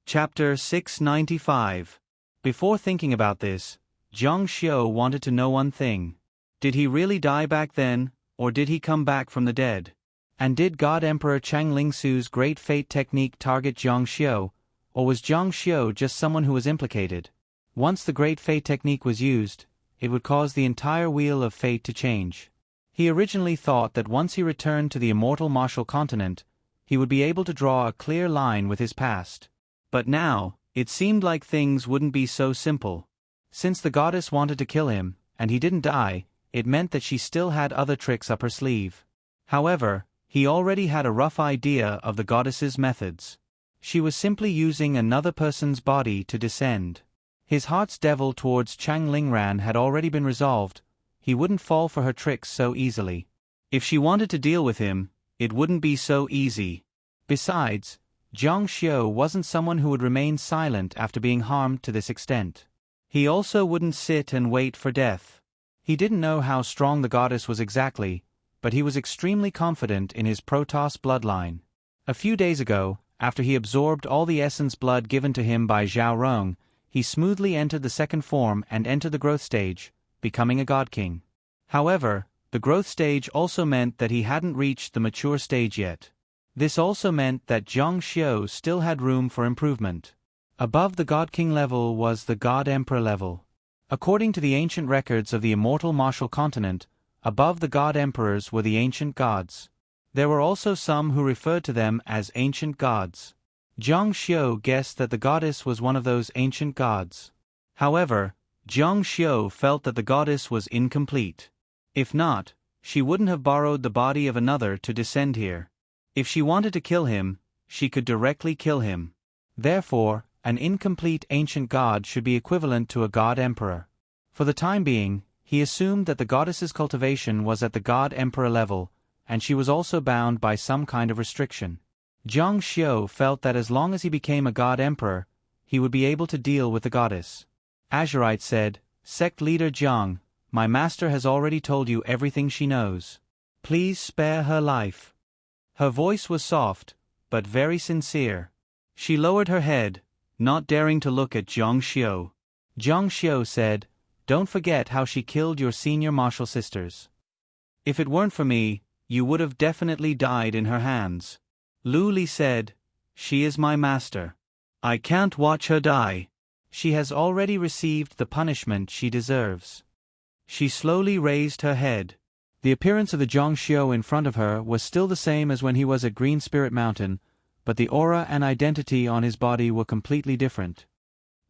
Chapter 695. Before thinking about this, Zhang Xiu wanted to know one thing. Did he really die back then, or did he come back from the dead? And did God Emperor Chang Lingsu's great fate technique target Zhang Xiu, or was Zhang Xiu just someone who was implicated? Once the great fate technique was used, it would cause the entire wheel of fate to change. He originally thought that once he returned to the immortal martial continent, he would be able to draw a clear line with his past. But now, it seemed like things wouldn't be so simple. Since the goddess wanted to kill him, and he didn't die, it meant that she still had other tricks up her sleeve. However, he already had a rough idea of the goddess's methods. She was simply using another person's body to descend. His heart's devil towards Chang Lingran had already been resolved. He wouldn't fall for her tricks so easily. If she wanted to deal with him, it wouldn't be so easy. Besides, Zhang Xiu wasn't someone who would remain silent after being harmed to this extent. He also wouldn't sit and wait for death. He didn't know how strong the goddess was exactly, but he was extremely confident in his Protoss bloodline. A few days ago, after he absorbed all the essence blood given to him by Zhao Rong, he smoothly entered the second form and entered the growth stage, becoming a god king. However, the growth stage also meant that he hadn't reached the mature stage yet. This also meant that Zhang Xiu still had room for improvement. Above the God King level was the God Emperor level. According to the ancient records of the immortal martial continent, above the God Emperors were the ancient gods. There were also some who referred to them as ancient gods. Zhang Xiu guessed that the goddess was one of those ancient gods. However, Zhang Xiu felt that the goddess was incomplete. If not, she wouldn't have borrowed the body of another to descend here. If she wanted to kill him, she could directly kill him. Therefore, an incomplete ancient god should be equivalent to a god emperor. For the time being, he assumed that the goddess's cultivation was at the god emperor level, and she was also bound by some kind of restriction. Zhang Xiu felt that as long as he became a god emperor, he would be able to deal with the goddess. Azurite said, "Sect leader Zhang, my master has already told you everything she knows. Please spare her life." Her voice was soft, but very sincere. She lowered her head, not daring to look at Zhang Xiu. Zhang Xiu said, "Don't forget how she killed your senior martial sisters. If it weren't for me, you would have definitely died in her hands." Lu Li said, "She is my master. I can't watch her die. She has already received the punishment she deserves." She slowly raised her head. The appearance of the Zhang Xiu in front of her was still the same as when he was at Green Spirit Mountain, but the aura and identity on his body were completely different.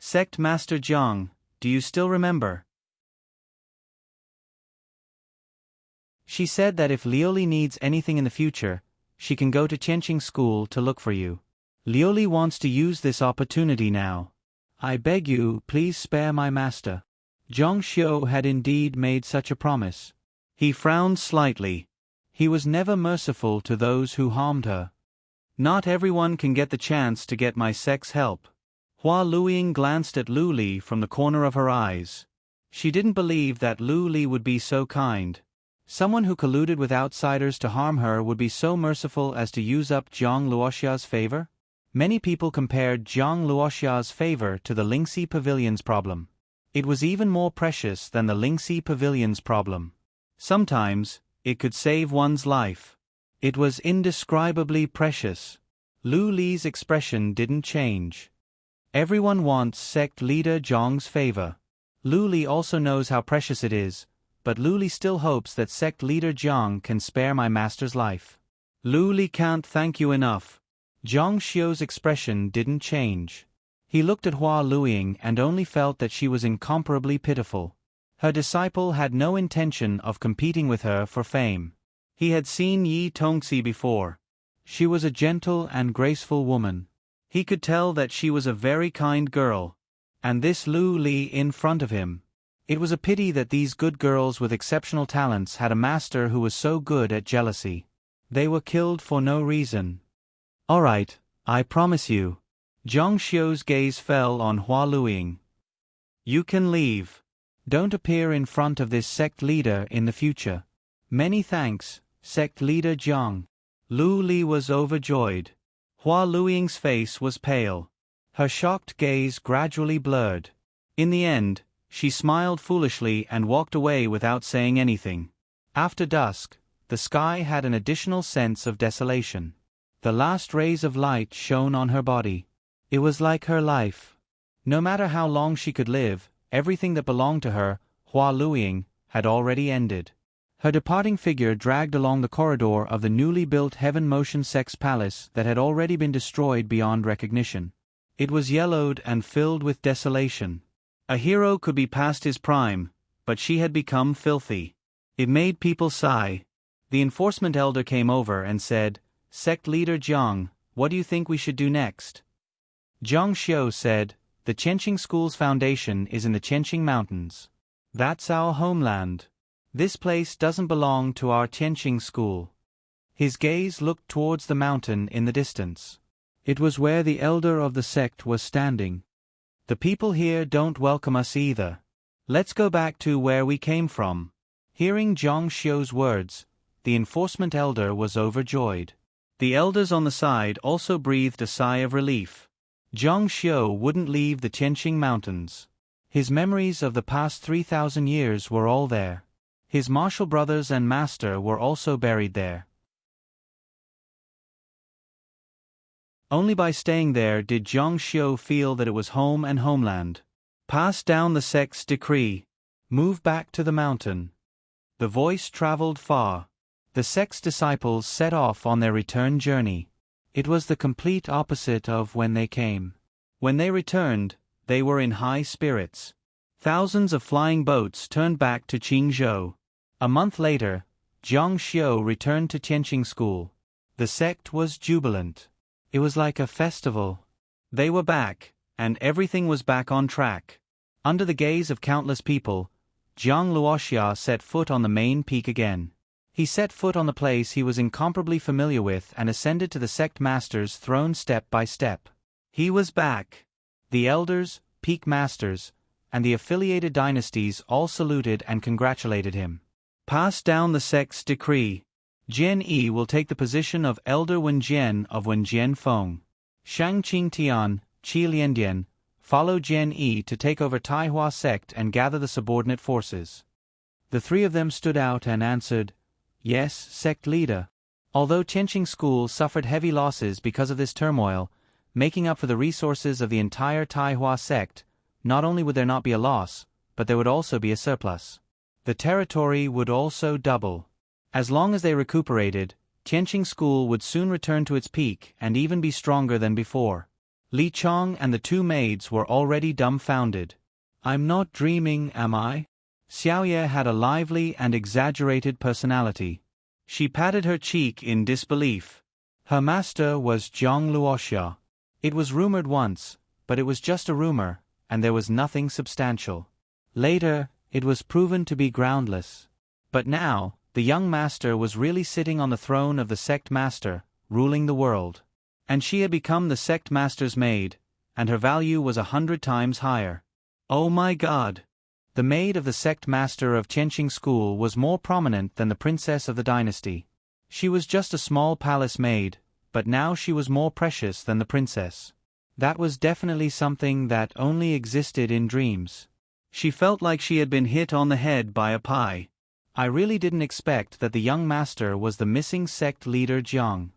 "Sect Master Zhang, do you still remember?" She said that if Lioli needs anything in the future, she can go to Qianqing School to look for you. Lioli wants to use this opportunity now. I beg you, please spare my master. Zhang Xiu had indeed made such a promise. He frowned slightly. He was never merciful to those who harmed her. Not everyone can get the chance to get my sect's help. Hua Luiying glanced at Lu Li from the corner of her eyes. She didn't believe that Lu Li would be so kind. Someone who colluded with outsiders to harm her would be so merciful as to use up Zhang Luoxia's favor? Many people compared Zhang Luoxia's favor to the Lingxi Pavilion's problem. It was even more precious than the Lingxi Pavilion's problem. Sometimes, it could save one's life. It was indescribably precious. Lu Li's expression didn't change. Everyone wants sect leader Zhang's favor. Lu Li also knows how precious it is, but Lu Li still hopes that sect leader Zhang can spare my master's life. Lu Li can't thank you enough. Zhang Xiu's expression didn't change. He looked at Hua Luiying and only felt that she was incomparably pitiful. Her disciple had no intention of competing with her for fame. He had seen Yi Tongxi before. She was a gentle and graceful woman. He could tell that she was a very kind girl. And this Lu Li in front of him. It was a pity that these good girls with exceptional talents had a master who was so good at jealousy. They were killed for no reason. Alright, I promise you. Zhang Xiu's gaze fell on Hua Luiying. You can leave. Don't appear in front of this sect leader in the future. Many thanks, sect leader Zhang. Lu Li was overjoyed. Hua Luiying's face was pale. Her shocked gaze gradually blurred. In the end, she smiled foolishly and walked away without saying anything. After dusk, the sky had an additional sense of desolation. The last rays of light shone on her body. It was like her life. No matter how long she could live, everything that belonged to her, Hua Luiying, had already ended. Her departing figure dragged along the corridor of the newly built Heaven Motion Sex Palace that had already been destroyed beyond recognition. It was yellowed and filled with desolation. A hero could be past his prime, but she had become filthy. It made people sigh. The enforcement elder came over and said, Sect leader Zhang, what do you think we should do next? Zhang Xiu said, The Qianqing School's foundation is in the Qianqing Mountains. That's our homeland. This place doesn't belong to our Qianqing School. His gaze looked towards the mountain in the distance. It was where the elder of the sect was standing. The people here don't welcome us either. Let's go back to where we came from. Hearing Zhang Xiu's words, the enforcement elder was overjoyed. The elders on the side also breathed a sigh of relief. Zhang Xiu wouldn't leave the Qianqing Mountains. His memories of the past 3,000 years were all there. His martial brothers and master were also buried there. Only by staying there did Zhang Xiu feel that it was home and homeland. Pass down the sect's decree. Move back to the mountain. The voice traveled far. The sect's disciples set off on their return journey. It was the complete opposite of when they came. When they returned, they were in high spirits. Thousands of flying boats turned back to Qingzhou. A month later, Zhang Xiu returned to Qianqing School. The sect was jubilant. It was like a festival. They were back, and everything was back on track. Under the gaze of countless people, Zhang Luoxia set foot on the main peak again. He set foot on the place he was incomparably familiar with and ascended to the sect master's throne step by step. He was back. The elders, peak masters, and the affiliated dynasties all saluted and congratulated him. Pass down the sect's decree. Jian Yi will take the position of Elder Wenjian of Wenjian Feng. Shang Qingtian, Qi Liandian, follow Jian Yi to take over Taihua sect and gather the subordinate forces. The three of them stood out and answered, Yes, sect leader. Although Qianqing School suffered heavy losses because of this turmoil, making up for the resources of the entire Taihua sect, not only would there not be a loss, but there would also be a surplus. The territory would also double. As long as they recuperated, Qianqing School would soon return to its peak and even be stronger than before. Li Chong and the two maids were already dumbfounded. I'm not dreaming, am I? Xiaoye had a lively and exaggerated personality. She patted her cheek in disbelief. Her master was Zhang Luoxia. It was rumored once, but it was just a rumor, and there was nothing substantial. Later, it was proven to be groundless. But now, the young master was really sitting on the throne of the sect master, ruling the world. And she had become the sect master's maid, and her value was 100 times higher. Oh my God! The maid of the sect master of Qianqing School was more prominent than the princess of the dynasty. She was just a small palace maid, but now she was more precious than the princess. That was definitely something that only existed in dreams. She felt like she had been hit on the head by a pie. I really didn't expect that the young master was the missing sect leader Jiang.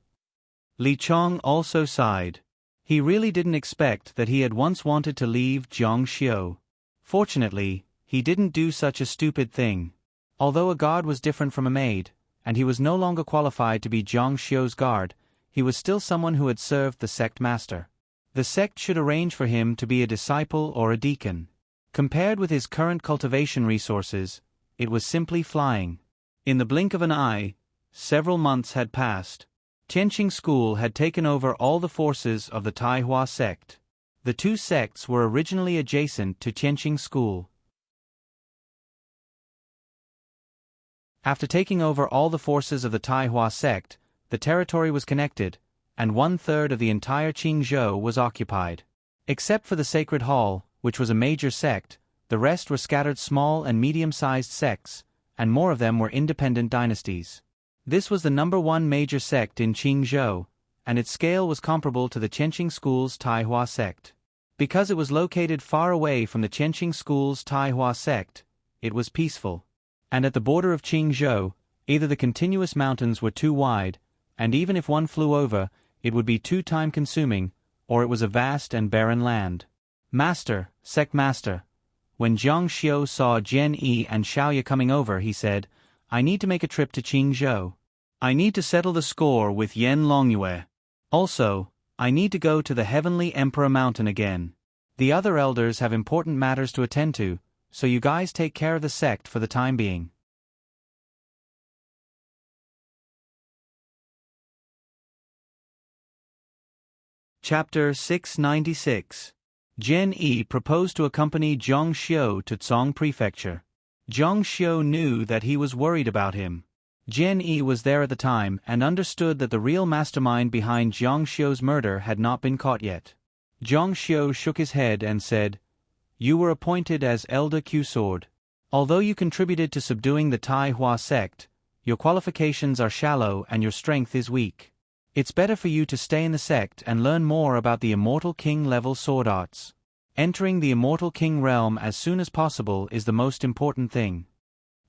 Li Chong also sighed. He really didn't expect that he had once wanted to leave Zhang Xiu. Fortunately, he didn't do such a stupid thing. Although a guard was different from a maid, and he was no longer qualified to be Zhang Xiu's guard, he was still someone who had served the sect master. The sect should arrange for him to be a disciple or a deacon. Compared with his current cultivation resources, it was simply flying. In the blink of an eye, several months had passed. Tianqing school had taken over all the forces of the Taihua sect. The two sects were originally adjacent to Tianqing school. After taking over all the forces of the Taihua sect, the territory was connected, and 1/3 of the entire Qingzhou was occupied. Except for the Sacred Hall, which was a major sect, the rest were scattered small and medium-sized sects, and more of them were independent dynasties. This was the #1 major sect in Qingzhou, and its scale was comparable to the Tianqing school's Taihua sect. Because it was located far away from the Tianqing school's Taihua sect, it was peaceful. And at the border of Qingzhou, either the continuous mountains were too wide, and even if one flew over, it would be too time-consuming, or it was a vast and barren land. Master, sect master. When Jiang Xiu saw Jian Yi and Xiaoye coming over, he said, I need to make a trip to Qingzhou. I need to settle the score with Yan Longyue. Also, I need to go to the Heavenly Emperor Mountain again. The other elders have important matters to attend to, so you guys take care of the sect for the time being. Chapter 696. Jian Yi proposed to accompany Jiang Xiu to Tsong Prefecture. Jiang Xiu knew that he was worried about him. Jian Yi was there at the time and understood that the real mastermind behind Jiang Xiu's murder had not been caught yet. Jiang Xiu shook his head and said, You were appointed as Elder Q-Sword. Although you contributed to subduing the Taihua sect, your qualifications are shallow and your strength is weak. It's better for you to stay in the sect and learn more about the Immortal King-level sword arts. Entering the Immortal King realm as soon as possible is the most important thing.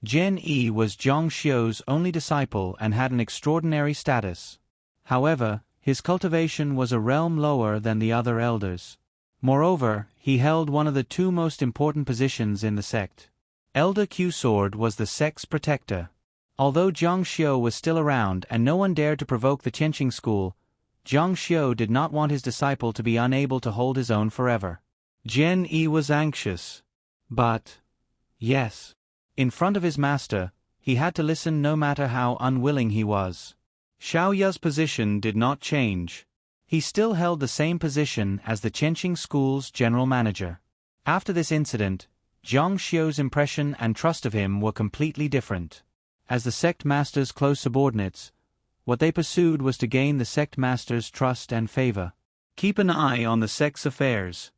Jian Yi was Jiang Xiu's only disciple and had an extraordinary status. However, his cultivation was a realm lower than the other elders. Moreover, he held one of the two most important positions in the sect. Elder Q-Sword was the sect's protector. Although Jiang Xiu was still around and no one dared to provoke the Tianqing school, Jiang Xiu did not want his disciple to be unable to hold his own forever. Jian Yi was anxious. But, yes, in front of his master, he had to listen no matter how unwilling he was. Xiaoye's position did not change. He still held the same position as the Tianqing school's general manager. After this incident, Jiang Xiu's impression and trust of him were completely different. As the sect master's close subordinates, what they pursued was to gain the sect master's trust and favor. Keep an eye on the sect's affairs.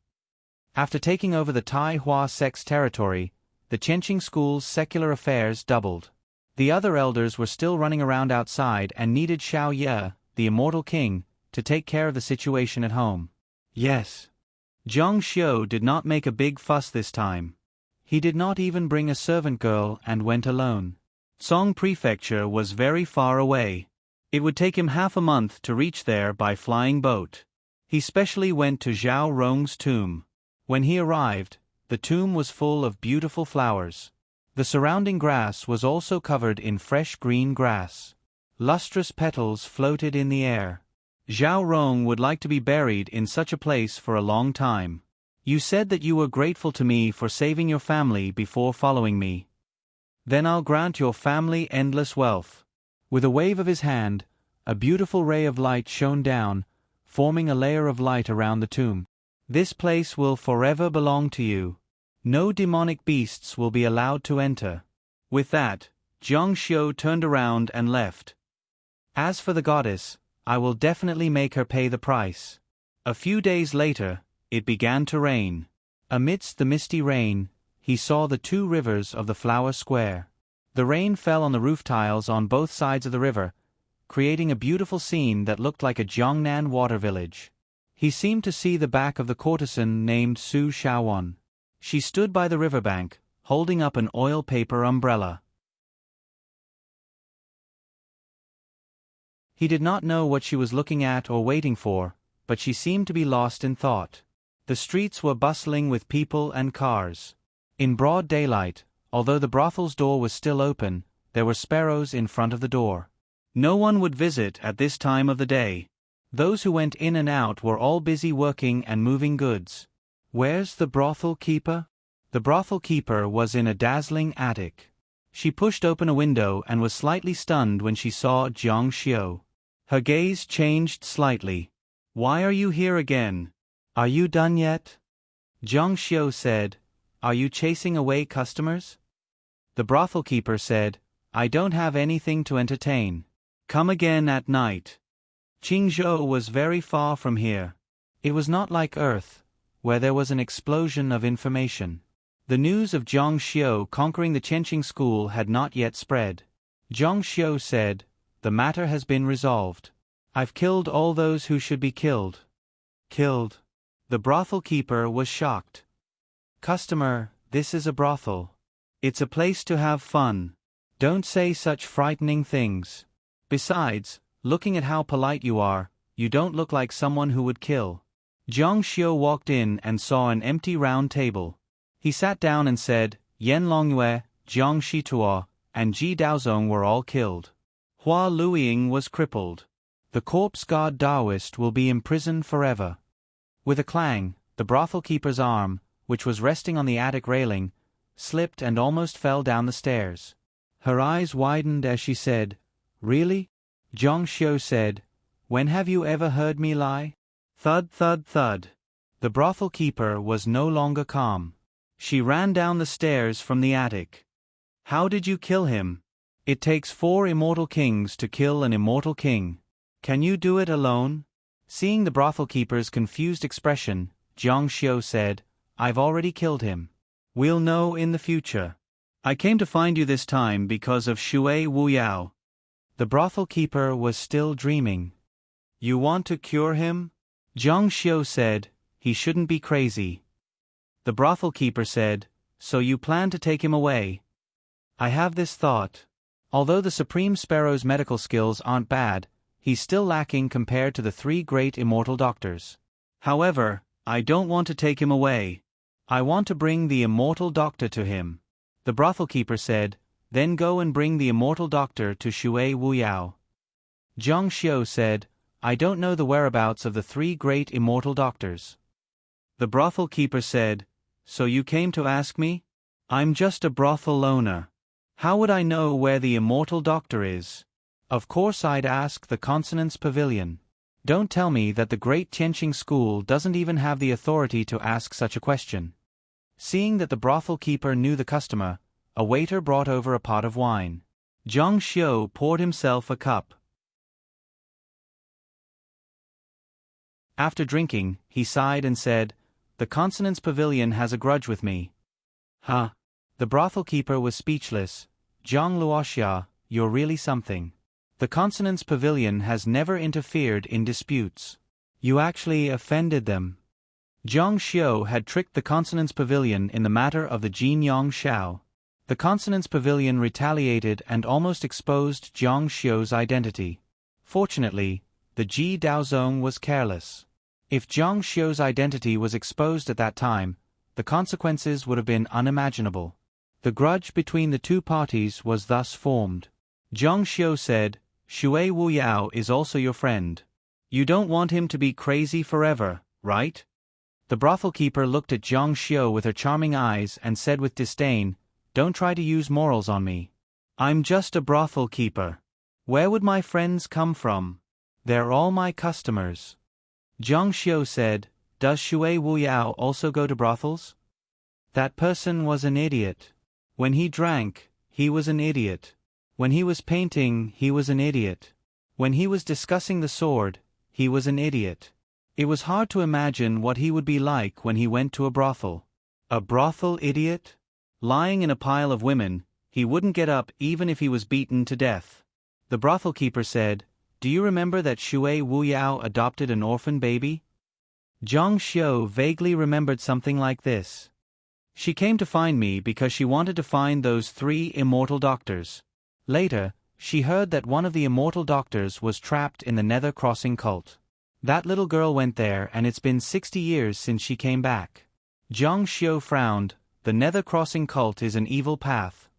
After taking over the Taihua sect's territory, the Tianqing school's secular affairs doubled. The other elders were still running around outside and needed Xiaoye, the Immortal King, to take care of the situation at home. Yes. Jiang Xiu did not make a big fuss this time. He did not even bring a servant girl and went alone. Tsong Prefecture was very far away. It would take him half a month to reach there by flying boat. He specially went to Zhao Rong's tomb. When he arrived, the tomb was full of beautiful flowers. The surrounding grass was also covered in fresh green grass. Lustrous petals floated in the air. Zhao Rong would like to be buried in such a place for a long time. You said that you were grateful to me for saving your family before following me. Then I'll grant your family endless wealth. With a wave of his hand, a beautiful ray of light shone down, forming a layer of light around the tomb. This place will forever belong to you. No demonic beasts will be allowed to enter. With that, Jiang Xiu turned around and left. As for the goddess, I will definitely make her pay the price. A few days later, it began to rain. Amidst the misty rain, he saw the two rivers of the flower square. The rain fell on the roof tiles on both sides of the river, creating a beautiful scene that looked like a Jiangnan water village. He seemed to see the back of the courtesan named Su Shaowan. She stood by the riverbank, holding up an oil paper umbrella. He did not know what she was looking at or waiting for, but she seemed to be lost in thought. The streets were bustling with people and cars. In broad daylight, although the brothel's door was still open, there were sparrows in front of the door. No one would visit at this time of the day. Those who went in and out were all busy working and moving goods. Where's the brothel keeper? The brothel keeper was in a dazzling attic. She pushed open a window and was slightly stunned when she saw Jiang Xiu. Her gaze changed slightly. Why are you here again? Are you done yet? Jiang Xiu said, Are you chasing away customers? The brothel keeper said, I don't have anything to entertain. Come again at night. Qingzhou was very far from here. It was not like Earth, where there was an explosion of information. The news of Jiang Xiu conquering the Qianqing school had not yet spread. Jiang Xiu said, The matter has been resolved. I've killed all those who should be killed. Killed? The brothel keeper was shocked. Customer, this is a brothel. It's a place to have fun. Don't say such frightening things. Besides, looking at how polite you are, you don't look like someone who would kill. Jiang Xiu walked in and saw an empty round table. He sat down and said, Yan Longyue, Jiang Shituo, and Ji Daozong were all killed. Hua Luiying was crippled. The corpse god Daoist will be imprisoned forever. With a clang, the brothel keeper's arm, which was resting on the attic railing, slipped and almost fell down the stairs. Her eyes widened as she said, Really? Jiang Xiu said, When have you ever heard me lie? Thud, thud, thud. The brothel keeper was no longer calm. She ran down the stairs from the attic. How did you kill him? It takes 4 immortal kings to kill an immortal king. Can you do it alone? Seeing the brothel keeper's confused expression, Jiang Xiu said, I've already killed him. We'll know in the future. I came to find you this time because of Shui Wuyao. The brothel keeper was still dreaming. You want to cure him? Jiang Xiu said, He shouldn't be crazy. The brothel keeper said, So you plan to take him away? I have this thought. Although the Supreme Sparrow's medical skills aren't bad, he's still lacking compared to the 3 great immortal doctors. However, I don't want to take him away. I want to bring the immortal doctor to him. The brothel keeper said, Then go and bring the immortal doctor to Shui Wuyao. Jiang Xiu said, I don't know the whereabouts of the 3 great immortal doctors. The brothel keeper said, So you came to ask me? I'm just a brothel owner. How would I know where the immortal doctor is? Of course I'd ask the Consonance Pavilion. Don't tell me that the great Qianqing school doesn't even have the authority to ask such a question. Seeing that the brothel keeper knew the customer, a waiter brought over a pot of wine. Jiang Xiu poured himself a cup. After drinking, he sighed and said, The Consonance Pavilion has a grudge with me. Huh? The brothel keeper was speechless. Zhang Luoxia, you're really something. The Consonance Pavilion has never interfered in disputes. You actually offended them. Jiang Xiu had tricked the Consonance Pavilion in the matter of the Jinyang Shao. The Consonance Pavilion retaliated and almost exposed Jiang Xiu's identity. Fortunately, the Ji Daozong was careless. If Jiang Xiu's identity was exposed at that time, the consequences would have been unimaginable. The grudge between the 2 parties was thus formed. Jiang Xiu said, Shui Wuyao is also your friend. You don't want him to be crazy forever, right? The brothel keeper looked at Jiang Xiu with her charming eyes and said with disdain, Don't try to use morals on me. I'm just a brothel keeper. Where would my friends come from? They're all my customers. Jiang Xiu said, Does Shui Wuyao also go to brothels? That person was an idiot. When he drank, he was an idiot. When he was painting, he was an idiot. When he was discussing the sword, he was an idiot. It was hard to imagine what he would be like when he went to a brothel. A brothel idiot? Lying in a pile of women, he wouldn't get up even if he was beaten to death. The brothel keeper said, Do you remember that Shui Wuyao adopted an orphan baby? Jiang Xiu vaguely remembered something like this. She came to find me because she wanted to find those 3 immortal doctors. Later, she heard that one of the immortal doctors was trapped in the Nether Crossing cult. That little girl went there and it's been 60 years since she came back. Jiang Xiu frowned. The Nether Crossing cult is an evil path.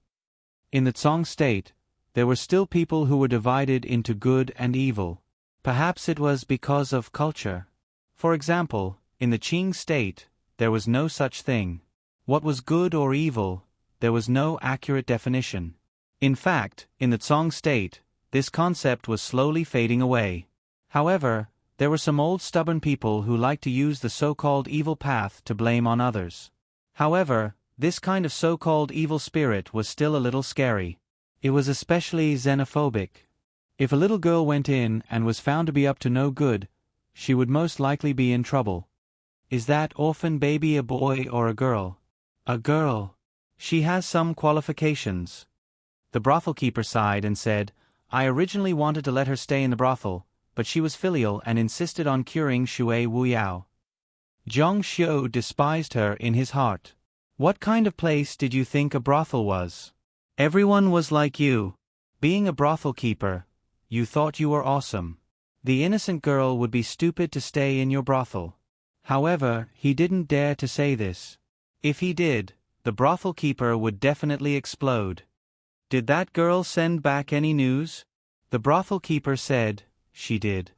In the Tsong state, there were still people who were divided into good and evil. Perhaps it was because of culture. For example, in the Qing state, there was no such thing. What was good or evil, there was no accurate definition. In fact, in the Tsong state, this concept was slowly fading away. However, there were some old stubborn people who liked to use the so-called evil path to blame on others. However, this kind of so-called evil spirit was still a little scary. It was especially xenophobic. If a little girl went in and was found to be up to no good, she would most likely be in trouble. Is that orphan baby a boy or a girl? A girl. She has some qualifications. The brothel keeper sighed and said, I originally wanted to let her stay in the brothel, but she was filial and insisted on curing Shui Wuyao. Zhang Xiu despised her in his heart. What kind of place did you think a brothel was? Everyone was like you. Being a brothel keeper, you thought you were awesome. The innocent girl would be stupid to stay in your brothel. However, he didn't dare to say this. If he did, the brothel keeper would definitely explode. Did that girl send back any news? The brothel keeper said, she did.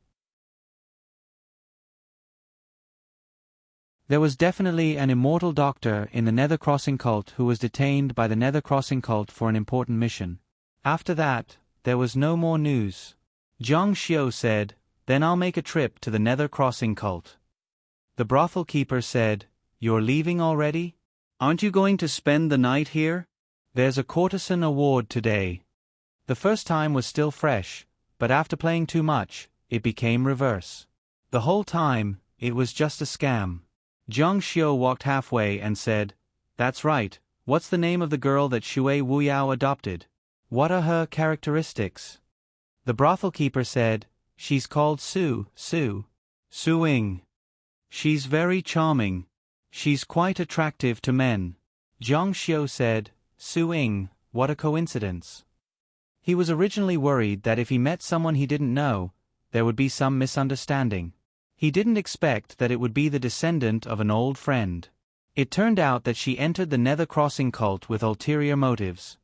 There was definitely an immortal doctor in the Nether Crossing cult who was detained by the Nether Crossing cult for an important mission. After that, there was no more news. Zhang Xiu said, then I'll make a trip to the Nether Crossing cult. The brothel keeper said, you're leaving already? Aren't you going to spend the night here? There's a courtesan award today. The first time was still fresh, but after playing too much, it became reverse. The whole time, it was just a scam. Zhang Xiu walked halfway and said, that's right, what's the name of the girl that Shui Wuyao adopted? What are her characteristics? The brothel keeper said, she's called Suing. She's very charming. She's quite attractive to men. Zhang Xiu said, Suing, what a coincidence. He was originally worried that if he met someone he didn't know, there would be some misunderstanding. He didn't expect that it would be the descendant of an old friend. It turned out that she entered the Nether Crossing cult with ulterior motives.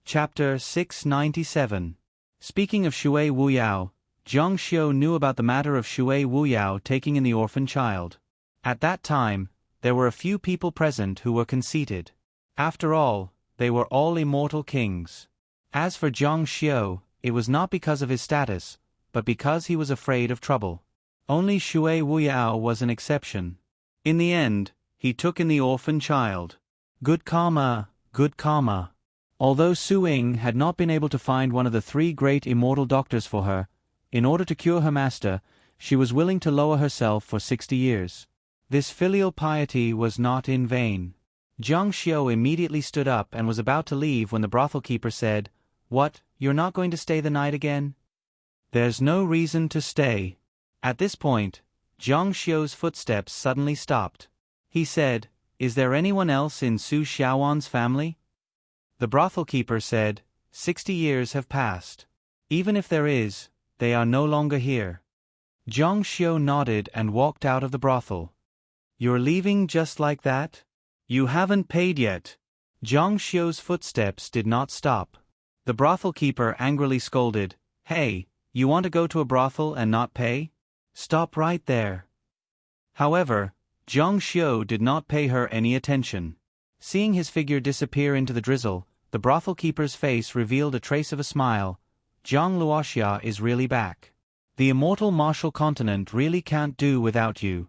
Chapter 697. Speaking of Shui Wuyao, Zhang Xiu knew about the matter of Shui Wuyao taking in the orphan child. At that time, there were a few people present who were conceited. After all, they were all immortal kings. As for Zhang Xiu, it was not because of his status, but because he was afraid of trouble. Only Shui Wuyao was an exception. In the end, he took in the orphan child. Good karma, good karma. Although Suing had not been able to find one of the 3 great immortal doctors for her, in order to cure her master, she was willing to lower herself for 60 years. This filial piety was not in vain. Zhang Xiu immediately stood up and was about to leave when the brothel keeper said, What, you're not going to stay the night again? There's no reason to stay. At this point, Zhang Xiu's footsteps suddenly stopped. He said, Is there anyone else in Su Xiaowan's family? The brothel keeper said, 60 years have passed. Even if there is, they are no longer here. Zhang Xiu nodded and walked out of the brothel. You're leaving just like that? You haven't paid yet. Zhang Xiu's footsteps did not stop. The brothel keeper angrily scolded, Hey, you want to go to a brothel and not pay? Stop right there. However, Zhang Xiu did not pay her any attention. Seeing his figure disappear into the drizzle, the brothel keeper's face revealed a trace of a smile. Zhang Luoxia is really back. The immortal martial continent really can't do without you.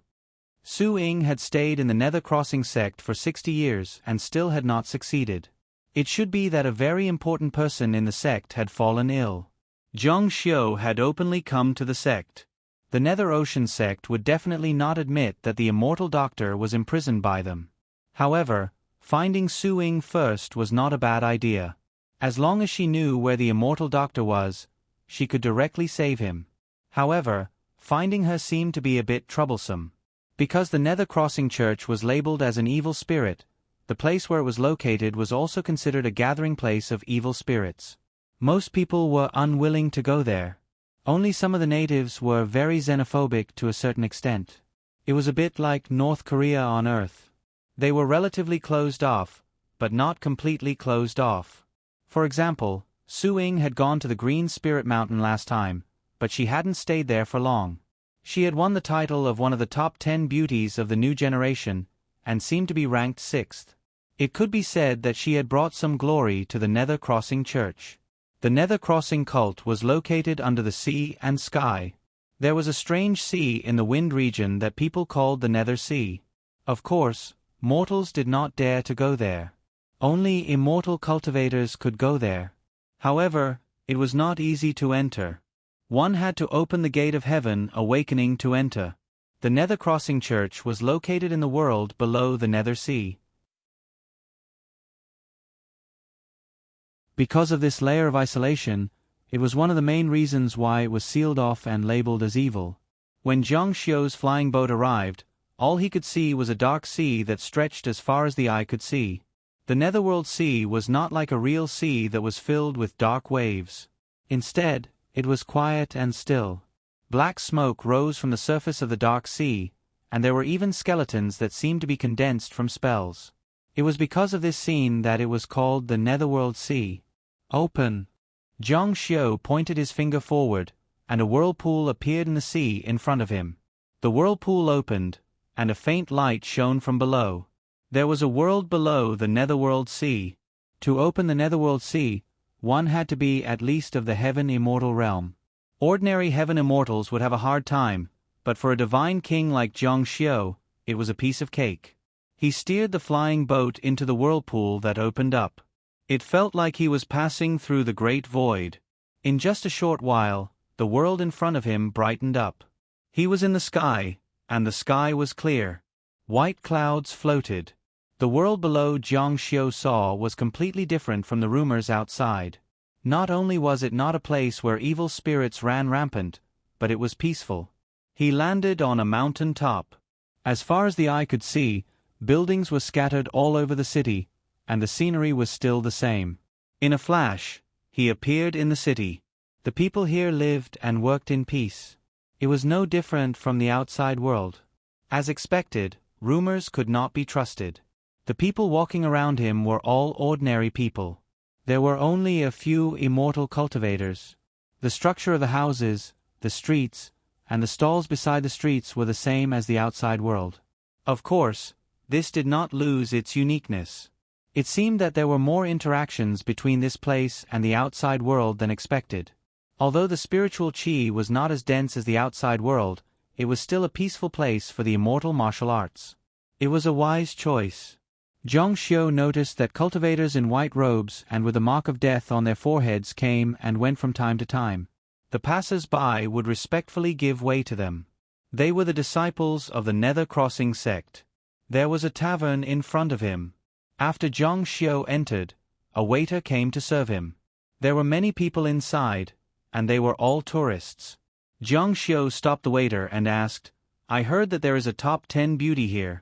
Su Ying had stayed in the Nether Crossing sect for 60 years and still had not succeeded. It should be that a very important person in the sect had fallen ill. Zhang Xiu had openly come to the sect. The Nether Ocean sect would definitely not admit that the immortal doctor was imprisoned by them. However, finding Su Ying first was not a bad idea. As long as she knew where the immortal doctor was, she could directly save him. However, finding her seemed to be a bit troublesome. Because the Nether Crossing Church was labeled as an evil spirit, the place where it was located was also considered a gathering place of evil spirits. Most people were unwilling to go there. Only some of the natives were very xenophobic to a certain extent. It was a bit like North Korea on Earth. They were relatively closed off, but not completely closed off. For example, Su Ying had gone to the Green Spirit Mountain last time, but she hadn't stayed there for long. She had won the title of one of the top 10 beauties of the new generation, and seemed to be ranked 6th. It could be said that she had brought some glory to the Nether Crossing Church. The Nether Crossing cult was located under the sea and sky. There was a strange sea in the wind region that people called the Nether Sea. Of course, mortals did not dare to go there. Only immortal cultivators could go there. However, it was not easy to enter. One had to open the gate of heaven awakening to enter. The Nether Crossing Church was located in the world below the Nether Sea. Because of this layer of isolation, it was one of the main reasons why it was sealed off and labeled as evil. When Zhang Xiu's flying boat arrived, all he could see was a dark sea that stretched as far as the eye could see. The Netherworld Sea was not like a real sea that was filled with dark waves. Instead, it was quiet and still. Black smoke rose from the surface of the dark sea, and there were even skeletons that seemed to be condensed from spells. It was because of this scene that it was called the Netherworld Sea. Open! Zhang Xiu pointed his finger forward, and a whirlpool appeared in the sea in front of him. The whirlpool opened, and a faint light shone from below. There was a world below the Netherworld Sea. To open the Netherworld Sea, one had to be at least of the Heaven Immortal realm. Ordinary Heaven Immortals would have a hard time, but for a divine king like Zhang Xiu, it was a piece of cake. He steered the flying boat into the whirlpool that opened up. It felt like he was passing through the great void. In just a short while, the world in front of him brightened up. He was in the sky, and the sky was clear. White clouds floated. The world below Zhang Xiu saw was completely different from the rumors outside. Not only was it not a place where evil spirits ran rampant, but it was peaceful. He landed on a mountain top. As far as the eye could see, buildings were scattered all over the city, and the scenery was still the same. In a flash, he appeared in the city. The people here lived and worked in peace. It was no different from the outside world. As expected, rumors could not be trusted. The people walking around him were all ordinary people. There were only a few immortal cultivators. The structure of the houses, the streets, and the stalls beside the streets were the same as the outside world. Of course, this did not lose its uniqueness. It seemed that there were more interactions between this place and the outside world than expected. Although the spiritual qi was not as dense as the outside world, it was still a peaceful place for the immortal martial arts. It was a wise choice. Zhang Xiu noticed that cultivators in white robes and with a mark of death on their foreheads came and went from time to time. The passers-by would respectfully give way to them. They were the disciples of the Nether Crossing sect. There was a tavern in front of him. After Zhang Xiu entered, a waiter came to serve him. There were many people inside, and they were all tourists. Zhang Xiu stopped the waiter and asked, "I heard that there is a top 10 beauty here."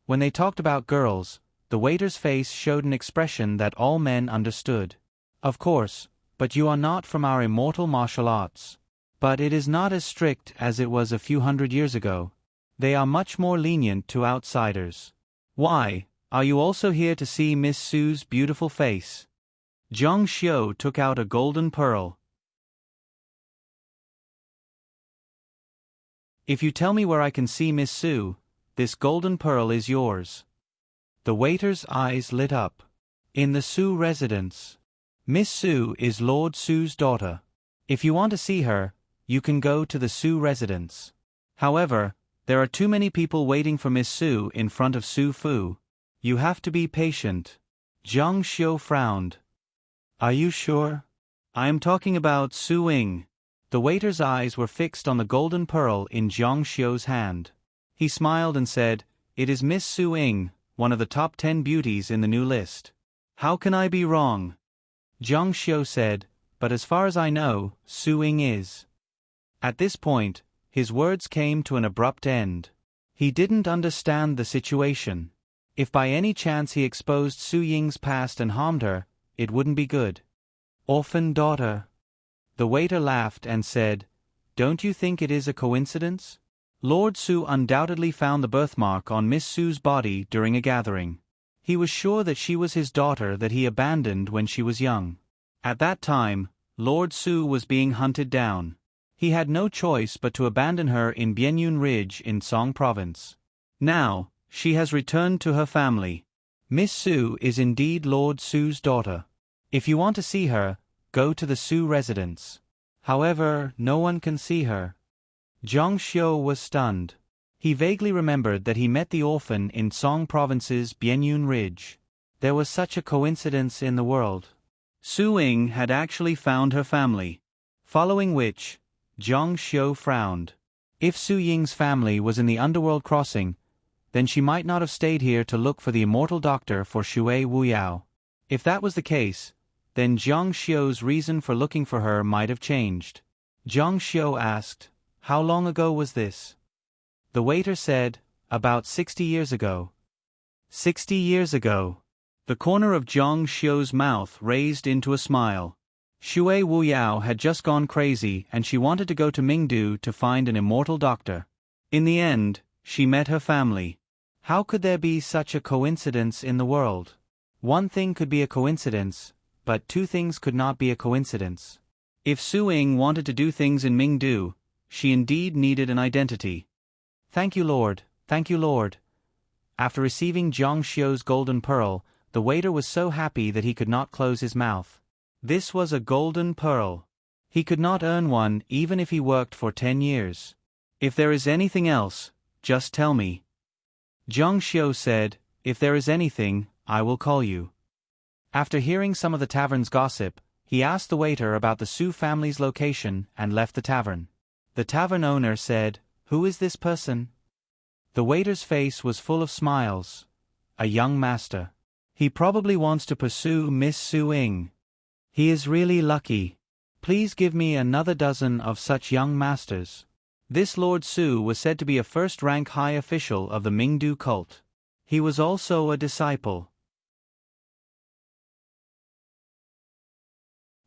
When they talked about girls, the waiter's face showed an expression that all men understood. "Of course, but you are not from our immortal martial arts. But it is not as strict as it was a few hundred years ago. They are much more lenient to outsiders. Why, are you also here to see Miss Su's beautiful face?" Zhang Xiu took out a golden pearl. "If you tell me where I can see Miss Su, this golden pearl is yours." The waiter's eyes lit up. "In the Su residence. Miss Su is Lord Su's daughter. If you want to see her, you can go to the Su residence. However, there are too many people waiting for Miss Su in front of Su Fu. You have to be patient." Zhang Xiu frowned. "Are you sure?" "I am talking about Su Ying." The waiter's eyes were fixed on the golden pearl in Zhang Xiu's hand. He smiled and said, "It is Miss Su Ying, one of the top 10 beauties in the new list." "How can I be wrong?" Zhang Xiu said, "But as far as I know, Su Ying is." At this point, his words came to an abrupt end. He didn't understand the situation. If by any chance he exposed Su Ying's past and harmed her, it wouldn't be good. "Orphan daughter." The waiter laughed and said, "Don't you think it is a coincidence? Lord Su undoubtedly found the birthmark on Miss Su's body during a gathering. He was sure that she was his daughter that he abandoned when she was young. At that time, Lord Su was being hunted down. He had no choice but to abandon her in Bianyun Ridge in Song Province. Now, She has returned to her family. Miss Su is indeed Lord Su's daughter. If you want to see her, go to the Su residence. However, no one can see her. Zhang Xiu was stunned. He vaguely remembered that he met the orphan in Song Province's Bianyun Ridge. There was such a coincidence in the world. Su Ying had actually found her family. Following which, Zhang Xiu frowned. If Su Ying's family was in the underworld crossing, then she might not have stayed here to look for the immortal doctor for Shui Wuyao. If that was the case, then Zhang Xiu's reason for looking for her might have changed. Zhang Xiu asked, "How long ago was this?" The waiter said, "About 60 years ago." 60 years ago. The corner of Zhang Xiu's mouth raised into a smile. Shui Wuyao had just gone crazy and she wanted to go to Mingdu to find an immortal doctor. In the end, she met her family. How could there be such a coincidence in the world? One thing could be a coincidence, but two things could not be a coincidence. If Su Ying wanted to do things in Mingdu, she indeed needed an identity. "Thank you, Lord, thank you, Lord." After receiving Zhang Xiu's golden pearl, the waiter was so happy that he could not close his mouth. This was a golden pearl. He could not earn one even if he worked for 10 years. "If there is anything else, just tell me." Zhang Xiu said, "If there is anything, I will call you." After hearing some of the tavern's gossip, he asked the waiter about the Su family's location and left the tavern. The tavern owner said, "Who is this person?" The waiter's face was full of smiles. "A young master. He probably wants to pursue Miss Su Ying. He is really lucky. Please give me another dozen of such young masters." This Lord Su was said to be a first-rank high official of the Mingdu cult. He was also a disciple.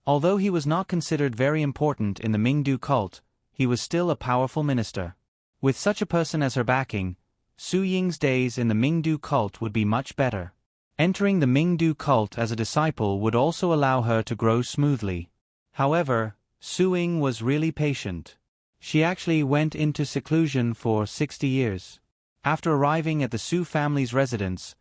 Although he was not considered very important in the Mingdu cult, he was still a powerful minister. With such a person as her backing, Su Ying's days in the Mingdu cult would be much better. Entering the Mingdu cult as a disciple would also allow her to grow smoothly. However, Su Ying was really patient. She actually went into seclusion for 60 years. After arriving at the Su family's residence,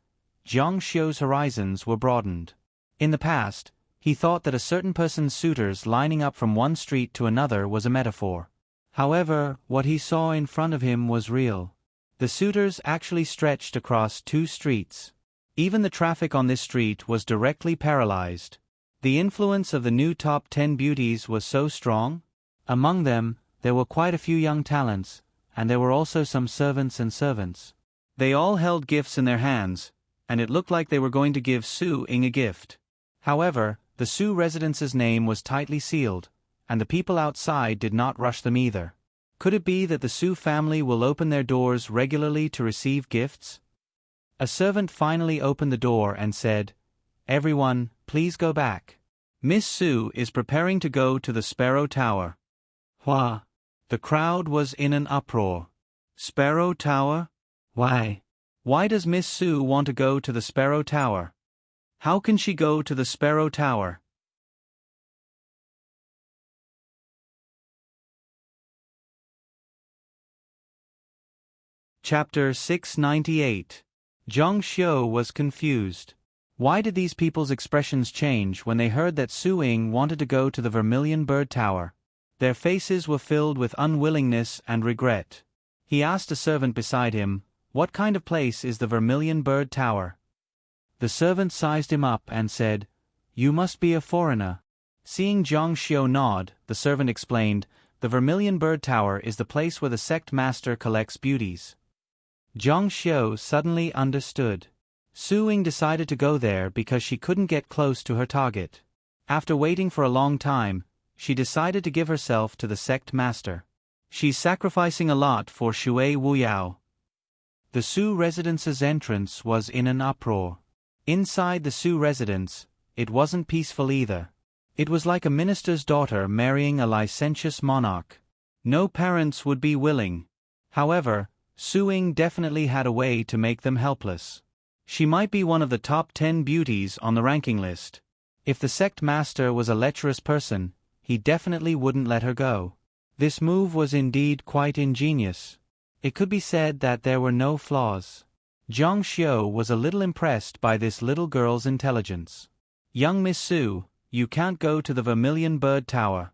Zhang Xiu's horizons were broadened. In the past, he thought that a certain person's suitors lining up from one street to another was a metaphor. However, what he saw in front of him was real. The suitors actually stretched across 2 streets. Even the traffic on this street was directly paralyzed. The influence of the new top 10 beauties was so strong. Among them, there were quite a few young talents, and there were also some servants and servants. They all held gifts in their hands, and it looked like they were going to give Su Ying a gift. However, the Su residence's name was tightly sealed, and the people outside did not rush them either. Could it be that the Su family will open their doors regularly to receive gifts? A servant finally opened the door and said, "Everyone, please go back. Miss Su is preparing to go to the Sparrow Tower." Hua! The crowd was in an uproar. Sparrow Tower? Why? Why does Miss Su want to go to the Sparrow Tower? How can she go to the Sparrow Tower? Chapter 698. Zhang Xiu was confused. Why did these people's expressions change when they heard that Su Ying wanted to go to the Vermilion Bird Tower? Their faces were filled with unwillingness and regret. He asked a servant beside him, "What kind of place is the Vermilion Bird Tower?" The servant sized him up and said, "You must be a foreigner." Seeing Zhang Xiu nod, the servant explained, "The Vermilion Bird Tower is the place where the sect master collects beauties." Zhang Xiu suddenly understood. Su Ying decided to go there because she couldn't get close to her target. After waiting for a long time, she decided to give herself to the sect master. She's sacrificing a lot for Shui Wuyao. The Su residence's entrance was in an uproar. Inside the Su residence, it wasn't peaceful either. It was like a minister's daughter marrying a licentious monarch. No parents would be willing. However, Su Ying definitely had a way to make them helpless. She might be one of the top 10 beauties on the ranking list. If the sect master was a lecherous person, he definitely wouldn't let her go. This move was indeed quite ingenious. It could be said that there were no flaws. Zhang Xiu was a little impressed by this little girl's intelligence. "Young Miss Su, you can't go to the Vermilion Bird Tower.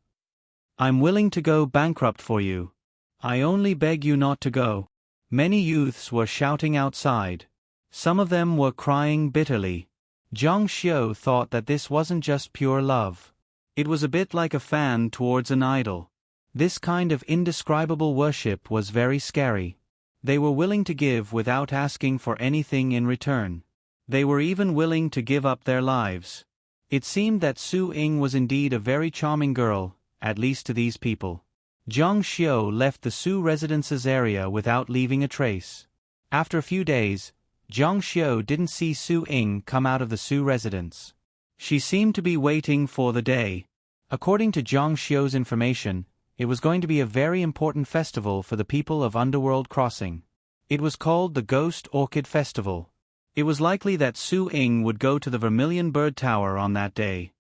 I'm willing to go bankrupt for you. I only beg you not to go." Many youths were shouting outside. Some of them were crying bitterly. Zhang Xiu thought that this wasn't just pure love. It was a bit like a fan towards an idol. This kind of indescribable worship was very scary. They were willing to give without asking for anything in return. They were even willing to give up their lives. It seemed that Su Ying was indeed a very charming girl, at least to these people. Zhang Xiu left the Su residence's area without leaving a trace. After a few days, Zhang Xiu didn't see Su Ying come out of the Su residence. She seemed to be waiting for the day. According to Zhang Xiu's information, it was going to be a very important festival for the people of Underworld Crossing. It was called the Ghost Orchid Festival. It was likely that Su Ying would go to the Vermilion Bird Tower on that day.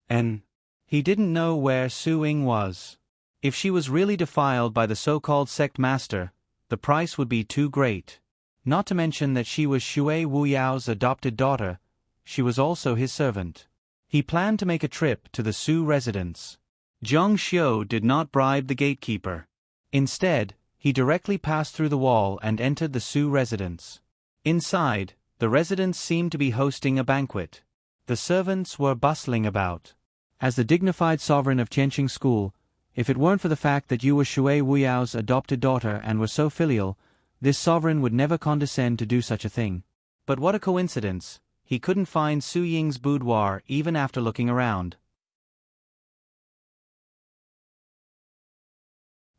And he didn't know where Su Ying was. If she was really defiled by the so-called sect master, the price would be too great. Not to mention that she was Shui Wuyao's adopted daughter, she was also his servant. He planned to make a trip to the Su residence. Zhang Xiu did not bribe the gatekeeper. Instead, he directly passed through the wall and entered the Su residence. Inside, the residence seemed to be hosting a banquet. The servants were bustling about. As the dignified sovereign of Qianqing School, if it weren't for the fact that you were Shui Wuyao's adopted daughter and were so filial, this sovereign would never condescend to do such a thing. But what a coincidence, he couldn't find Su Ying's boudoir even after looking around.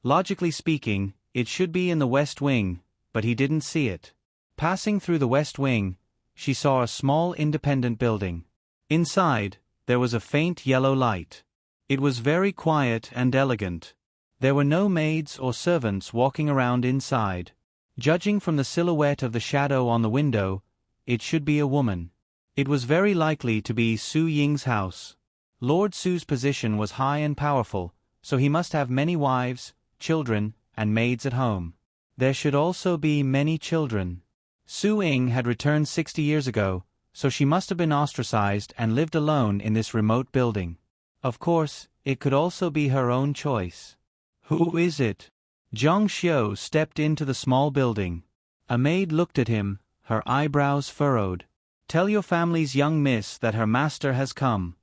Logically speaking, it should be in the West Wing, but he didn't see it. Passing through the West Wing, she saw a small independent building. Inside, there was a faint yellow light. It was very quiet and elegant. There were no maids or servants walking around inside. Judging from the silhouette of the shadow on the window, it should be a woman. It was very likely to be Su Ying's house. Lord Su's position was high and powerful, so he must have many wives, children, and maids at home. There should also be many children. Su Ying had returned 60 years ago, so she must have been ostracized and lived alone in this remote building. Of course, it could also be her own choice. Who is it? Zhang Xiu stepped into the small building. A maid looked at him, her eyebrows furrowed. "Tell your family's young miss that her master has come."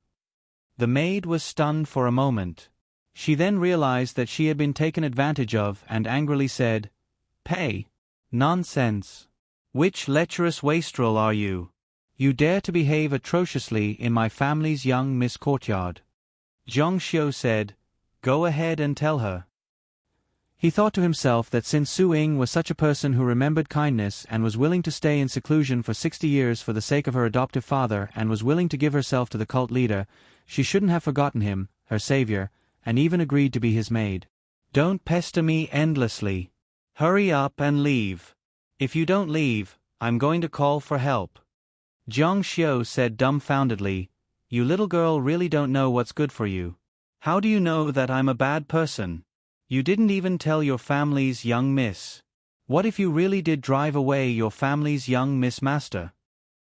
The maid was stunned for a moment. She then realized that she had been taken advantage of and angrily said, "Pay." "Nonsense. Which lecherous wastrel are you? You dare to behave atrociously in my family's young miss courtyard." Zhang Xiu said, "Go ahead and tell her." He thought to himself that since Su Ying was such a person who remembered kindness and was willing to stay in seclusion for 60 years for the sake of her adoptive father and was willing to give herself to the cult leader, she shouldn't have forgotten him, her savior, and even agreed to be his maid. "Don't pester me endlessly. Hurry up and leave. If you don't leave, I'm going to call for help." Zhang Xiu said dumbfoundedly, "You little girl really don't know what's good for you. How do you know that I'm a bad person? You didn't even tell your family's young miss. What if you really did drive away your family's young miss master?"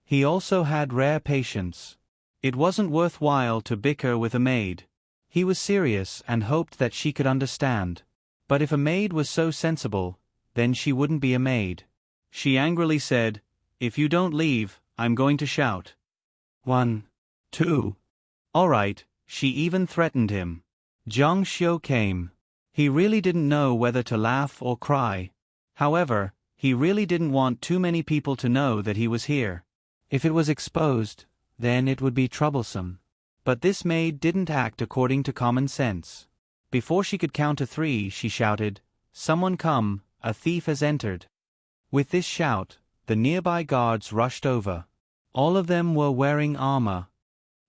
He also had rare patience. It wasn't worthwhile to bicker with a maid. He was serious and hoped that she could understand. But if a maid was so sensible, then she wouldn't be a maid. She angrily said, "If you don't leave, I'm going to shout. 1, 2. All right," she even threatened him. Zhang Xiu came. He really didn't know whether to laugh or cry. However, he really didn't want too many people to know that he was here. If it was exposed, then it would be troublesome. But this maid didn't act according to common sense. Before she could count to 3, she shouted, "Someone come, a thief has entered." With this shout, the nearby guards rushed over. All of them were wearing armor.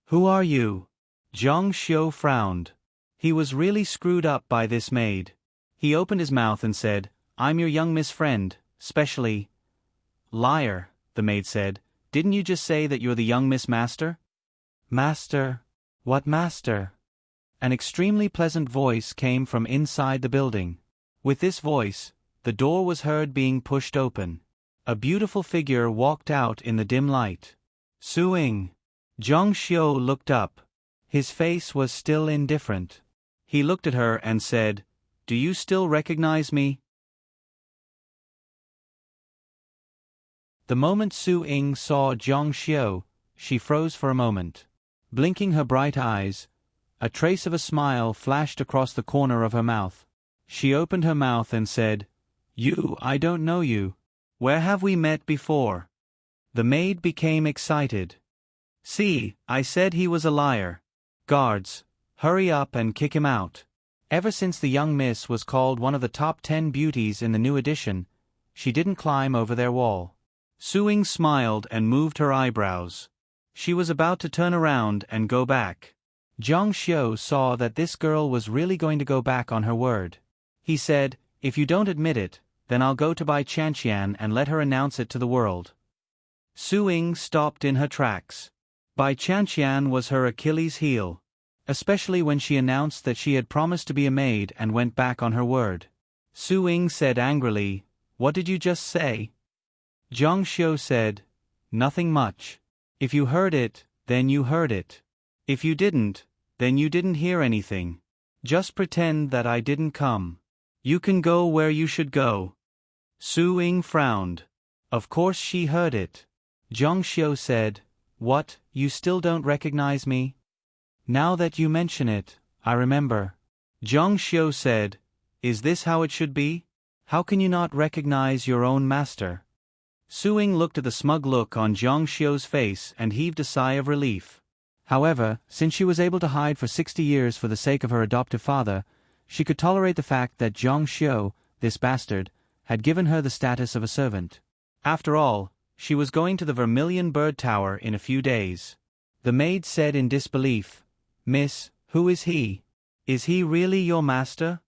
"Who are you?" Zhang Xiu frowned. He was really screwed up by this maid. He opened his mouth and said, "I'm your young miss friend, specially." "Liar," the maid said. "Didn't you just say that you're the young miss master?" "Master? What master?" An extremely pleasant voice came from inside the building. With this voice, the door was heard being pushed open. A beautiful figure walked out in the dim light. Su-ing. Zhang Xiu looked up. His face was still indifferent. He looked at her and said, "Do you still recognize me?" The moment Su-ing saw Zhang Xiu, she froze for a moment. Blinking her bright eyes, a trace of a smile flashed across the corner of her mouth. She opened her mouth and said, I don't know you. Where have we met before?" The maid became excited. "See, I said he was a liar. Guards, hurry up and kick him out." Ever since the young miss was called one of the top 10 beauties in the new edition, she didn't climb over their wall. Su-ing smiled and moved her eyebrows. She was about to turn around and go back. Zhang Xiu saw that this girl was really going to go back on her word. He said, "If you don't admit it, then I'll go to Bai Qianqian and let her announce it to the world." Su-ing stopped in her tracks. Bai Qianqian was her Achilles heel, especially when she announced that she had promised to be a maid and went back on her word. Su-ing said angrily, "What did you just say?" Zhang Xiu said, "Nothing much. If you heard it, then you heard it. If you didn't, then you didn't hear anything. Just pretend that I didn't come. You can go where you should go." Su-ing frowned. Of course she heard it. Zhang Xiu said, "What, you still don't recognize me?" "Now that you mention it, I remember." Zhang Xiu said, "Is this how it should be? How can you not recognize your own master?" Su-ing looked at the smug look on Zhang Xiu's face and heaved a sigh of relief. However, since she was able to hide for 60 years for the sake of her adoptive father, she could tolerate the fact that Zhang Xiu, this bastard, had given her the status of a servant. After all, she was going to the Vermilion Bird Tower in a few days. The maid said in disbelief, "Miss, who is he? Is he really your master?"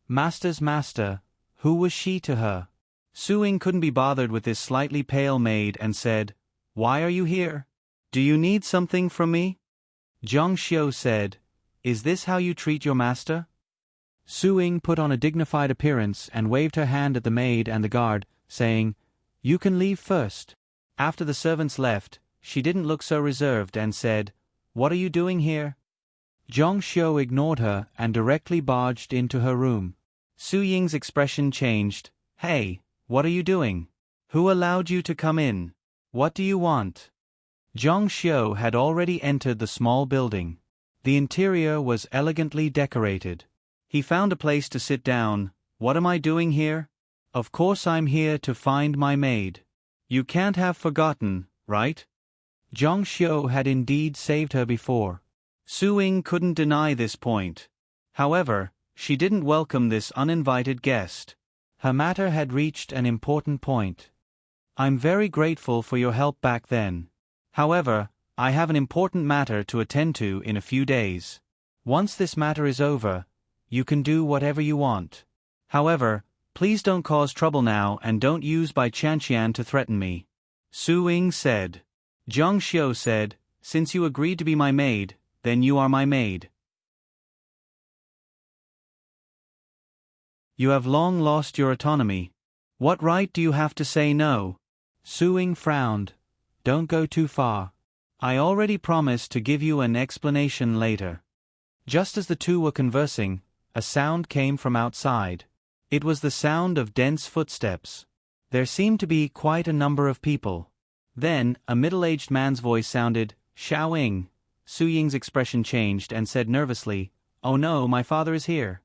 Master's master, who was she to her? Su-ing couldn't be bothered with this slightly pale maid and said, "Why are you here? Do you need something from me?" Zhang Xiu said, "Is this how you treat your master?" Su-ing put on a dignified appearance and waved her hand at the maid and the guard, saying, "You can leave first." After the servants left, she didn't look so reserved and said, "What are you doing here?" Zhang Xiu ignored her and directly barged into her room. Su-ying's expression changed. "Hey, what are you doing? Who allowed you to come in? What do you want?" Zhang Xiu had already entered the small building. The interior was elegantly decorated. He found a place to sit down. "What am I doing here?" "Of course I'm here to find my maid. You can't have forgotten, right?" Zhang Xiu had indeed saved her before. Su-ing couldn't deny this point. However, she didn't welcome this uninvited guest. Her matter had reached an important point. "I'm very grateful for your help back then. However, I have an important matter to attend to in a few days. Once this matter is over, you can do whatever you want. However, please don't cause trouble now and don't use Bai Qianqian to threaten me." Su-ing said. Zhang Xiu said, "Since you agreed to be my maid, then you are my maid. You have long lost your autonomy. What right do you have to say no?" Su-ing frowned. "Don't go too far. I already promised to give you an explanation later." Just as the two were conversing, a sound came from outside. It was the sound of dense footsteps. There seemed to be quite a number of people. Then, a middle-aged man's voice sounded, "Xiaoying." Su-ying's expression changed and said nervously, "Oh no, my father is here."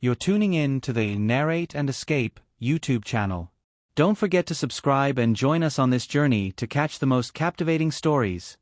You're tuning in to the Narrate and Escape YouTube channel. Don't forget to subscribe and join us on this journey to catch the most captivating stories.